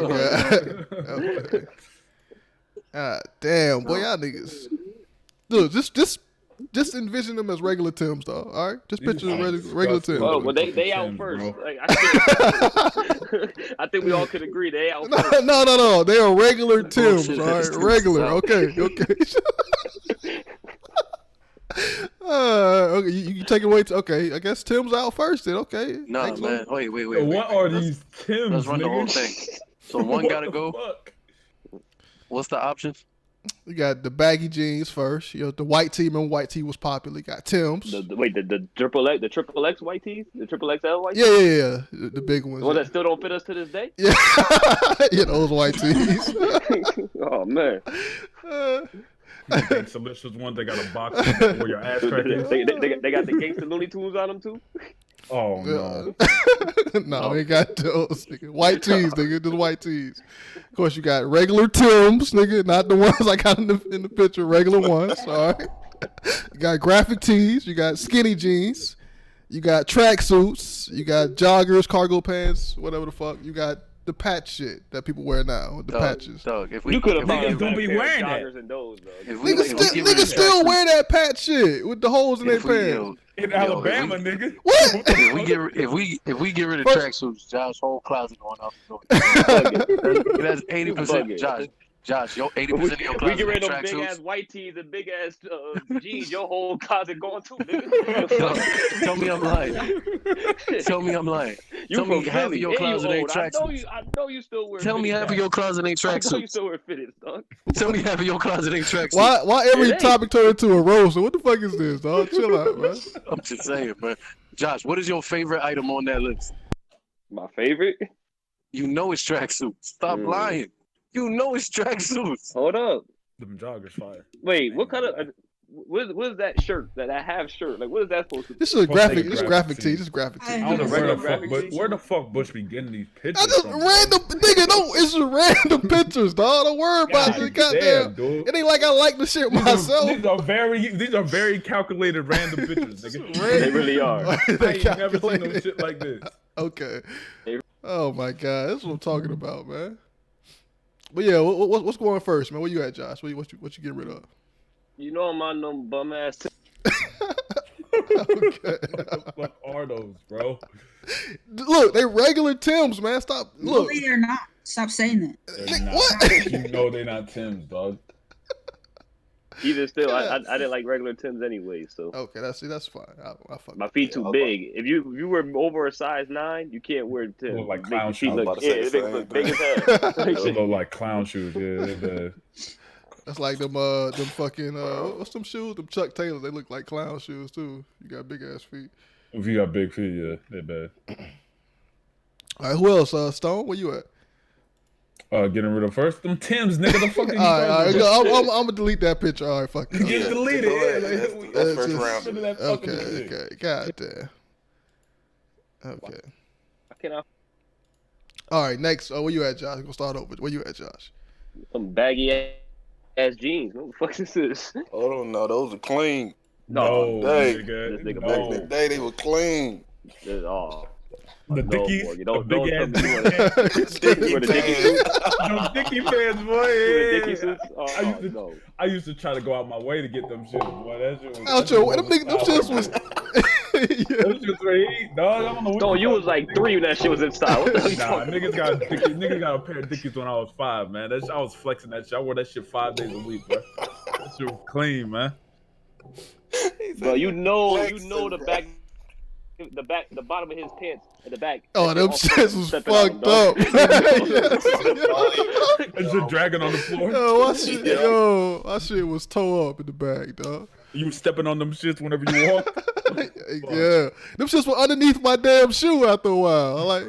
god. God damn, boy, y'all niggas. Look, just envision them as regular Timbs, though. All right, just picture them regular Timbs. Oh, well, they out first. Like, I think we all could agree they out first. No. They are regular Timbs. All right, regular. Okay. Okay, you take it away. Okay, I guess Tim's out first. Then okay. Nah, man. Wait. What are these Timbs? Let's run the whole nigga? thing. So one gotta go. Fuck? What's the options? You got the baggy jeans first. You know, the white tee. Remember, white tee was popular. You got Tim's. The triple X white tees, the triple XL white tees. Yeah. The big ones. The one that still don't fit us to this day. Yeah, yeah, those white tees. Oh man. Gangsta one, they got a box where your ass crack is. They got the Gangsta Looney Tunes on them too. Oh no. No, they got those nigga. White tees, nigga. Just white tees. Of course, you got regular Timbs, nigga, not the ones I got in the picture. Regular ones. All right. You got graphic tees. You got skinny jeans. You got tracksuits. You got joggers, cargo pants, whatever the fuck. You got the patch shit that people wear now, the patches. Dog, if we, You could have niggas don't be wearing that. joggers and those, though. Niggas still wear that patch shit with the holes in their pants. In Alabama, nigga. What? If we get rid of tracksuits, Josh's whole closet going off the door. That's 80%. Josh, your 80% of your closet. We get rid of them tracksuits. big ass white tees and big ass jeans. Your whole closet going too, nigga. Tell me I'm lying. Tell me I'm lying. Tell me half of your closet ain't tracksuits. I know you still wear. Tell me half of your closet ain't I know you tracksuits. still wear fitteds, dog. Tell me half of your closet ain't tracksuits. Why every topic turn into a roast? What the fuck is this, dog? Chill out, man. I'm just saying, man. Josh, what is your favorite item on that list? My favorite? You know it's tracksuits. Stop lying. You know it's tracksuits. Hold up. Them joggers fire. Wait, what kind of? What is that shirt? That half shirt? Like, what is that supposed to be? This is a graphic. This is graphic tee. This is graphic tee. I don't know where the fuck Bush be getting these pictures I just from? random nigga. No, it's just random pictures, dog. Don't worry about it. Goddamn. Dude. It ain't like I like the shit myself. These are very calculated random pictures, nigga. They really are. I ain't never seen no shit like this. Okay. Oh my god, that's what I'm talking about, man. But yeah, what's going first, man? Where you at, Josh? What you getting rid of? You know I'm on them bum ass. Okay. What are those, bro? Look, they regular Timbs, man. Stop. Look, No, they're not. Stop saying that. They're not. What? You know they're not Tim's, dog. Even still, I didn't like regular Timbs anyway, so. Okay, that's fine. I fuck My feet too big. If you were over a size 9, you can't wear Timbs. Look like clown shoes. They look big as hell. Those look like clown shoes. Yeah, That's like them fucking what's them shoes? Them Chuck Taylors. They look like clown shoes too. You got big ass feet. If you got big feet, yeah, they bad. All right, who else? Stone, where you at? Getting rid of first them Timbs, nigga. The fuck are you all right, talking about? I'm gonna delete that picture. All right, fuck it. Just delete it. That's first round. Okay. God damn. Okay. I cannot. All right, next. Where you at, Josh? We're gonna start over. Where you at, Josh? Some baggy ass jeans. What the fuck is this? Oh no, those are clean. No, This nigga Back in the day, they were clean. Oh. The Dickies, don't big tell ass me you wear the Dickie suits. Them Dickie pants, boy. The Dickie suits. Oh, I used to try to go out my way to get them shit, boy. That shit was. Out your way, them shits was. Them shits were heat, dog. I don't know what. So you was like 3 when that shit was in style. What the Nah, niggas got a pair of Dickies when I was 5, man. I was flexing that shit. I wore that shit 5 days a week, bro. That shit was clean, man. Bro, you know the bottom of his pants at the back. Oh, them shits was fucked up. That shit dragging on the floor. My shit was toe up in the back, dog. You stepping on them shits whenever you walk. Yeah, them shits were underneath my damn shoe after a while. I like.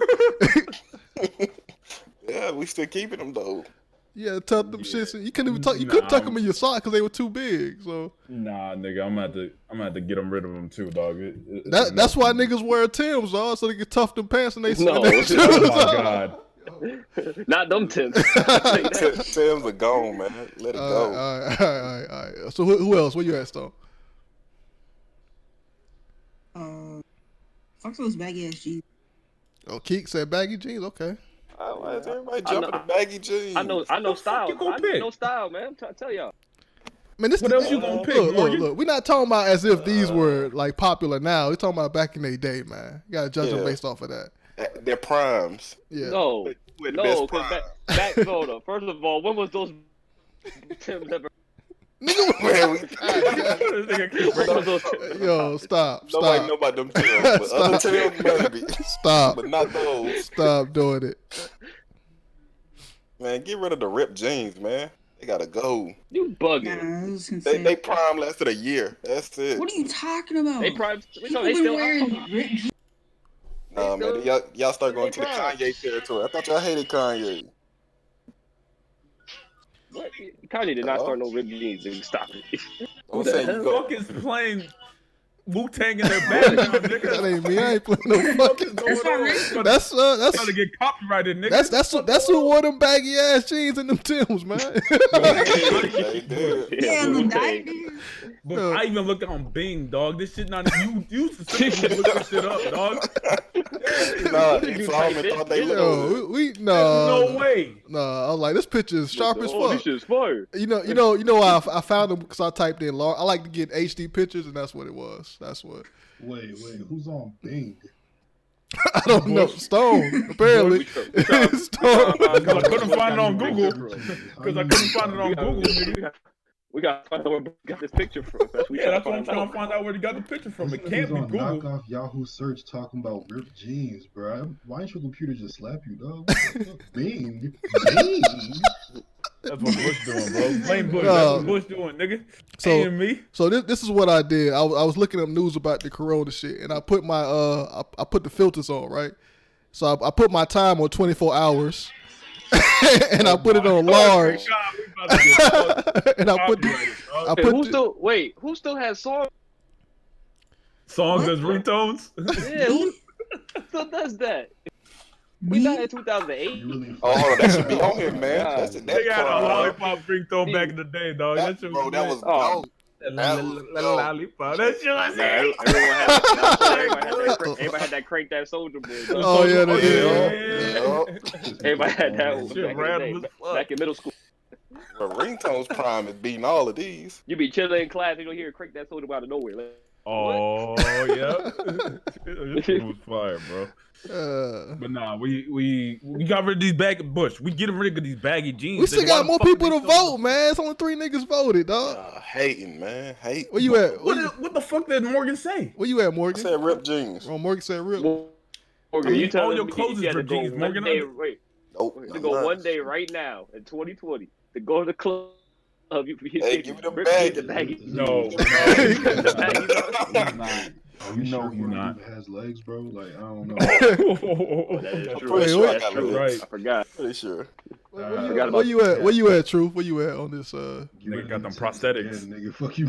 Yeah, we still keeping them though. Yeah, tuck them shits. You couldn't even tuck. You couldn't tuck them in your sock because they were too big. So. Nah, nigga, I'm gonna have to get them rid of them too, dog. That's why niggas wear Timbs, dog, so they can tuck them pants and they. No, oh my god. Not them Timbs. Timbs are gone, man. Let it go. All right. So who else? Where you at, Stone? Fuck those baggy ass jeans. Oh, Keek said baggy jeans. Okay. Why is everybody jumping to baggy jeans? I know style. I know style, man. I'm tell y'all. Man, what else you gonna pick? Look. We're not talking about as if these were like popular now. We're talking about back in their day, man. You gotta judge them based off of that. Their primes. Yeah. No, because back no. First of all, when was those Timbs ever? Yo, stop. Nobody know about them Timbs, but other Timbs maybe. Stop. But not those. Stop doing it. Man, get rid of the ripped jeans, man. They gotta go. You bugging. They prime lasted a year. That's it. What are you talking about? They prime. People been wearing ripped jeans. Nah, man, y'all start going to the Kanye territory. I thought y'all hated Kanye. What? Kanye did not start no ripped jeans. Dude. Stop it. Who the fuck is playing Wu-Tang in their background, nigga? That ain't me. I ain't playing no fucking. That's trying to get copyrighted, nigga. That's who wore them baggy ass jeans and them Timbs, man. Yeah, the But Yo. I even looked on Bing, dog. This shit not you specifically look this shit up, dog. Nah, he saw him and thought they looked Yo, There's no way. No, I was like, this picture is sharp as Oh, fuck. this shit's fire. You know why I found them because I typed in I like to get HD pictures, and that's what it was. That's what. Wait, who's on Bing? I don't know. Stone, apparently. Stone. Because I couldn't find it on Google. Because I couldn't find it on Google, nigga. We got to find out where we got this picture from. That's what I'm trying to find out where they got the picture from. It can't be on Google. Knock off Yahoo search talking about ripped jeans, bro. Why ain't your computer just slap you, dog? Bing. That's what Bush doing, bro. Blame Bush. That's what Bush doing, nigga. Ain't me. So this is what I did. I was looking up news about the corona shit, and I put my I put the filters on, right? So I put my time on 24 hours, and I put it on large. And I put who still has songs? Songs as ringtones? Yeah, who still does that? We died in 2008. Oh, hold on, that should be on here, man. They got a lollipop ringtone back in the day, dog. That shit was that was dope. Lollipop. That shit was Everybody had that Crank That Soldier boy. Oh yeah, they did. Everybody had that one back in middle school. The ringtones prime is beating all of these. You be chilling in class, you don't hear Crank That Soldier out of nowhere. Like, oh yeah, this shit was fire, bro. But nah, we got rid of these baggy Bush. We getting rid of these baggy jeans. We still got more people to vote, man. It's only 3 niggas voted, dog. Hating, man. Hating. Where you at? What the fuck did Morgan say? Where you at, Morgan? I said ripped jeans. Oh, Morgan said ripped. Morgan, you telling all your me clothes you is had to ripped go jeans, one Morgan? day, wait. Nope. To go one day right now in 2020 to go to the club. Hey, give me the baggy. No. Are you sure you're not. Has legs, bro? Like I don't know. That is true. Pretty sure I That's got true. legs. I forgot. Pretty sure. Where you at? Where you at, Truth? Where you at on this? Nigga got them prosthetics. Yeah, nigga, fuck you.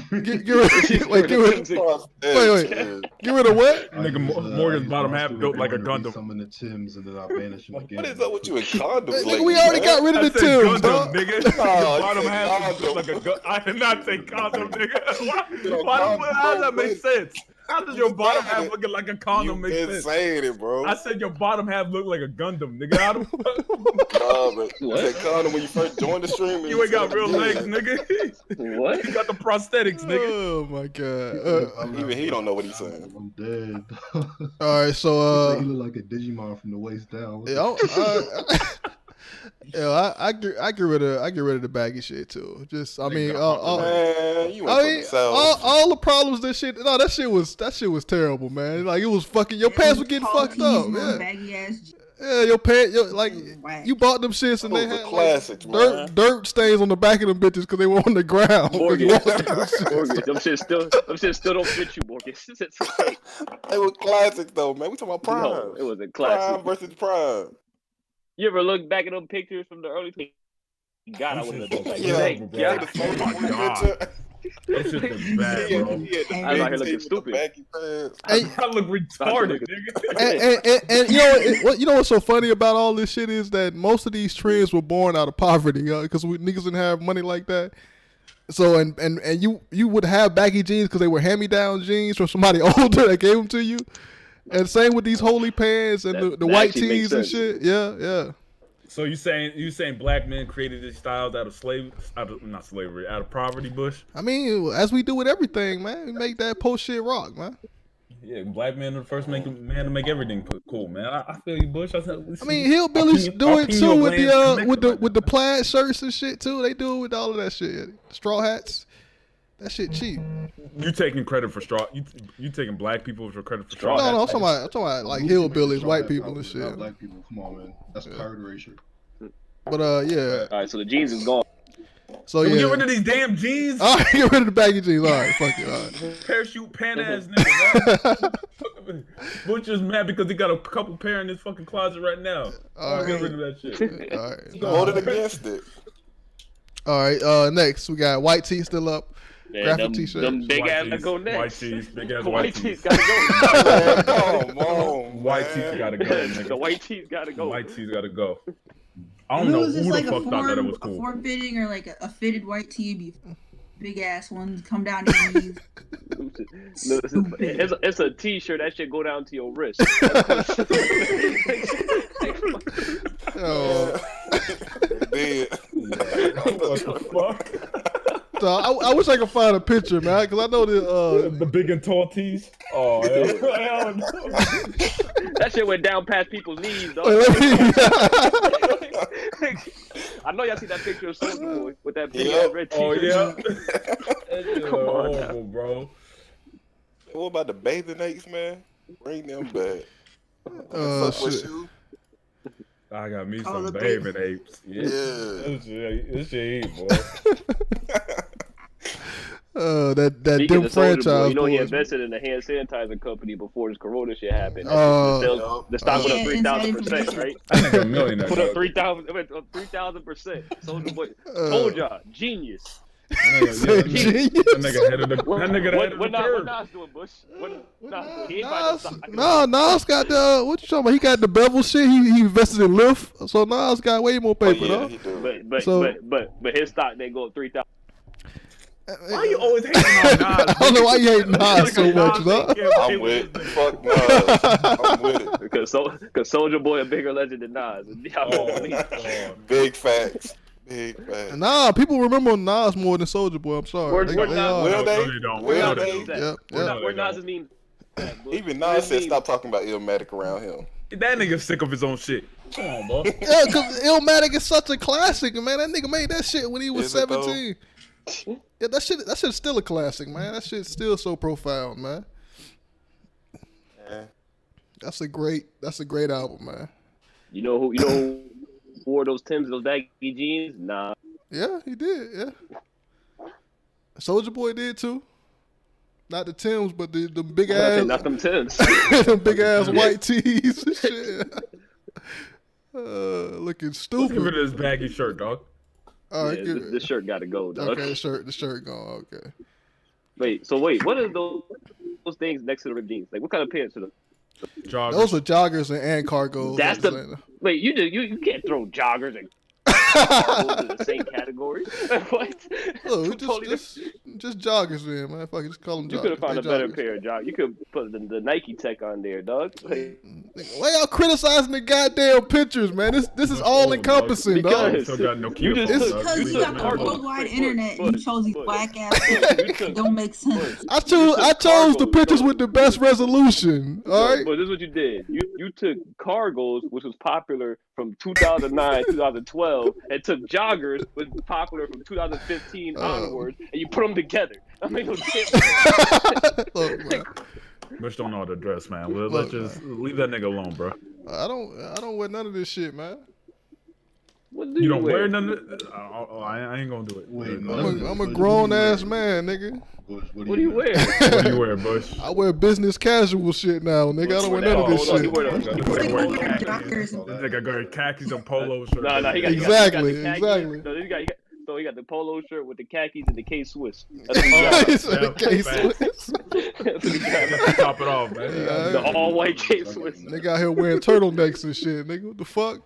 Get rid of what? Nigga, Morgan's bottom half built like a Gundam. Some of the Tims, and then I banish them again. What is up with you in condoms? Nigga, we already got rid of the Tims, Gundam, dog. nigga. Your bottom half is built like a gun. I did not say condom, nigga. How does that make sense? How does your bottom half looking like a condom make sense? Saying it, bro. I said your bottom half look like a Gundam, nigga. How the But you said condom when you first joined the stream. You ain't got real legs, nigga. What? You got the prosthetics, nigga. Oh my god. Even he don't know what he's saying. I'm dead. All right, so he look like a Digimon from the waist down. I get rid of the baggy shit too. Just I mean, Man, you all the problems that shit was terrible, man. Like it was fucking your pants were getting fucked up. Yeah. Baggy ass. Yeah, your pants, like you bought them shits and they had classics, dirt stains on the back of them bitches because they were on the ground. Morgan, them shit still don't fit you, Morgan. They were classics though, man. We talking about prime. No, it was a classic. Prime versus prime. You ever look back at them pictures from the early 20s? God, I wouldn't have done that. That shit was bad, bro. I was out here looking stupid. I look retarded, nigga. And you know what's so funny about all this shit is that most of these trends were born out of poverty, because niggas didn't have money like that. So and you would have baggy jeans because they were hand-me-down jeans from somebody older that gave them to you. And same with these holy pants and the white tees and shit. Yeah. So you saying black men created these styles out of poverty, Bush? I mean, as we do with everything, man, we make that post shit rock, man. Yeah, black men are the first man to make everything cool, man. I feel you, Bush. I mean, hillbillies do it too with the plaid shirts and shit too. They do it with all of that shit. Straw hats. That shit cheap. You taking credit for straw? You taking black people for credit for straw? No, I'm talking about like hillbillies, white people and shit. Not black people, come on, man. That's pirate erasure. But yeah. All right, so the jeans is gone. So Can yeah. we get rid of these damn jeans? All right, get rid of the baggy jeans. All right, fuck it. All right. Parachute pant ass nigga, man. Butch is mad because he got a couple pair in his fucking closet right now. All right. Get rid of that shit. All right. Voted against it. All right. Next, we got white tee still up. Yeah, graphic t-shirt. Them big ass that go next. White tees, big ass white tees. tees gotta go. Come on, white tees gotta go. Nigga. The white tees gotta go. White tees gotta go. I don't know who the fuck thought that it was A cool. form-fitting or like a fitted white tee? big ass ones come down to your knees. No, it's a t-shirt. That shit go down to your wrist. Oh. Dead. What the fuck? So I wish I could find a picture, man, because I know the big and tall tees. Oh, hell no. That shit went down past people's knees, dog. I know y'all see that picture of Soulja Boy with that big ass red t-shirt. Oh yeah. That shit Come on, horrible, bro. What about the bathing apes, man? Bring them back. shit. I got me Oh, some the bathing apes. Yeah. This shit heat, boy. That Speaking dim of Soulja Boy, franchise. you know he boys, invested in a hand sanitizer company before this Corona shit happened. The stock went up 3,000%, right? That nigga a millionaire. Put up 3,000%. Soulja Boy told y'all, genius. That nigga head of the What Nas doing, Bush? Nas got the what you talking about? He got the bevel shit. He invested in Lyft, so Nas got way more paper, though. But his stock they go up 3,000. Why you always hating on Nas? I don't know why you hate Nas so much, though. I'm with it. Fuck Nas. I'm with it. Because Soulja Boy a bigger legend than Nas. Big facts. Big facts. Nah, people remember Nas more than Soulja Boy. I'm sorry. Will they? Where Nas mean? Even Nas said stop talking about Illmatic around him. That nigga's sick of his own shit. Come on, bro. Yeah, because Illmatic is such a classic, man. That nigga made that shit when he was 17. Yeah, that shit's still a classic, man. That shit's still so profound, man. Yeah. That's a great album, man. You know who wore those Timbs, those baggy jeans? Nah. Yeah, he did. Yeah. Soulja Boy did too. Not the Timbs, but the big ass. Not them Timbs. Them big ass white tees and shit. Looking stupid. Let's get rid of this baggy shirt, dog. All right, this shirt got to go, dog. Okay, the shirt gone. Okay. Wait, what are those things next to the ripped jeans? Like, what kind of pants are those? Joggers. Those are joggers and cargos. That's wait. You can't throw joggers and cargos in the same category. What? Oh, just joggers, then, man. Fuck, just call them joggers. You could have found a better pair of joggers. You could put the Nike Tech on there, dog. Like, why y'all criticizing the goddamn pictures, man? This is all encompassing, dog. Because you got the worldwide internet and you chose these whack ass pictures. Don't make sense. I chose the pictures with the best resolution. All right. But this is what you did. You took cargos, which was popular from 2009, 2012, and took joggers, which was popular from 2015 onwards, and you put them together. I mean, Bush don't know how to dress, man. Let's just leave that nigga alone, bro. I don't wear none of this shit, man. You don't wear none of it? I ain't gonna do it. Wait, I'm a grown ass man, nigga. Bush, what do you wear? What do you wear, Bush? I wear business casual shit now, nigga. I don't wear none of this shit. This nigga got khakis and polo shirts. No, he got exactly. No, he got the polo shirt with the khakis and the K-Swiss. That's what he got. The K-Swiss. Top it off, man. The all-white K-Swiss. Nigga out here wearing turtlenecks and shit, nigga. What the fuck?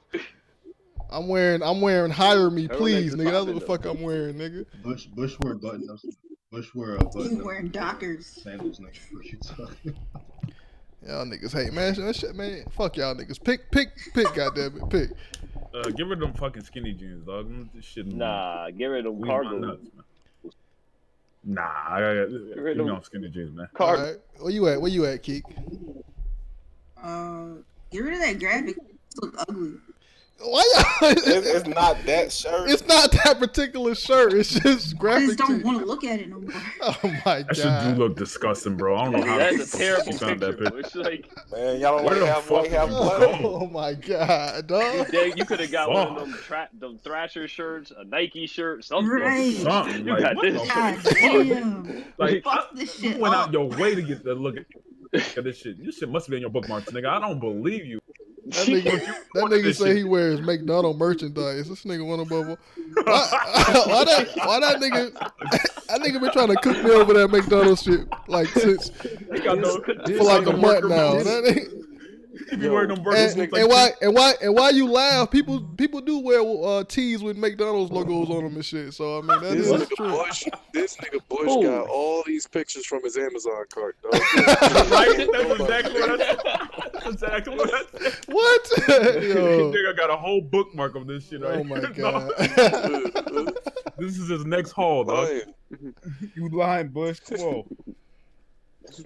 I'm wearing hire me, please, nigga. That's what the fuck I'm wearing, nigga. Bush wear button-ups. Bush wear a button. You wearing Dockers. Sandals next to you talking. Y'all niggas hate, man. Fuck y'all niggas. Pick, goddammit, pick. Get rid of them fucking skinny jeans, dog. This shit. Nah, get rid of them cargo. Nah, I gotta get rid of them skinny jeans, man. All right. Where you at, Keek? Get rid of that graphic. It looks ugly. Why it's not that shirt. It's not that particular shirt. It's just graphic. I just don't want to look at it no more. Oh my god. That shit do look disgusting, bro. I don't know how that's a terrible found that picture. It's like, man, y'all don't have blood. Oh my god, dog. You could have got one of them Thrasher shirts, a Nike shirt, something. Right. Something. You got this God shit. damn. Like, Fuck this shit you went up. out your way to get the look at this shit. This shit must be in your bookmarks, nigga. I don't believe you. That nigga say he wears McDonald merchandise. This nigga want to bubble. Why that nigga? That nigga been trying to cook me over that McDonald's shit like since for like a month now. He be wearing them burgers. And why you laugh? People do wear tees with McDonald's logos on them and shit. So I mean that is true. This nigga Bush got all these pictures from his Amazon cart, dog. Right? That's exactly what I said. That's exactly what I said. What? Yo. Nigga got a whole bookmark of this shit. Right? Oh my god. This is his next haul, dog. You lying, Bush? Whoa.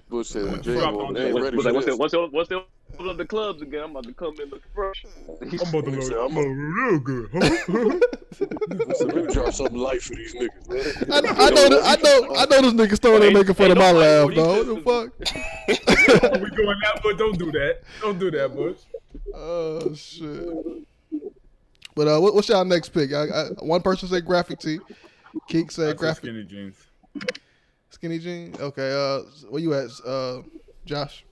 Bush said, What's the open up the clubs again? I'm about to come in look fresh. I'm about to look real good. Let me drop something light for these niggas, man. I know this nigga still there making fun of my laugh, dog. What the fuck? We going that, but don't do that. Don't do that, Bush. Oh shit. But what's y'all next pick? One person said graphic tee. Keek said graphic. Skinny jeans. Skinny jeans. Okay. Where you at, Josh?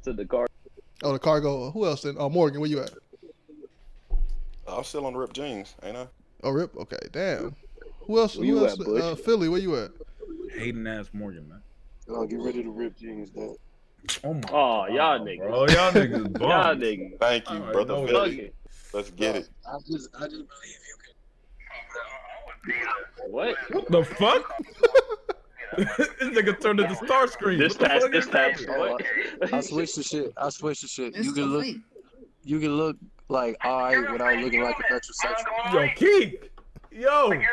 To the car. Oh, the cargo. Who else? Morgan. Where you at? I'm still on the ripped jeans, ain't I? Oh, rip. Okay. Damn. Who else? Where you at, Bush? Philly. Where you at? Hating ass Morgan, man. Oh, get rid of the ripped jeans, dog. Oh, y'all niggas. Bro, y'all niggas bum. Y'all niggas. Thank you, brother Philly. Let's get it. I just believe you can. What? What the fuck? This nigga turned into Starscream. This tab. What? I switched the shit. You can look like I without looking like a metrosexual. Yo, Keek. Yo. You're still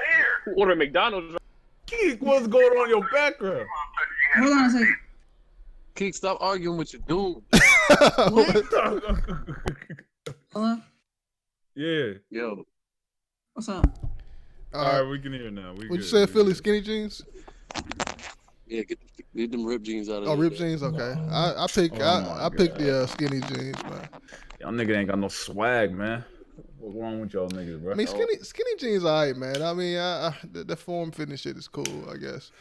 here. Order McDonald's. Keek, what's going on in your background? Hold on a second. Keek, stop arguing with your dude. Hello? Yeah. Yo. What's up? All right, we can hear now. What you say, Philly? Skinny jeans? Yeah, get them ripped jeans out of Oh, there. ripped jeans. Okay. I pick the skinny jeans, man. Y'all nigga ain't got no swag, man. What's wrong with y'all niggas, bro? I mean, skinny jeans, alright, man. I mean, the form fitting shit is cool, I guess.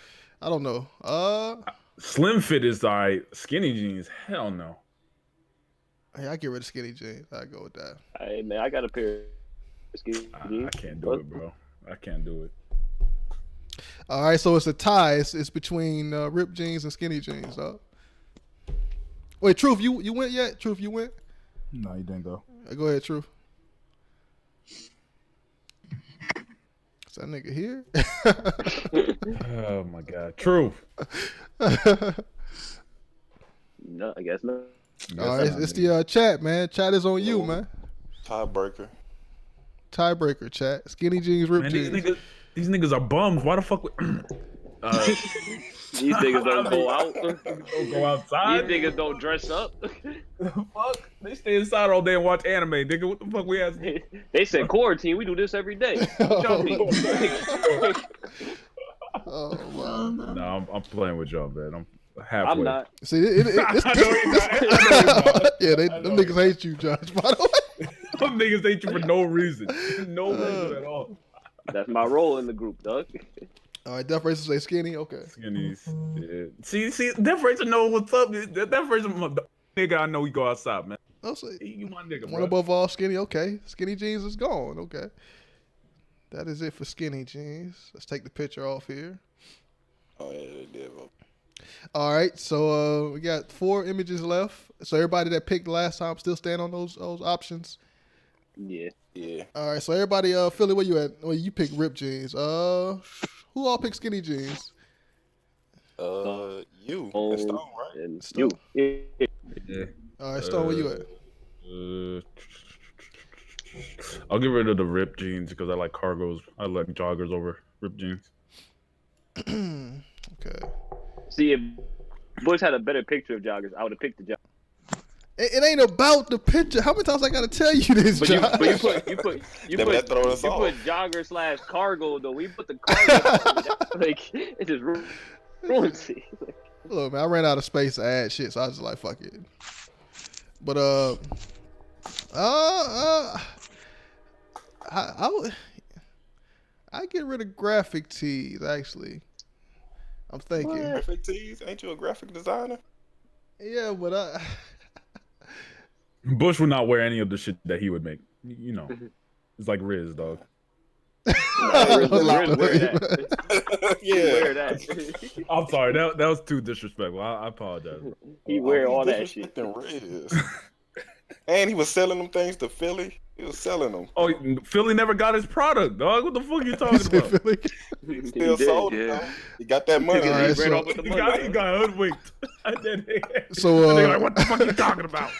I don't know. Slim fit is alright. Skinny jeans, hell no. Hey, I get rid of skinny jeans. I go with that. Hey man, I got a pair of skinny jeans. I can't do it, bro. I can't do it. All right, so it's a tie. It's between ripped jeans and skinny jeans, dog. Wait, Truth, you went yet? Truth, you went? No, you didn't go. Go ahead, Truth. Is that nigga here? Oh my god, Truth. No, I guess not. All right, it's the chat, man. Chat is on you, man. Tiebreaker, chat. Skinny jeans, ripped jeans. These niggas are bums. Why the fuck? These niggas don't go out. Don't go outside. These niggas don't dress up. Fuck. They stay inside all day and watch anime, nigga. What the fuck we ask? They said quarantine. We do this every day. Oh wow. No, I'm playing with y'all, man. I'm halfway. I'm not. See, yeah, them niggas hate you, Josh. By the way, them niggas hate you for no reason. No reason at all. That's my role in the group, dog. All right, Death Racer say skinny. Okay. Skinnies. Yeah. See, Death Racer know what's up. Death Racer, nigga, I know we go outside, man. I'll say you my nigga, one bro. above all skinny. Okay, skinny jeans is gone. Okay, that is it for skinny jeans. Let's take the picture off here. Oh yeah, they did vote. All right, so we got 4 images left. So everybody that picked last time still stand on those options. Yeah. All right, so everybody, Philly, where you at? Well, you picked ripped jeans. Who all picked skinny jeans? You and Stone, right? And Stone. You. Yeah. All right, Stone, where you at? I'll get rid of the ripped jeans because I like cargos. I like joggers over ripped jeans. Okay. See, if Bush had a better picture of joggers, I would have picked the joggers. It ain't about the picture. How many times I gotta tell you this, But Josh? you put joggers / cargo though. We put the cargo like it just ruins it. Look, man, I ran out of space to add shit, so I was just like, fuck it. But I get rid of graphic tees. Actually, I'm thinking. Graphic tees? Ain't you a graphic designer? Yeah, but Bush would not wear any of the shit that he would make. You know, it's like Riz, dog. Wear that. Yeah. Wear that. I'm sorry. That was too disrespectful. I apologize. He wear all that He's shit. disrespecting Riz. And he was selling them things to Philly. He was selling them. Oh, Philly never got his product, dog. What the fuck are you talking about? He still sold it, though. He got that money. All right, He ran so- off with the He money. got hoodwinked. So, Nigga like, what the fuck you talking about?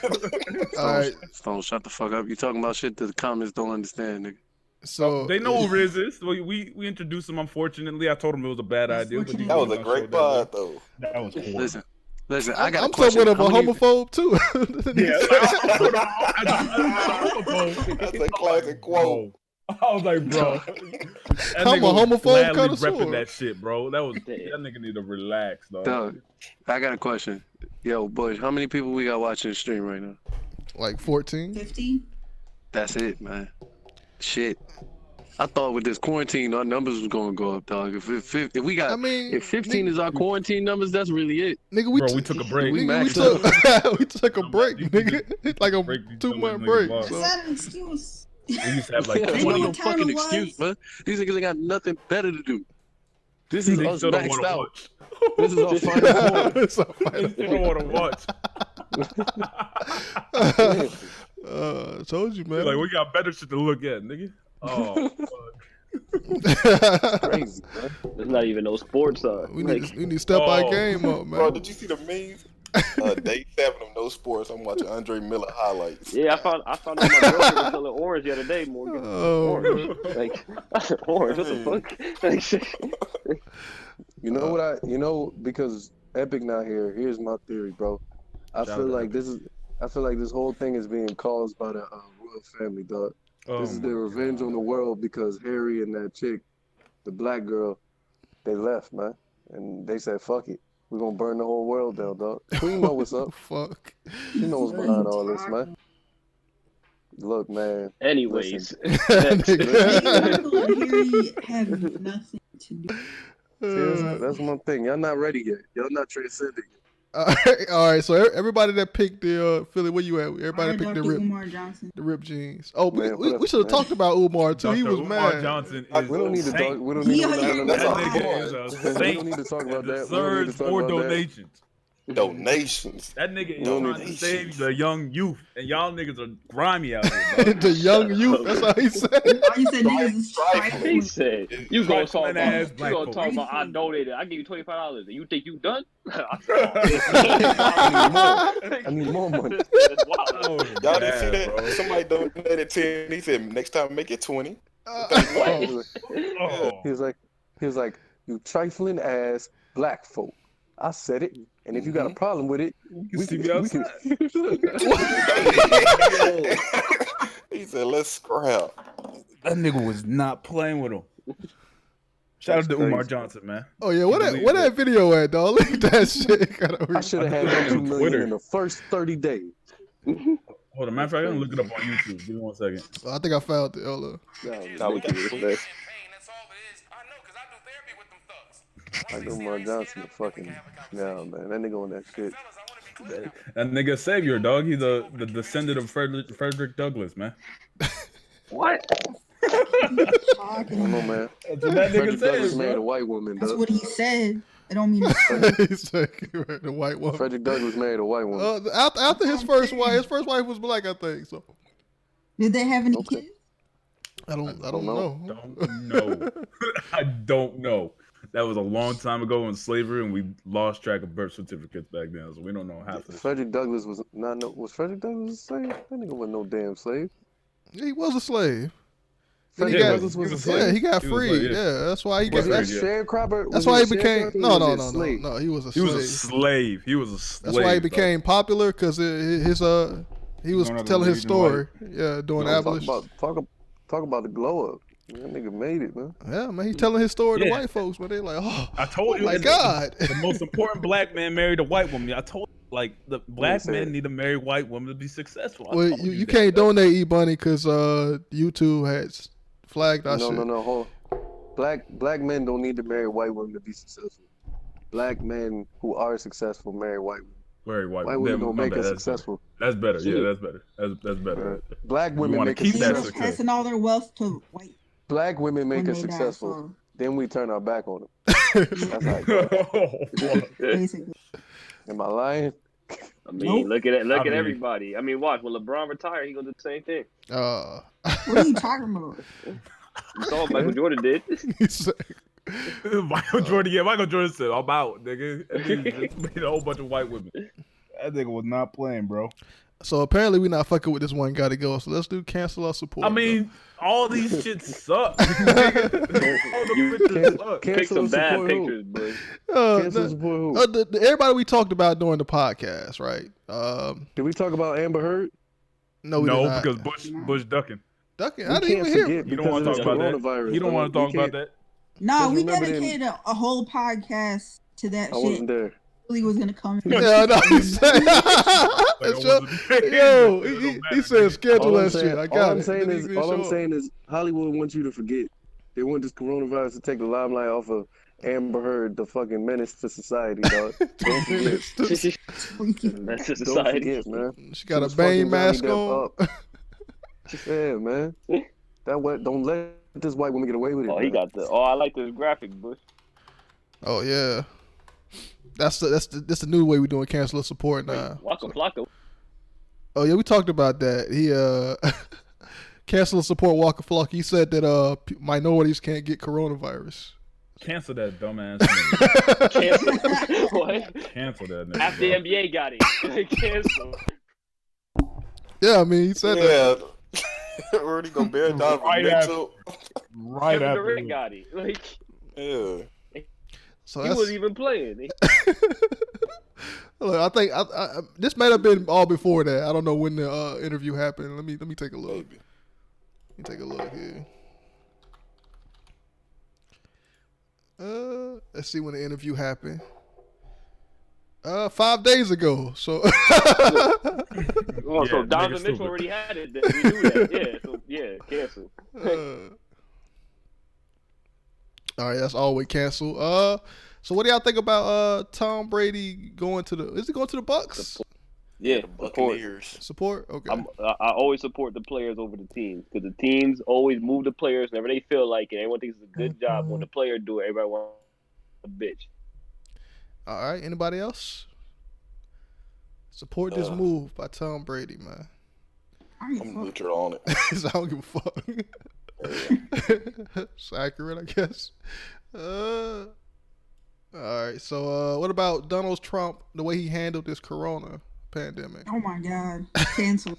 All right. Stone, shut the fuck up. You talking about shit that the comments don't understand, nigga. So They know who Riz is. We introduced him. Unfortunately, I told him it was a bad idea. But That was a great pod, though. That was horrible. Listen, I got a I'm question. somewhat of a How many- homophobe too. That's a classic quote. I was like, bro, that I'm a nigga was homophobe gladly connoisseur. repping that shit, bro. That nigga need to relax, dog. Doug, I got a question. Yo, Bush, how many people we got watching the stream right now? Like 14. 15. That's it, man. Shit. I thought with this quarantine, our numbers was gonna go up, dog. If we got, I mean, if 15 is our quarantine numbers, that's really it. Nigga, we took a break. We nigga, maxed out. we took a break, nigga. Like a 2-month break. niggas Is So. that an excuse? We used to have like That's They not know no what time fucking it was. excuse, man. These niggas ain't got nothing better to do. This is They us still don't maxed wanna out. watch. This is our final form. It's a They final still don't want to watch. told you, man. Like we got better shit to look at, nigga. Oh, fuck. Crazy, man. There's not even no sports on. we need to step our game up, man. Bro, did you see the memes? Day 7 of No Sports. I'm watching Andre Miller highlights. Yeah, I found out my girlfriend was selling orange the other day, Morgan. Orange. Like, orange, what the fuck? You know what because Epic not here. Here's my theory, bro. I feel like this whole thing is being caused by the royal family, dog. This is their revenge on the world because Harry and that chick, the black girl, they left, man, and they said, "Fuck it, we're gonna burn the whole world down, dog." Queen know what's up. Fuck. She knows behind all this, man. Look, man. Anyways, Michael and Harry have nothing to do. See, that's one thing. Y'all not ready yet. Y'all not transcending yet. All right. So everybody that picked the Philly, where you at? Everybody that picked the rip, Umar Johnson. the rip jeans. Oh, Man, we should have talked about Umar too. He Dr. was Umar mad. Johnson is We don't need to saint. talk. We don't need to That's talk a about That hard. nigga is a that. We saint. don't need to talk about that. We don't need to Deserves talk more about that. donations. Donations. That nigga is No trying to donations. save the young youth, and y'all niggas are grimy out here, dog. The young youth. That's how he said. Why you said niggas is He trifling? said, "You gonna talk Trifling ass about? You black gonna folks. talk about? I donated. I give you $25. And you think you done? I need more money. That's wild. Oh, Y'all didn't see bad, that? bro. Somebody donated 10. He said, next time make it 20. What? Oh. He was like, you trifling ass black folk. I said it, and if you got a problem with it, You see me outside. He said, let's scrap. That nigga was not playing with him. Shout out to That's Umar crazy. Johnson, man. Oh yeah, what that video at, dog? Look at that shit. I should have had that 2 million Twitter. in the first 30 days. Hold on, matter of fact, I'm gonna look it up on YouTube. Give me 1 second. I think I found it. Hold up. Now we can do this. Like Umar Johnson, fucking man. That nigga on that shit. That nigga savior, dog. He's the descendant of Frederick Douglass, man. What? I don't know, man. That's what that nigga Frederick Douglass said, married a bro. white woman, That's dog. what he said. It don't mean it's true. He said the white woman. Frederick Douglass married a white woman. After his first wife was black, I think. So Did they have any kids? I don't know. Don't know. I don't know. That was a long time ago in slavery, and we lost track of birth certificates back then, so we don't know half of this. Frederick Douglass was Frederick Douglass a slave? That nigga wasn't no damn slave. Yeah, he was a slave. Frederick Douglass was a slave. Yeah, he got He was freed. like, Yeah, that's why he Was got. that sharecropper? That's Was why he he a became. sharecropper No, or no, was no, he a no, slave? no. He was a He slave. was a slave. He was a slave. That's why he dog. became popular because his he was Going out telling the his reading white. story. Yeah, doing No, abolition. talk about the glow up. That nigga made it, man. Yeah, man, he telling his story to Yeah. white folks, but they like, oh, I told you, my it's God. the most important black man married a white woman. I told you, like the black said men it. need to marry white women to be successful. I Well, told you that. can't donate E-Bunny because YouTube has flagged our shit. No. Hold. Black men don't need to marry white women to be successful. Black men who are successful marry white women. Very white. White women Damn, don't my make bad. us That's better. successful. That's better. Yeah, that's better. That's better. Black We women wanna make us keep that successful. success. Passing all their wealth to white. Black women make when us they die, successful. so Then we turn our back on them. That's how it goes. basically. Am I lying? I mean, look at I mean- everybody. I mean, watch when LeBron retire, he gonna do the same thing. What are you talking about? You saw what Michael Jordan did. Michael Jordan said, "I'm out, nigga." And he just made a whole bunch of white women. That nigga was not playing, bro. So apparently we not fucking with this one guy to go. So let's do cancel our support. I mean, all these shits suck. All the pictures suck. Pick some bad pictures, boy. Everybody we talked about during the podcast, right? Did we talk about Amber Heard? No, we did not. because Bush ducking. Ducking? I didn't even hear. You don't want to talk about that. You don't want to talk about that. No, we remember dedicated a whole podcast to that I shit. wasn't there. Really was gonna come. Yeah, no, he said. Yo, he said schedule that shit. I got it. All I'm saying is Hollywood wants you to forget. They want this coronavirus to take the limelight off of Amber Heard, the fucking menace to society, dog. Don't forget. Menace to Don't society. forget, man. She got a was Bane fucking mask Johnny on. Depp up. Yeah, man. Don't let this white woman get away with it. Oh, he got the. Oh, I like this graphic, Bush. Oh yeah, that's the new way we're doing cancel support now. Waka Flocka. Oh yeah, we talked about that. He cancel support Waka Flocka. He said that minorities can't get coronavirus. Cancel that dumbass nigga. Cancel what? Cancel that nigga. After the NBA got it, cancel. Yeah, I mean he said that. Rudy Gobert died Right from after. mental. Right Kevin after. Durant got it. Like, Yeah. So he wasn't even playing. Look, I think this might have been all before that. I don't know when the interview happened. Let me take a look. Let me take a look here. Let's see when the interview happened. 5 days ago. So So Donovan Mitchell already had it. Then. We knew that. Yeah. So yeah, cancel. All right, that's always canceled. So what do y'all think about Tom Brady going to the? Is he going to the Bucks? Yeah, Buccaneers. Support. Okay. I always support the players over the teams because the teams always move the players whenever they feel like it. Everyone thinks it's a good job. When the player do it, everybody wants a bitch. All right. Anybody else? Support this move by Tom Brady, man. I'm neutral on it. I don't give a fuck. It's accurate, I guess. All right. So, what about Donald Trump? The way he handled this Corona pandemic. Oh my God! Cancel.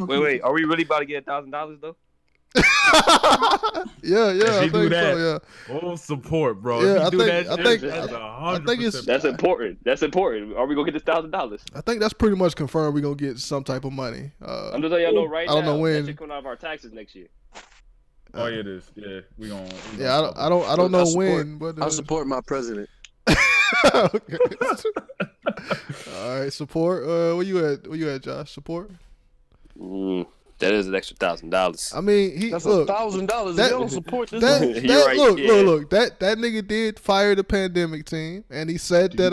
Wait. Are we really about to get $1,000 though? Yeah. If I he do think that, so. Yeah. full support, bro. Yeah, If he do that, I think it's. That's important. That's important. Are we gonna get this $1,000? I think that's pretty much confirmed. We're gonna get some type of money. I'm just letting y'all know right now. I don't know when. That should come out of our taxes next year. Oh yeah, it is. Yeah, we gonna. Yeah, I don't know when, but I support my president. Okay. All right, support. Where you at? Where you at, Josh? Support. That is an extra $1,000. I mean, That's look, $1,000. You don't support this. You're right, look. That nigga did fire the pandemic team, and he said that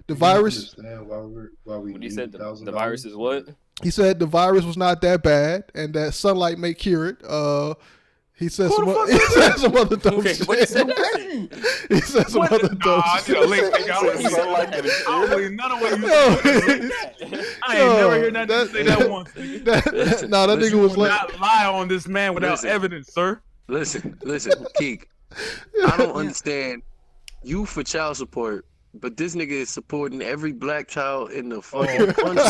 the virus. When he said the virus is what? He said the virus was not that bad, and that sunlight may cure it. He said some other dumb shit. What he said that? He said some other dumb shit. I don't believe none of what you said. I ain't never heard nothing say that once. That nigga was like, not lie on this man without evidence, sir. Listen, Keek. I don't understand you for child support, but this nigga is supporting every black child in the fucking country.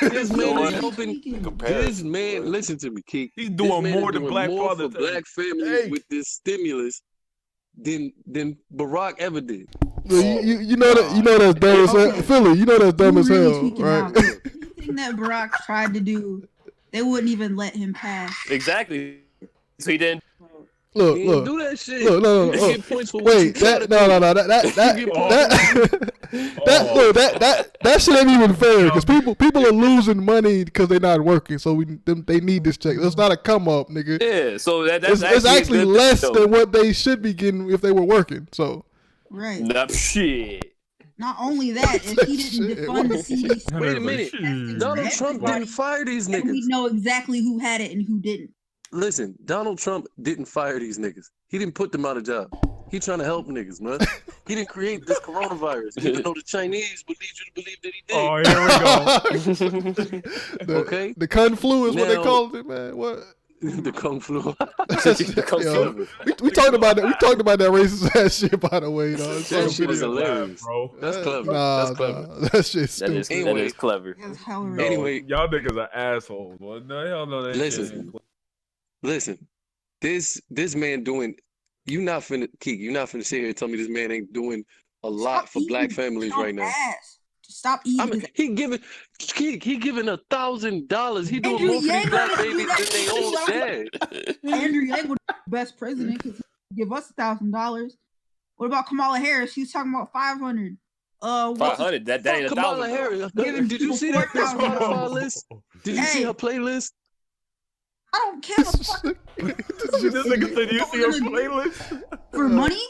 This man is helping. This man, listen to me, Keek. He's doing more than black more fathers. for black families with this stimulus than Barack ever did. You know that's dumb as hell. Philly, you know that's dumb as hell, right? Anything that Barack tried to do, they wouldn't even let him pass. Exactly. So he didn't. Look, do that shit. Look. Get points for Wait, that shit ain't even fair because people are losing money because they're not working, so they need this check. That's not a come up, nigga. Yeah, so that's it's actually less than what they should be getting if they were working. So right, shit. Not only that, if he didn't defund the CDC, Wait a minute. Donald Trump didn't fire these then niggas. we know exactly who had it and who didn't. Listen, Donald Trump didn't fire these niggas. He didn't put them out of job. He trying to help niggas, man. He didn't create this coronavirus, even though the Chinese would lead you to believe that he did. Oh, here we go. Okay. The Kung Flu is what they Now- called it, man. What? The Kung Flu. Yo, we talked about that. We talked about that racist ass shit, by the way. Though. That shit is hilarious, bro. That's clever. Nah, That's clever. nah, that shit's stupid. That is clever. No, Anyway. y'all niggas are assholes. What the hell? No, that shit ain't Listen, this man doing. You not finna Keek. You not finna sit here and tell me this man ain't doing a lot for black families right now. Stop eating. I mean, he giving $1,000. He doing Andrew more for these Yang black would do babies that than they own dad. Andrew Yang would be the best president because he give us $1,000. What about Kamala Harris? She's talking about 500. 500. That ain't Kamala $1,000. Harris. Giving Did you see that Spotify list? Did you see her playlist? I don't care. This nigga said, "You see her playlist For money?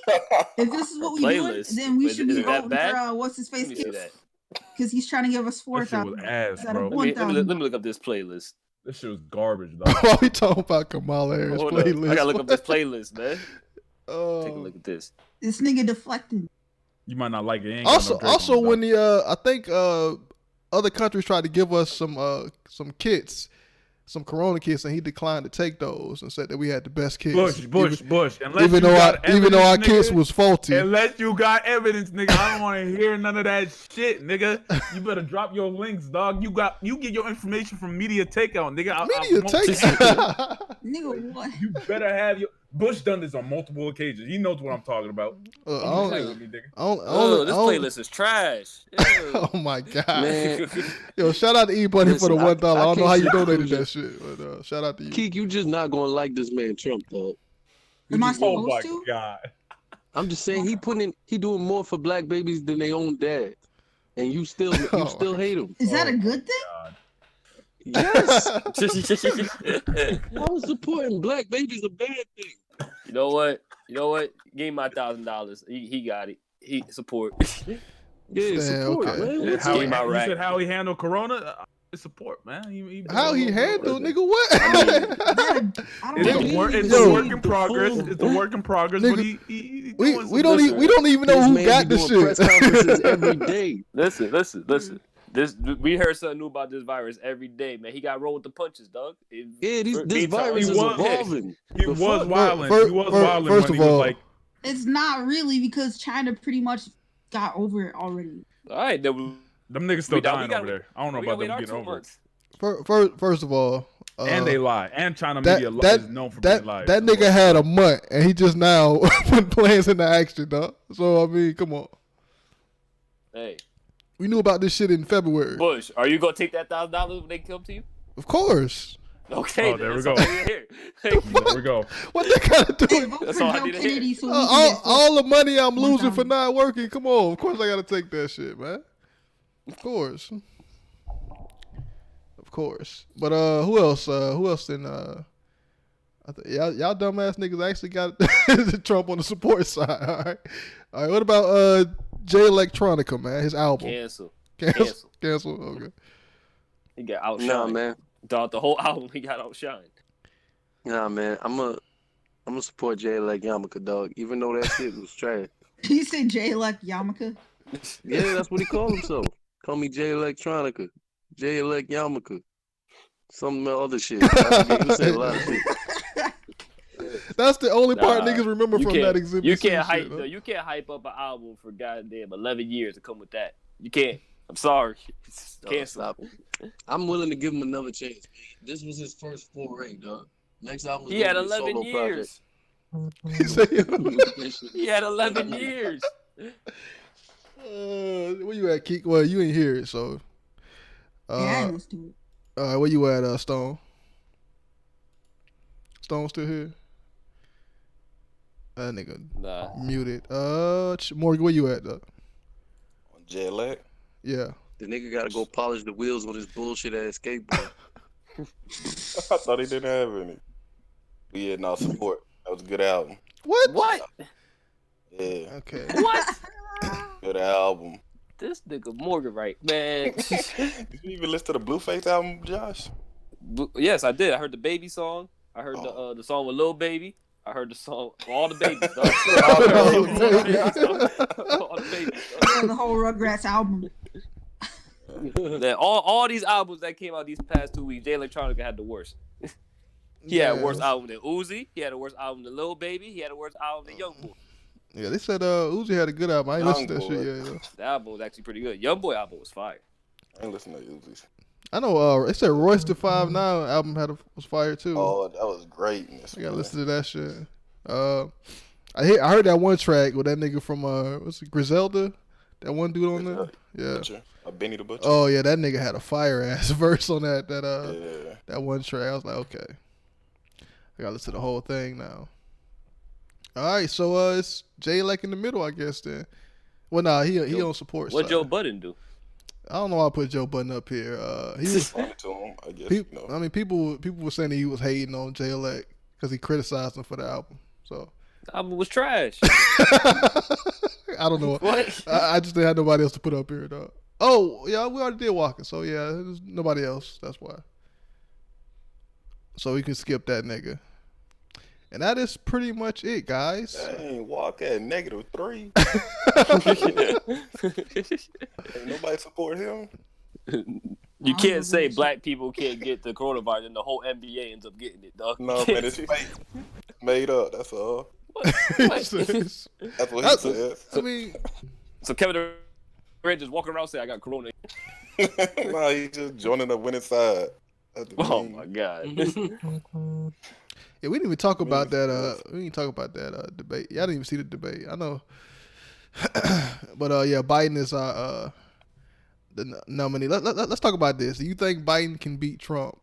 If this is what we doing, Playlist. then we Is should be it that voting bad? for what's his face? Let me see that. Because he's trying to give us That shit was 4,000. ass, instead bro. of Let me 1,000. look up this playlist. This shit was garbage, though. Why we talking about Kamala Harris Hold up. playlist? I gotta look up this playlist, man. Oh. Take a look at this. This nigga deflecting. You might not like it. Ain't got Also, no Drake also on it, when I think other countries tried to give us some kits, some Corona kits, and he declined to take those and said that we had the best kits. Bush. Unless Even you though got even though our evidence, kits nigga, was faulty. Unless you got evidence, nigga, I don't want to hear none of that shit, nigga. You better drop your links, dog. You get your information from media takeout, nigga. Media takeout. Nigga, what? You better have your. Bush done this on multiple occasions. He knows what I'm talking about. Don't play with me, nigga. This playlist is trash. Oh my god. Man. Yo, shout out to E-Bunny for the Listen, $1. I don't know can't how you see donated conclusion. that shit, but shout out to you. Keek, you just not gonna like this man Trump, dog. Am I Oh my supposed to? god. I'm just saying he doing more for black babies than they own dad, and you still hate him. Is that a good thing? Yes. How is supporting black babies a bad thing? You know what? Give me my $1,000. He got it. He support. Yeah, support, okay. man. Yeah, What's how up? he, my you rack. said how he handled Corona? Support, man. How he handled, nigga? What? It's a work in progress. It's a work in progress. But he we don't even know who got the shit. Press conferences every day. Listen. We heard something new about this virus every day, man. He got rolled with the punches, dog. This virus is evolving. He was wilding. He was wilding first when of he was all, like, It's not really because China pretty much got over it already. all right, then them niggas still dying over there. I don't know about them getting over it. First of all, And they lie. And China media is known for being lies. that nigga had a month and he just now put plans into action, dog. So I mean, come on. Hey, We knew about this shit in February. Bush, are you gonna take that $1,000 when they come to you? Of course. Okay, Oh, there we that's go. all I need to hear. There we go. What they gotta do? That's all I need to hear. All the money I'm losing for not working. Come on, of course I gotta take that shit, man. Of course. But who else? Who else in? Y'all dumbass niggas actually got Trump on the support side. All right. What about Jay Electronica, man? His album. Cancel. Okay. He got outshined. Nah, man. Dog, the whole album he got outshined. Nah, man. I'm gonna support Jay like Yamaka, dog. Even though that shit was trash. You say Jay like Yamaka? Yeah, that's what he called himself. Call me Jay Electronica, Jay Elect Yamaka, some other shit. He said a lot of shit. That's the only part niggas remember you from can't- that exhibit. You C can't shit, hype. huh? No, you can't hype up an album for goddamn 11 years to come with that. You can't. I'm sorry. Cancel. Stop. I'm willing to give him another chance. This was his first foray, dog. Next album was He had gonna be a 11 solo years. project. He had 11 years. Where you at, Keek? Well, you ain't hear it, so. Yeah, let's do it. Where you at, Stone? Stone still here? That nigga muted. Morgan, where you at, though? On J-Leg? Yeah. The nigga gotta go polish the wheels on his bullshit ass skateboard. I thought he didn't have any. But yeah, no support. That was a good album. What? What? Yeah. Okay. What? Good album. This nigga Morgan, right, man? Did you even listen to the Blueface album, Josh? Yes, I did. I heard the Baby song. I heard the song with Lil Baby. I heard the song all the babies. All the babies. The whole Rugrats album. That all these albums that came out these past 2 weeks, Jay Electronica had the worst. He had a worse album than Uzi. He had a worse album than Lil Baby. He had a worse album than Youngboy. Yeah, they said Uzi had a good album. I ain't listened to that shit yet. Yeah. The album was actually pretty good. Youngboy album was fire. I ain't listening to Uzi's. I know. They said Royce the 5'9" album was fire too. Oh, that was great. I gotta listen to that shit. I heard that one track with that nigga from what's it, Griselda? That one dude on there. Yeah. Butcher. Benny the Butcher. Oh yeah, that nigga had a fire ass verse on that one track. I was like, okay, I gotta listen to the whole thing now. All right, so it's Jay like in the middle, I guess. Then, well, nah, he don't support. What Joe Budden do? I don't know why I put Joe Budden up here. He was to him, I guess. I mean, people were saying that he was hating on Jay Elect because he criticized him for the album. So the album was trash. I don't know. What? I just didn't have nobody else to put up here, though. Oh, yeah, we already did Waka, so yeah, there's nobody else. That's why. So we can skip that nigga. And that is pretty much it, guys. Dang, Waka at -3. Ain't nobody support him. You can't say black people can't get the coronavirus and the whole NBA ends up getting it, dog. No, man, it's fake. Made up, that's all. That's what he said. I mean, so Kevin Durant just walking around saying, I got corona. Nah, he just joining the winning side. Oh my God. Yeah, we didn't even talk about that. We didn't talk about that debate. Yeah, I didn't even see the debate. I know, but yeah, Biden is the nominee. Let's talk about this. Do you think Biden can beat Trump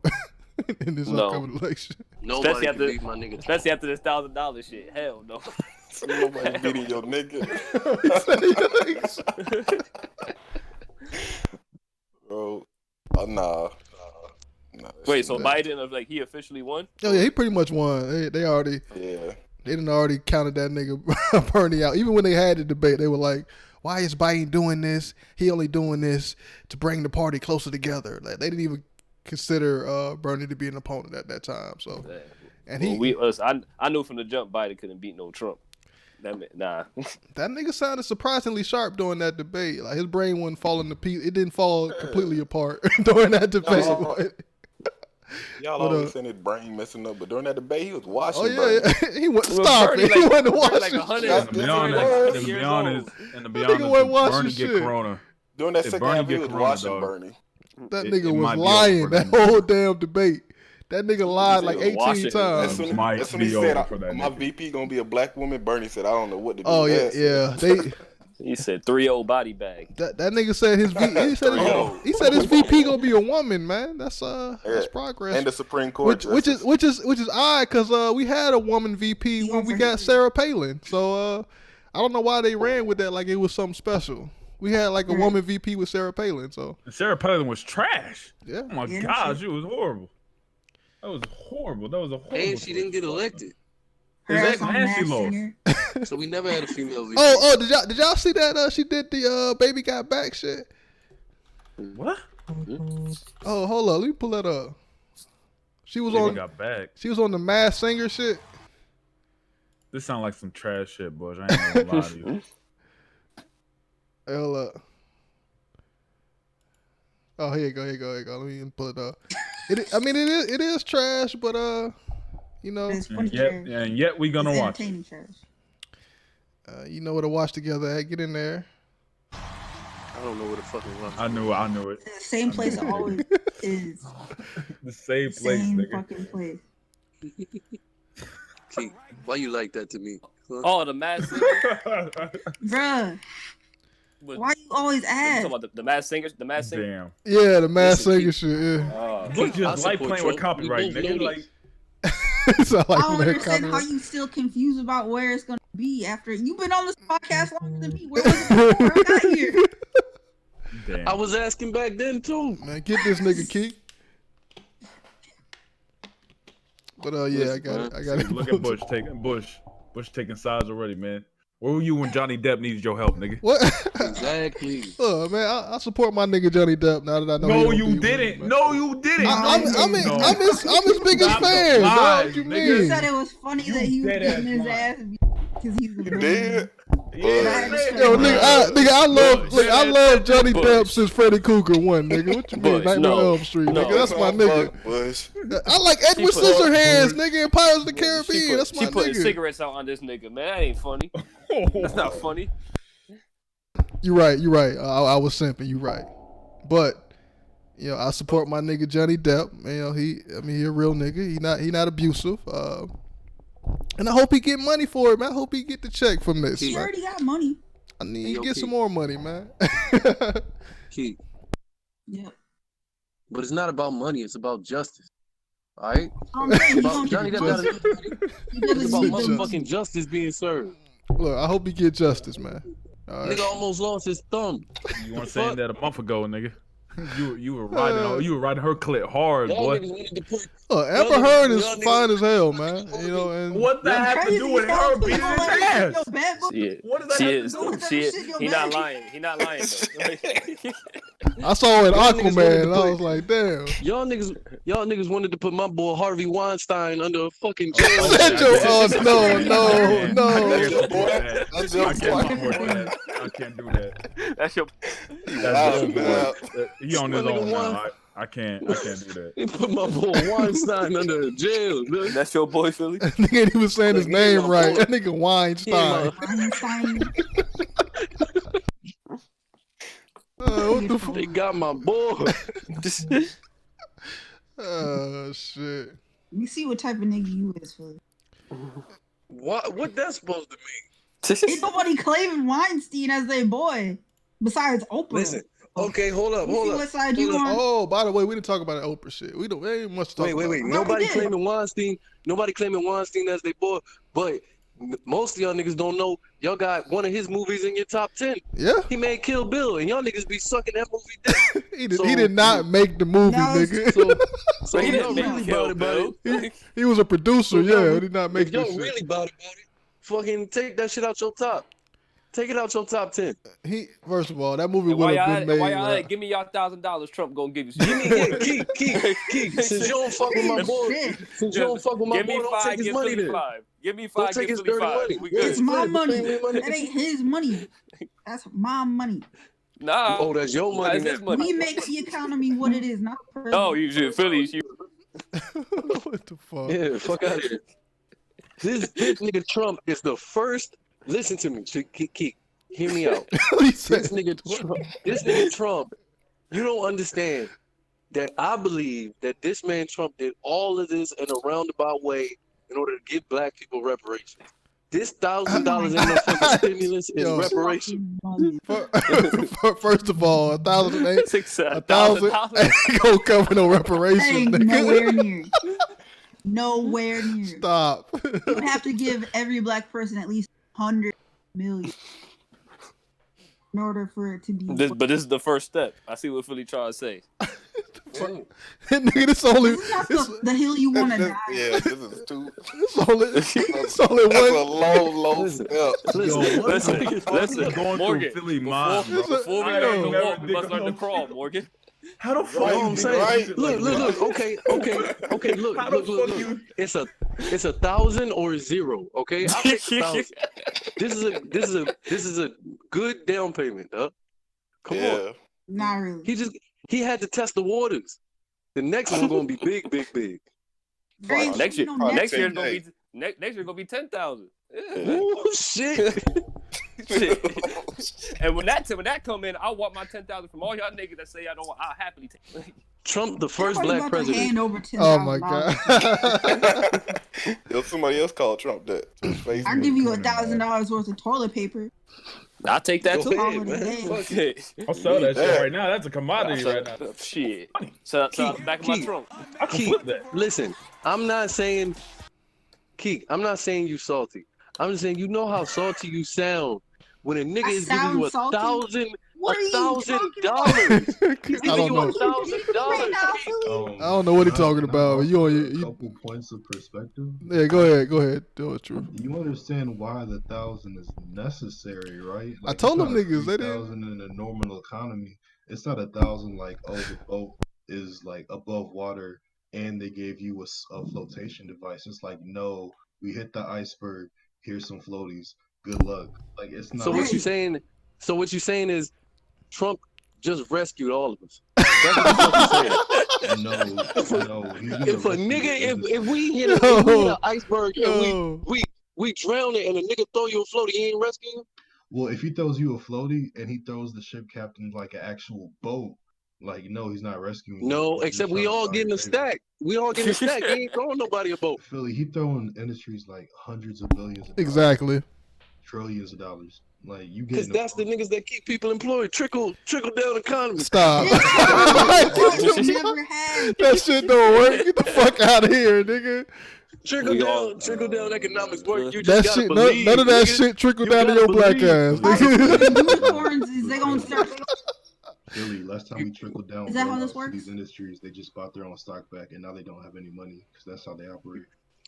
in this upcoming election? Nobody can beat my nigga. Especially after this $1,000 shit. Hell no. Nobody beating your nigga. Bro, nah. Wait, so Biden he officially won? Oh yeah, he pretty much won. They already they didn't already counted that nigga Bernie out. Even when they had the debate, they were like, "Why is Biden doing this? He only doing this to bring the party closer together." Like they didn't even consider Bernie to be an opponent at that time. So, and I knew from the jump Biden couldn't beat no Trump. Nah. That nigga sounded surprisingly sharp during that debate. Like his brain wasn't falling to pieces. It didn't fall completely apart during that debate. Y'all always saying his brain messing up, but during that debate, he was washing. Oh yeah, he went stop it. He went to wash And to be honest, Bernie get corona. During that second half, he was washing dog. Bernie. That nigga was lying that whole damn debate. That nigga lied like 18 times. That's when he said, "My VP gonna be a black woman." Bernie said, "I don't know what to do." Oh yeah. He said 3-0 body bag. That nigga said his his VP gonna be a woman, man. That's progress. And the Supreme Court, which is odd because we had a woman VP when we got Sarah Palin. So I don't know why they ran with that like it was something special. We had like a woman VP with Sarah Palin. So Sarah Palin was trash. Yeah. Oh my gosh, it was horrible. That was horrible. And she didn't get elected. That's nasty law. So we never had a female VP. Oh, did y'all see that? She did the Baby Got Back shit. What? Oh, hold up. Let me pull that up. She was Baby Got Back. She was on the Masked Singer shit. This sounds like some trash shit, boys. I ain't gonna lie to you. Hey, hold up. Oh, here you go. Let me pull it up. It is trash, but you know. And yet we gonna watch. Trash. You know where to watch together. Hey, get in there. I don't know where the fucking watch. I knew it. The same place it always is. The same place, nigga. Fucking place. Keith, why you like that to me? Huh? Oh, the Masked Singer. Bruh. Why you always ask? You talking about the Masked Singers? The Masked Singer? Damn. Yeah, the Masked Singer shit. Yeah. Look, just like playing with copyright, nigga. Like, I don't understand how you still confused about where it's gonna be after you've been on this podcast longer than me. Where was it before I got here? Damn. I was asking back then too. Man, get this nigga Keith. But yeah, I got it. Look at Bush taking sides already, man. Where were you when Johnny Depp needed your help, nigga? What? Exactly. Look, man, I support my nigga Johnny Depp now that I know. No, he you don't be didn't. with me, No, you didn't. I'm his biggest Stop the fan. Dog. lies, What you nigga. mean? He said it was funny that he was dead getting his ass ass beat because he's a You man. did? Yo, nigga, I love Johnny Depp since Freddy Krueger 1, nigga. What you mean? Nightmare on Elm Street, nigga. That's my nigga. I like Edward Scissorhands, nigga, in Pirates of the Caribbean. That's my She putting nigga. cigarettes out on this nigga, man. That ain't funny. That's not funny. You right. I was simping. You right. But you know, I support my nigga Johnny Depp. You know, he a real nigga. He not abusive. And I hope he get money for it, man. I hope he get the check from this. He already got money. I need to get some more money, man. Keith. Yeah. But it's not about money. It's about justice. All right? Johnny Depp got enough money. It's about motherfucking justice being served. Look, I hope he get justice, man. All right. Nigga almost lost his thumb. You weren't saying that a month ago, nigga. You were riding her clip hard, boy. Amber Heard is fine as hell, man. You know, and what that have to do with her beating his ass? What does that have to do with He not lying. He not lying though. I saw it in Aquaman, and I was like, damn. Y'all niggas wanted to put my boy Harvey Weinstein under a fucking jail. No. I can't do that. That's your. He on his own now. I can't do that. He put my boy Weinstein under jail. Dude. That's your boy, Philly. That nigga ain't even saying his name right. That nigga Weinstein. What the fuck? They got my boy. Oh shit. Let me see what type of nigga you is, Philly. What that's supposed to mean? Ain't nobody claiming Weinstein as their boy besides Oprah. Listen. Okay, hold up. What side you on? Oh, by the way, we didn't talk about that Oprah shit. We ain't much to talk about. Wait. Nobody claiming Weinstein as their boy, but most of y'all niggas don't know y'all got one of his movies in your top 10. Yeah. He made Kill Bill, and y'all niggas be sucking that movie dick. He did not make the movie, nigga. So he y'all didn't make really Kill about it. He was a producer, yeah. He did not make If y'all this shit. really about it, fucking take that shit out your top. Take it out your top 10. First of all, that movie Why would have been y'all made. give me y'all $1,000? Trump gonna give you. Keith, since you don't fuck with my boy, don't take his money then. Give me 5. Don't take his dirty money. We good. It's my money. That ain't his money. That's my money. Nah. Oh, that's your money. That's his money. We make the economy what it is, not the president. Oh, you should Philly. What the fuck? Yeah, fuck out of here. This nigga Trump is the first. Listen to me, Keith. Hear me out. This nigga Trump, you don't understand that I believe that this man Trump did all of this in a roundabout way in order to give black people reparations. This $1,000 ain't no fucking stimulus is reparation. First of all, $1,000 ain't gonna cover no reparations. Ain't nowhere near. Nowhere near. Stop. You have to give every black person at least 100 million in order for it to be. But this is the first step. I see what Philly trying to say. Nigga, this only. This is not the hill you want to die. Yeah, this is too. It's only one. That's a low step. Listen, Going Morgan. through Philly mind, bro. Before we learn to walk, we must learn to crawl, Morgan. How the fuck? You know what I'm saying? Right? Look. Okay. Look. It's 1,000 or 0. Okay, I'll take 1,000. This is a good down payment, huh? Come on. Not really. He had to test the waters. The next one gonna be big. Next year gonna be 10,000. Yeah. Oh shit. And when that come in, I'll want my 10,000 from all y'all niggas that say I don't. I'll happily take. Trump, the first black president. Hand over Oh my god. Yo, somebody else called Trump that. I'll give you $1,000 worth of toilet paper. I'll take that too. Go ahead, man. I'll sell that shit right now. That's a commodity right now. Shit. So back in my trunk. I can flip that. Listen, I'm not saying you salty. I'm just saying you know how salty you sound when a nigga is giving you $1,000. What are you talking about? $1,000. I don't know. $1,000. I don't know what he's talking Not about. also You a couple points of perspective. yeah, go ahead. Tell the truth. You understand why the 1,000 is necessary, right? I told them niggas they didn't. 3,000 in a normal economy. It's not 1,000 like, oh, the boat is like above water and they gave you a flotation device. It's like, no, we hit the iceberg. Here's some floaties. Good luck. Like, it's not. So what you saying? So what you saying is Trump just rescued all of us. That's what you're saying. No. If a nigga, if we hit an iceberg and we drown it and a nigga throw you a floaty, he ain't rescuing you? Well, if he throws you a floaty and he throws the ship captain like an actual boat, like, no, he's not rescuing you. No, except we all getting a stack. We all getting a stack. He ain't throwing nobody a boat. Philly, he throwing industries like hundreds of billions of dollars, Exactly. trillions of dollars. Like, you Because getting that's the niggas that keep people employed. Trickle down economy. Stop. Never had. That shit don't work. Get the fuck out of here, nigga. Trickle down economics work. You just That gotta shit, believe. none of that nigga. shit trickle You down to gotta your black believe. ass, nigga. Unicorns is they gonna start. Philly, last time we trickled down Is that how this blowouts to works? these industries, they just bought their own stock back and now they don't have any money because that's how they operate.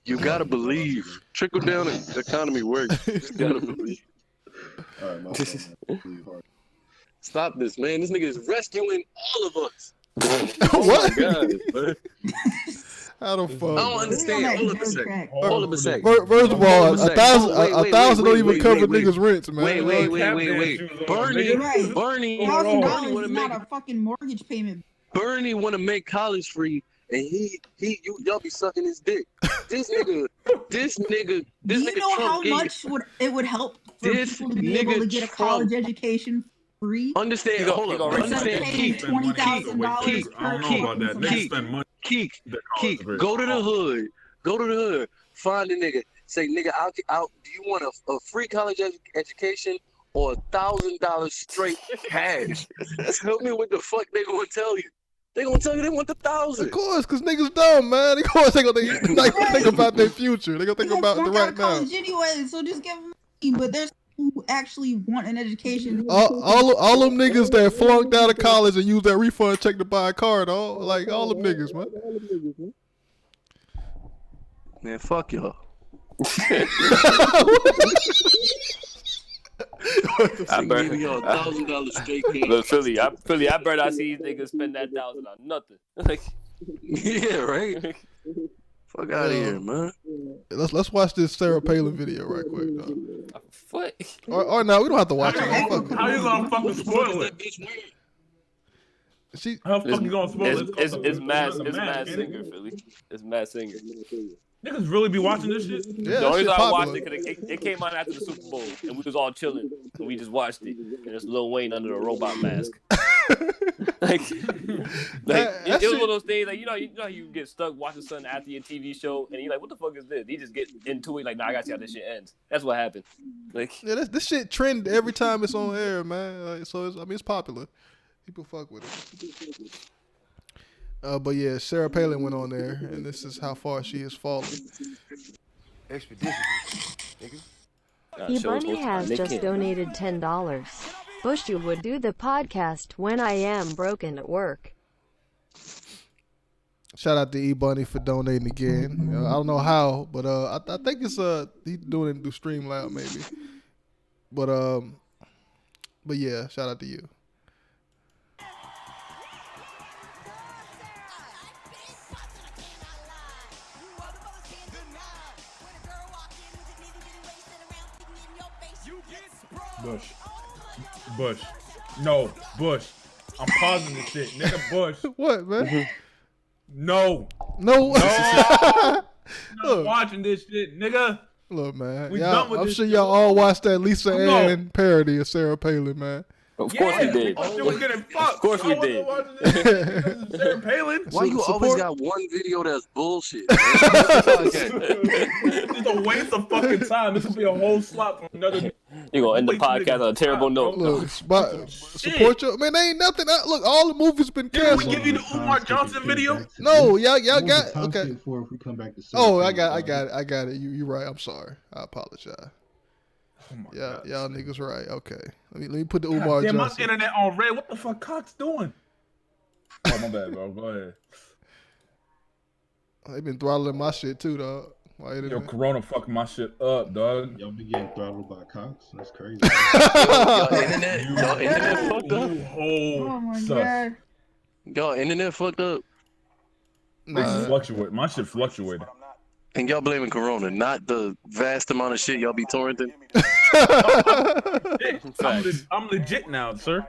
You gotta believe. Trickle down economy works. You just gotta believe. All right, my fault, man. Believe hard. Stop this, man. This nigga is rescuing all of us. What? Oh my God, man. How the fuck? I don't understand. Hold up a second. Hold up a second. First of all, Hold up a thousand wait, don't even cover niggas' rents, man. Wait. Bernie $1,000 wanna is make not a fucking mortgage payment. Bernie want to make college free, and y'all be sucking his dick. This nigga Do you know how Trump much it would help for This people to be able nigga to get a Trump. college education free? Understand? Hold up. Understand? Paying $20,000 I don't know about that. Niggas spend money. Keek, go to the hood. Go to the hood. Find a nigga. Say, nigga, do you want a free college education or $1,000 straight cash? Tell me what the fuck they gonna tell you. They gonna tell you they want the 1,000. Of course, because niggas dumb, man. They gonna think about their future. They gonna think about the right now. College anyway, so just give them money. But there's people who actually want an education. All them niggas that flunked out of college and used that refund check to buy a car, though. Like, all them niggas, man. Man, fuck y'all. I gave y'all $1,000 straight cash. Look, Philly, I bet I see these niggas spend that 1,000 on nothing. Like, yeah, right. Fuck out of here, man. Let's watch this Sarah Palin video right quick, though. What? Or no, we don't have to watch it. How you gonna fucking spoil it? How the fuck you gonna spoil it? It's Mad Singer, Philly. It's Mad Singer. Niggas really be watching this shit? The only reason I watched it because it came out after the Super Bowl and we was all chilling and we just watched it and it's Lil Wayne under a robot mask. it was one of those things like you know how you get stuck watching something after your TV show and you're like, what the fuck is this? You just get into it like, nah, I gotta see how this shit ends. That's what happened. Like, yeah, this shit trend every time it's on air, man. Like, so it's popular. People fuck with it. But yeah, Sarah Palin went on there, and this is how far she has fallen. Expedition, nigga. Ebony has just donated $10. Wish you would do the podcast when I am broken at work. Shout out to E-Bunny for donating again. I don't know how, but I think it's he's doing it through Streamlab maybe. But yeah, shout out to you. Bush. No, Bush. I'm pausing this shit. Nigga, Bush. What, man? No. No. I'm watching this shit, nigga. Look, man. We done with I'm this sure shit. y'all all watched that Lisa Ann parody of Sarah Palin, man. Of course we did. Of course we did. Sarah Palin. Why you always got one video that's bullshit? It's a waste of fucking time. This will be a whole slot from another. You gonna end the podcast on a terrible note. Look, support your man. They ain't nothing. Look, all the movies been canceled. Did we give you the Umar Johnson video? No, y'all got okay. For if we come back to Oh, I got it. You right. I'm sorry. I apologize. Yeah, y'all niggas right. Okay, let me put the Umar Damn, my Johnson. internet on red. What the fuck Cox doing? Oh, my bad, bro. Go ahead. They been throttling my shit too, dog. Yo, Corona fucking my shit up, dog. Y'all be getting throttled by Cox? That's crazy. Y'all internet fucked up. Oh my god. Y'all internet fucked up. They fluctuate. My shit fluctuated. And y'all blaming Corona, not the vast amount of shit y'all be torrenting. I'm legit now, sir.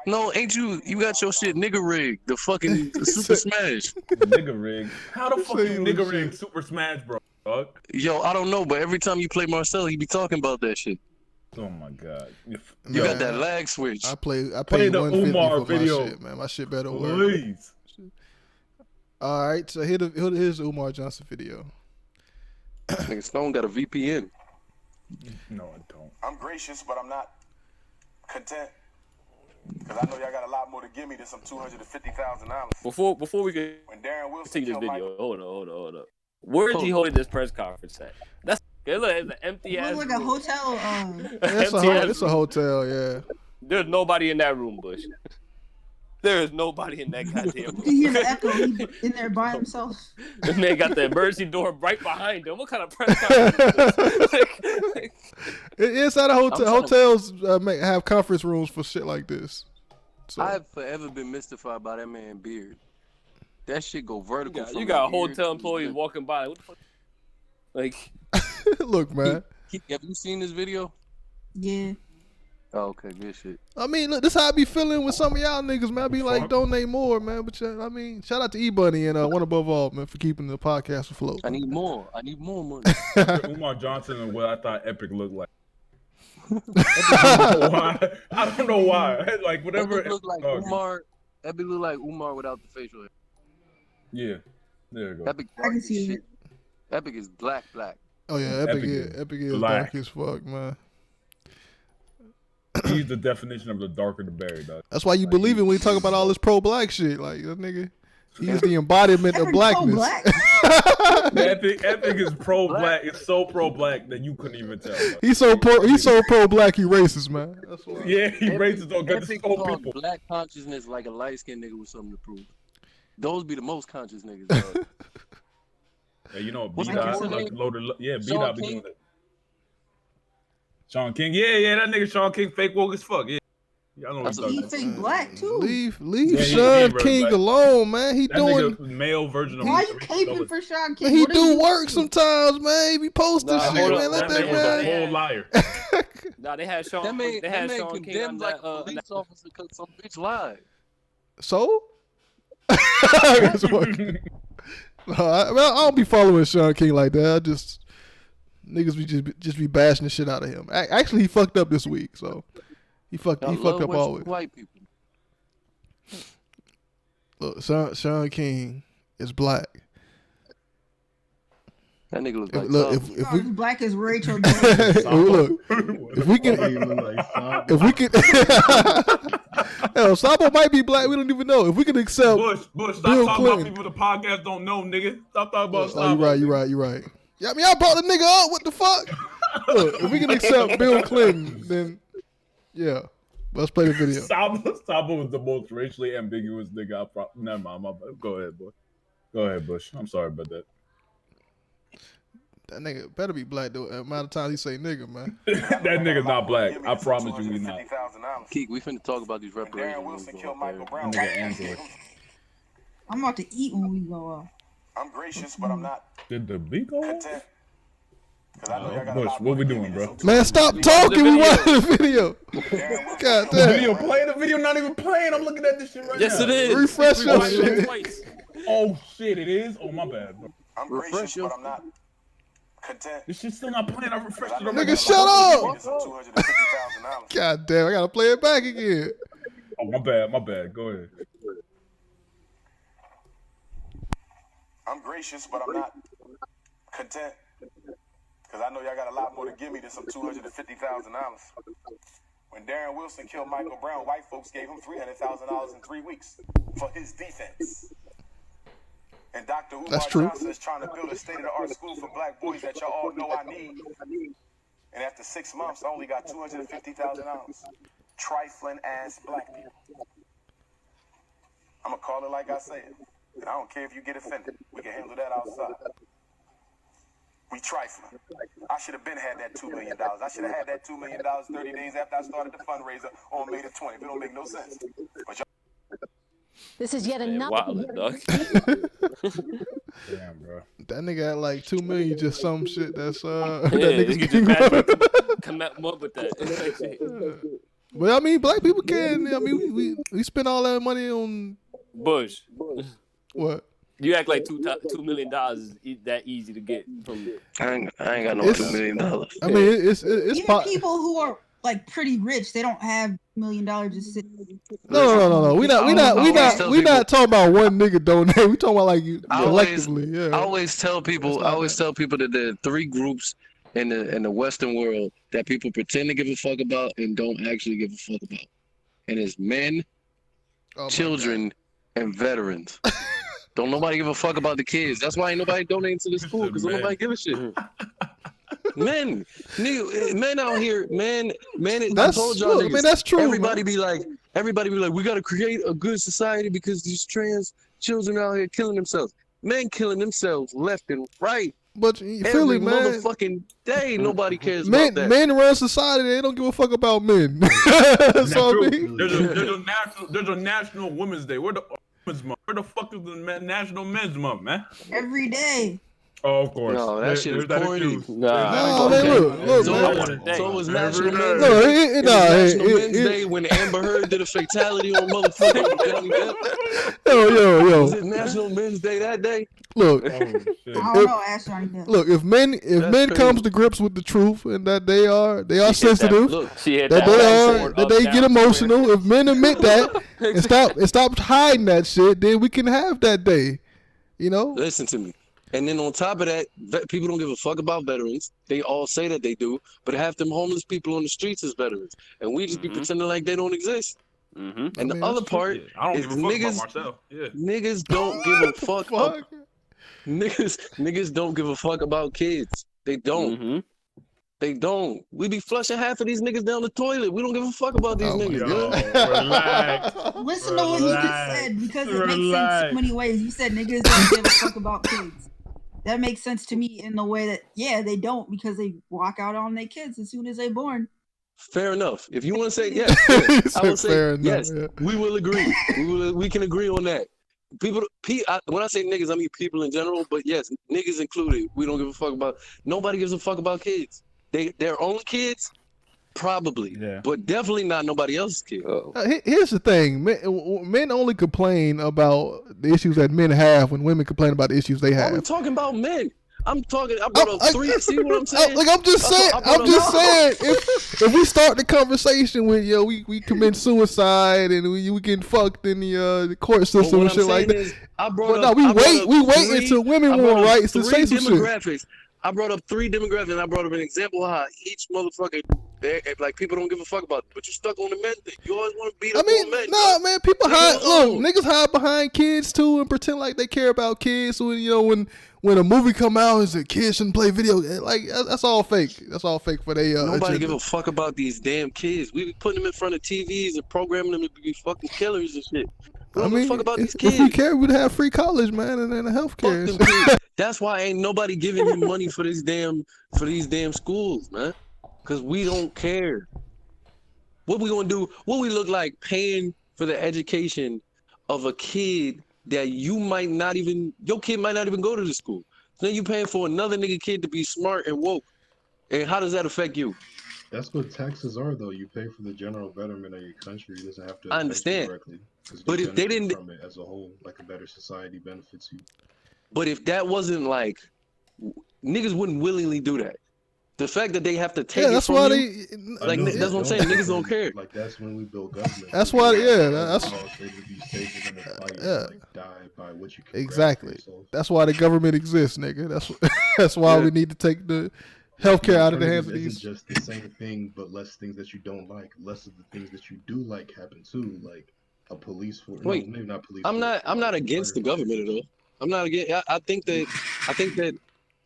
No, ain't you? You got your shit nigga rigged. The fucking Super Smash. Nigga rig. How the fuck you nigga rig Super Smash Bros, dog? Yo, I don't know, but every time you play Marcel, he be talking about that shit. Oh my god. You got that lag switch. I paid the 150 Umar for video. my shit, man. My shit better work. Please. All right, so here's the Umar Johnson video. Nigga Stone got a VPN. No, I don't. I'm gracious, but I'm not content. Because I know y'all got a lot more to give me than some $250,000. Before we can continue this video, hold on. Where is he holding this press conference at? That's it. Look, it's an empty It ass. looks like a hotel. It's a hotel, yeah. There's nobody in that room, Bush. There is nobody in that goddamn room. You hear the echo. He's in there by himself. This man got the emergency door right behind him. What kind of press conference is this? Inside a hotel, hotels have conference rooms for shit like this. So. I've forever been mystified by that man beard. That shit go vertical. You got hotel employees walking by. What the fuck? Like, look, man. Have you seen this video? Yeah. Oh, okay, good shit. I mean, look, this how I be feeling with some of y'all niggas, man. I be like, donate more, man. But I mean, shout out to E-Bunny and One Above All, man, for keeping the podcast afloat. I need more money. Umar Johnson and what I thought Epic looked like. I don't know why. Like whatever. Epic look like Umar. Epic look like Umar without the facial hair. Yeah, there you go. Epic I can see it. Epic is black. Oh yeah, Epic is dark as fuck, man. He's the definition of the darker the berry, dog. That's why you believe it when you talk about all this pro-black shit. Like that nigga, he's the embodiment of blackness. Epic is pro-black. It's so pro-black that you couldn't even tell. Bro. He's so pro-black. He racist, man. That's why. Yeah, he racist on good people. Black consciousness like a light-skinned nigga with something to prove. Those be the most conscious niggas. Dog. Yeah, you know, B-Dot, B-Dot be doing that. Sean King, yeah, that nigga Sean King fake woke as fuck. Yeah, y'all know what he's He fake black too. Leave Sean King alone, man. He that doing nigga male version of. Why you caping for Sean King? He do work sometimes, man. He be posting shit, man. Let that man. A whole liar. Nah, they had Sean. They had Sean King on like a police officer because some bitch lied. So? I don't be following Sean King like that. I just niggas be just be bashing the shit out of him. Actually, he fucked up this week, so he fucked up always. White people. Look, Sean King is black. That nigga looks like if we black as Rachel. Look, if we can, hell, Sabo might be black. We don't even know. If we can accept Bush, stop Bill talking Clinton. about people the podcast don't know, nigga. Stop talking about Oh, you're right. Yeah, I mean, I brought the nigga up. What the fuck? Look, if we can accept Bill Clinton, then yeah, let's play the video. Sabo was the most racially ambiguous nigga. Never mind. Go ahead, boy. Go ahead, Bush. I'm sorry about that. That nigga better be black though. The amount of times he say nigga, man. That nigga's not black. I promise you, he's not. Keek, we finna talk about these reparations. Nigga Android. I'm about to eat when we go off. I'm gracious, but I'm not Did the beat go off? content. Bush, what we doing, bro? Man, stop talking. We watching the video. God The damn. video playing. The video not even playing. I'm looking at this shit right now. Yes, it is. Refresh your shit. Oh shit, it is. Oh my bad, bro. I'm gracious, but I'm not content. This shit's still not playing. I refreshed it. Nigga, shut up. God damn, I gotta play it back again. Oh my bad. Go ahead. I'm gracious, but I'm not content. Because I know y'all got a lot more to give me than some $250,000. When Darren Wilson killed Michael Brown, white folks gave him $300,000 in 3 weeks for his defense. And Dr. Umar Johnson is trying to build a state-of-the-art school for black boys that y'all all know I need. And after 6 months, I only got $250,000. Trifling ass black people. I'm gonna call it like I say it. And I don't care if you get offended. We can handle that outside. We trifling. I should have been had that $2 million. I should have had that $2 million 30 days after I started the fundraiser on May the 20th. It don't make no sense. But This is yet another. Wildin', dog. Damn, bro. That nigga had like 2 million, just some shit that's Yeah, that you niggas can can just come up with that. But I mean, black people can. I mean, we spend all that money on Bush. what? You act like $2 million is that easy to get from. I ain't got no It's- $2 million. I mean, it's Even people who are like pretty rich, they don't have $1 million just sitting. No. We not talking about one nigga donate. We talking about like collectively. Yeah. I always tell people that there are 3 groups in the Western world that people pretend to give a fuck about and don't actually give a fuck about. And it's men, children, and veterans. Don't nobody give a fuck about the kids. That's why ain't nobody donating to the school, because don't nobody give a shit. Men out here, I told y'all look, niggas, man, that's true. Everybody be like, we gotta create a good society because these trans children out here killing themselves. Men killing themselves left and right. But you Every feel it, man. motherfucking day, nobody cares about that. Men run society. They don't give a fuck about men. That's all I mean. There's a national Women's Day. Where the Women's Month? Where the fuck is the National Men's Month, man? Every day. Oh, of course. No, that shit is corny. Look, man. So it was National Men's No, Day. National Men's it- Day when Amber Heard did a fatality on motherfucking Johnny Depp. Yo. Was it National Men's Day that day? Look, I don't know, ask Johnny Depp. look. If men crazy. comes to grips with the truth and that they are sensitive, that that they get emotional. If men admit that and stop hiding that shit, then we can have that day. You know. Listen to me. And then on top of that, people don't give a fuck about veterans. They all say that they do, but half them homeless people on the streets is veterans, and we just be pretending like they don't exist. And the other part I don't is give a fuck about myself. Yeah. niggas don't give a fuck. Niggas don't give a fuck about kids. They don't. They don't. We be flushing half of these niggas down the toilet. We don't give a fuck about these niggas. Relax. Listen to what you just said, because it makes sense so many ways. You said niggas don't give a fuck about kids. That makes sense to me in the way that, yeah, they don't, because they walk out on their kids as soon as they're born. Fair enough. If you want to say yes, I will say yes. We will agree. We can agree on that. When I say niggas, I mean people in general. But yes, niggas included. We don't give a fuck about. Nobody gives a fuck about kids. Their own kids, probably, but definitely not nobody else's kids. Here's the thing: men only complain about the issues that men have when women complain about the issues they have. I'm talking about men. I brought up 3. See what I'm saying? I'm just saying. If we start the conversation with we commit suicide and we get fucked in the court system and shit like that. We wait until women want rights to say some shit. I brought up 3 demographics, and I brought up an example of how each motherfucker, like, people don't give a fuck about it. But you stuck on the men thing. You always want to beat up on men. No, man, people hide. Look, niggas hide behind kids too and pretend like they care about kids. When a movie come out, it's a kid shouldn't play video. Like that's all fake. That's all fake for they. Nobody give a fuck about these damn kids. We be putting them in front of TVs and programming them to be fucking killers and shit. We don't give a fuck about these kids. If we care, we'd have free college, man, and then the healthcare. That's why ain't nobody giving you money for these damn schools, man. Cause we don't care. What we gonna do? What we look like paying for the education of a kid that your kid might not even go to the school. So then you paying for another nigga kid to be smart and woke. And how does that affect you? That's what taxes are, though. You pay for the general betterment of your country. It doesn't have to I understand. directly. But if they didn't, from it as a whole, like a better society benefits you. But if that wasn't like, niggas wouldn't willingly do that. The fact that they have to take it from you, that's what I'm saying. Niggas don't care. Like that's when we build government. That's why, that's die by what you can exactly. That's why the government exists, nigga. That's why we need to take the healthcare out of the hands of these. It's just the same thing, but less things that you don't like. Less of the things that you do like happen too, like a police force. Wait, no, maybe not police. I'm not against the government at all. I'm not against. I think that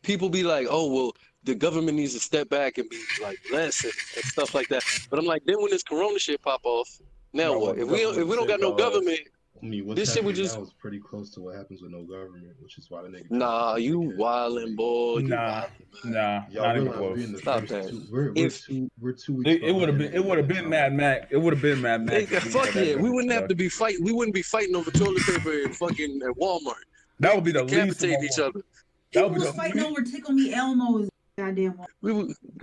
people be like, oh well, the government needs to step back and be like less and stuff like that. But I'm like, then when this Corona shit pop off, now Y'all what? want the If we don't government to got save no y'all ass. government, I mean, what's this shit would happening just now is pretty close to what happens with no government, which is why the nigga. nah. You wildin', boy. You Nah, wildin'. nah, Y'all not even realize close. we're in the Stop first that. two. We're If 2 weeks. It would have been. It would have been Mad Max. It would have been Mad Max. if we fuck had that yeah, we government wouldn't have stuff. to be fighting. We wouldn't be fighting over toilet paper and fucking at Walmart. That would be the least of my Decapitating each other. That People would be was the fighting least. over Tickle Me Elmo's goddamn. We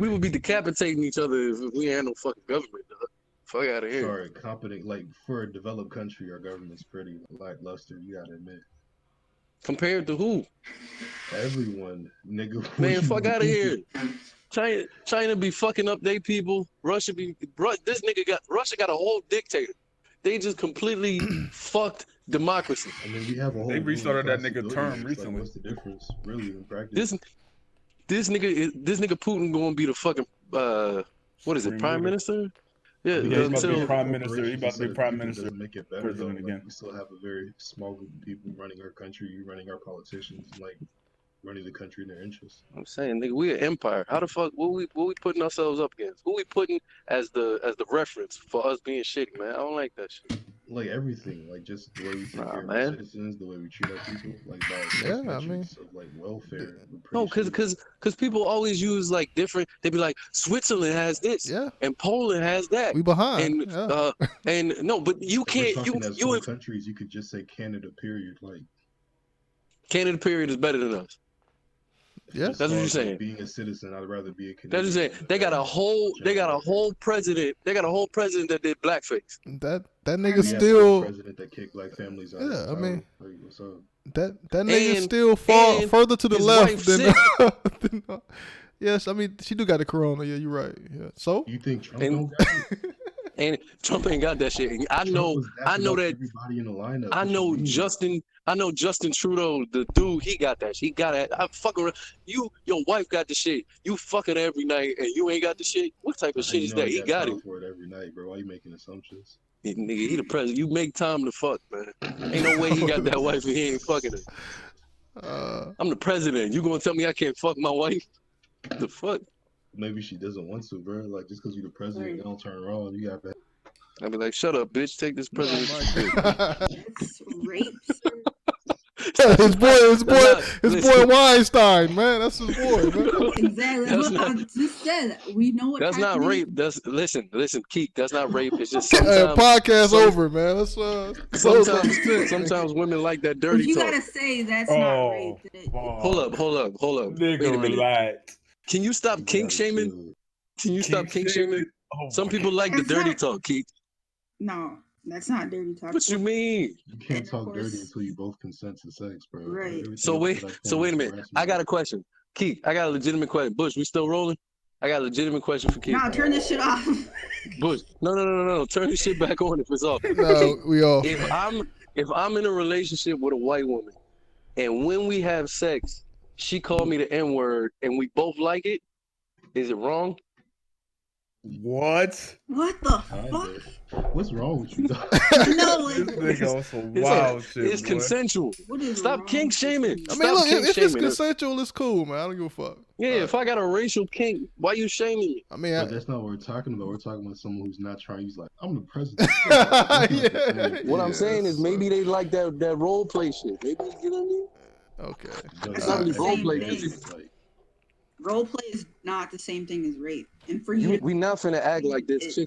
would be decapitating each other if we had no fucking government. Dog. Fuck out of here. Sorry, competent. Like for a developed country, our government's pretty lackluster. You gotta admit. Compared to who? Everyone, nigga. Man, fuck out of here. China be fucking up they people. Russia got a whole dictator. They just completely fucked democracy. I mean, we have a whole. They restarted that nigga civilians. term Like, recently. what's the difference, really, in practice? This nigga Putin gonna be the fucking what is it, prime minister? Yeah, He's about to be until prime minister. He's about to be prime minister. Doesn't make it better though. President again. Like, we still have a very small group of people running our country, running our politicians, like running the country in their interests. I'm saying, nigga, we an empire. How the fuck what we putting ourselves up against? Who we putting as the reference for us being shitty, man? I don't like that shit. Like everything, like just the way we take care of our man. citizens, the way we treat our people, like by metrics of like welfare. No, because people always use like different. They be like, Switzerland has this, and Poland has that. We behind, and and no, but you can't. If we're talking as whole countries, you could just say Canada. Period. Like Canada. Period is better than us. Yeah, that's what you're saying. Being a citizen, I'd rather be a Canadian. That's what you're saying. They got a whole president. They got a whole president that did blackface. That nigga still president that kicked black families out. Yeah, I mean, like, what's up? that nigga still far further to the left than. Yes, I mean she do got the corona. Yeah, you're right. Yeah, so you think Trump don't got it? And Trump ain't got that shit. I know that everybody in the lineup. I know Justin Trudeau, the dude, he got that shit. He got it. I fucking your wife got the shit. You fucking every night and you ain't got the shit. What type of shit is that? He got it. For it every night, bro. Why you making assumptions? Nigga, he the president. You make time to fuck, man. Ain't no way he got that wife and he ain't fucking her. I'm the president. You gonna tell me I can't fuck my wife? The fuck? Maybe she doesn't want to, bro. Like just because you're the president, you don't turn her on. You got that. I'd be like, shut up, bitch. Take this president. It's rape. his boy Weinstein, man. That's his boy, man. Exactly. That's what I just said. We know what. That's not rape. That's listen, Keith. That's not rape. It's just podcast over, man. Let's sometimes women like that dirty If you talk. gotta say that's not rape. Hold up. Nigga, Wait a minute. relax. Can you stop kink shaming? Can you stop kink shaming? Some people like the dirty talk, Keith. No, that's not dirty talk. What you mean? You can't talk dirty until you both consent to sex, bro. Right. So wait a minute. I got a question. Keith, I got a legitimate question. Bush, we still rolling? I got a legitimate question for Keith. Nah, turn this shit off. Bush, no. Turn this shit back on if it's off. No, we off. If I'm in a relationship with a white woman, and when we have sex, she called me the N-word, and we both like it, is it wrong? What? What the fuck? What's wrong with you? No, This nigga on some wild shit. It's boy. consensual. Stop kink shaming. I mean, look, if it's consensual, it's cool, man. I don't give a fuck. Yeah, if I got a racial kink, why you shaming me? I mean, but that's not what we're talking about. We're talking about someone who's not trying. He's like, I'm the president. What I'm saying is maybe they like that role play shit. Maybe you know what I mean? Okay. It's not really role play. Role play is not the same thing as rape. And for you, We not finna act like this.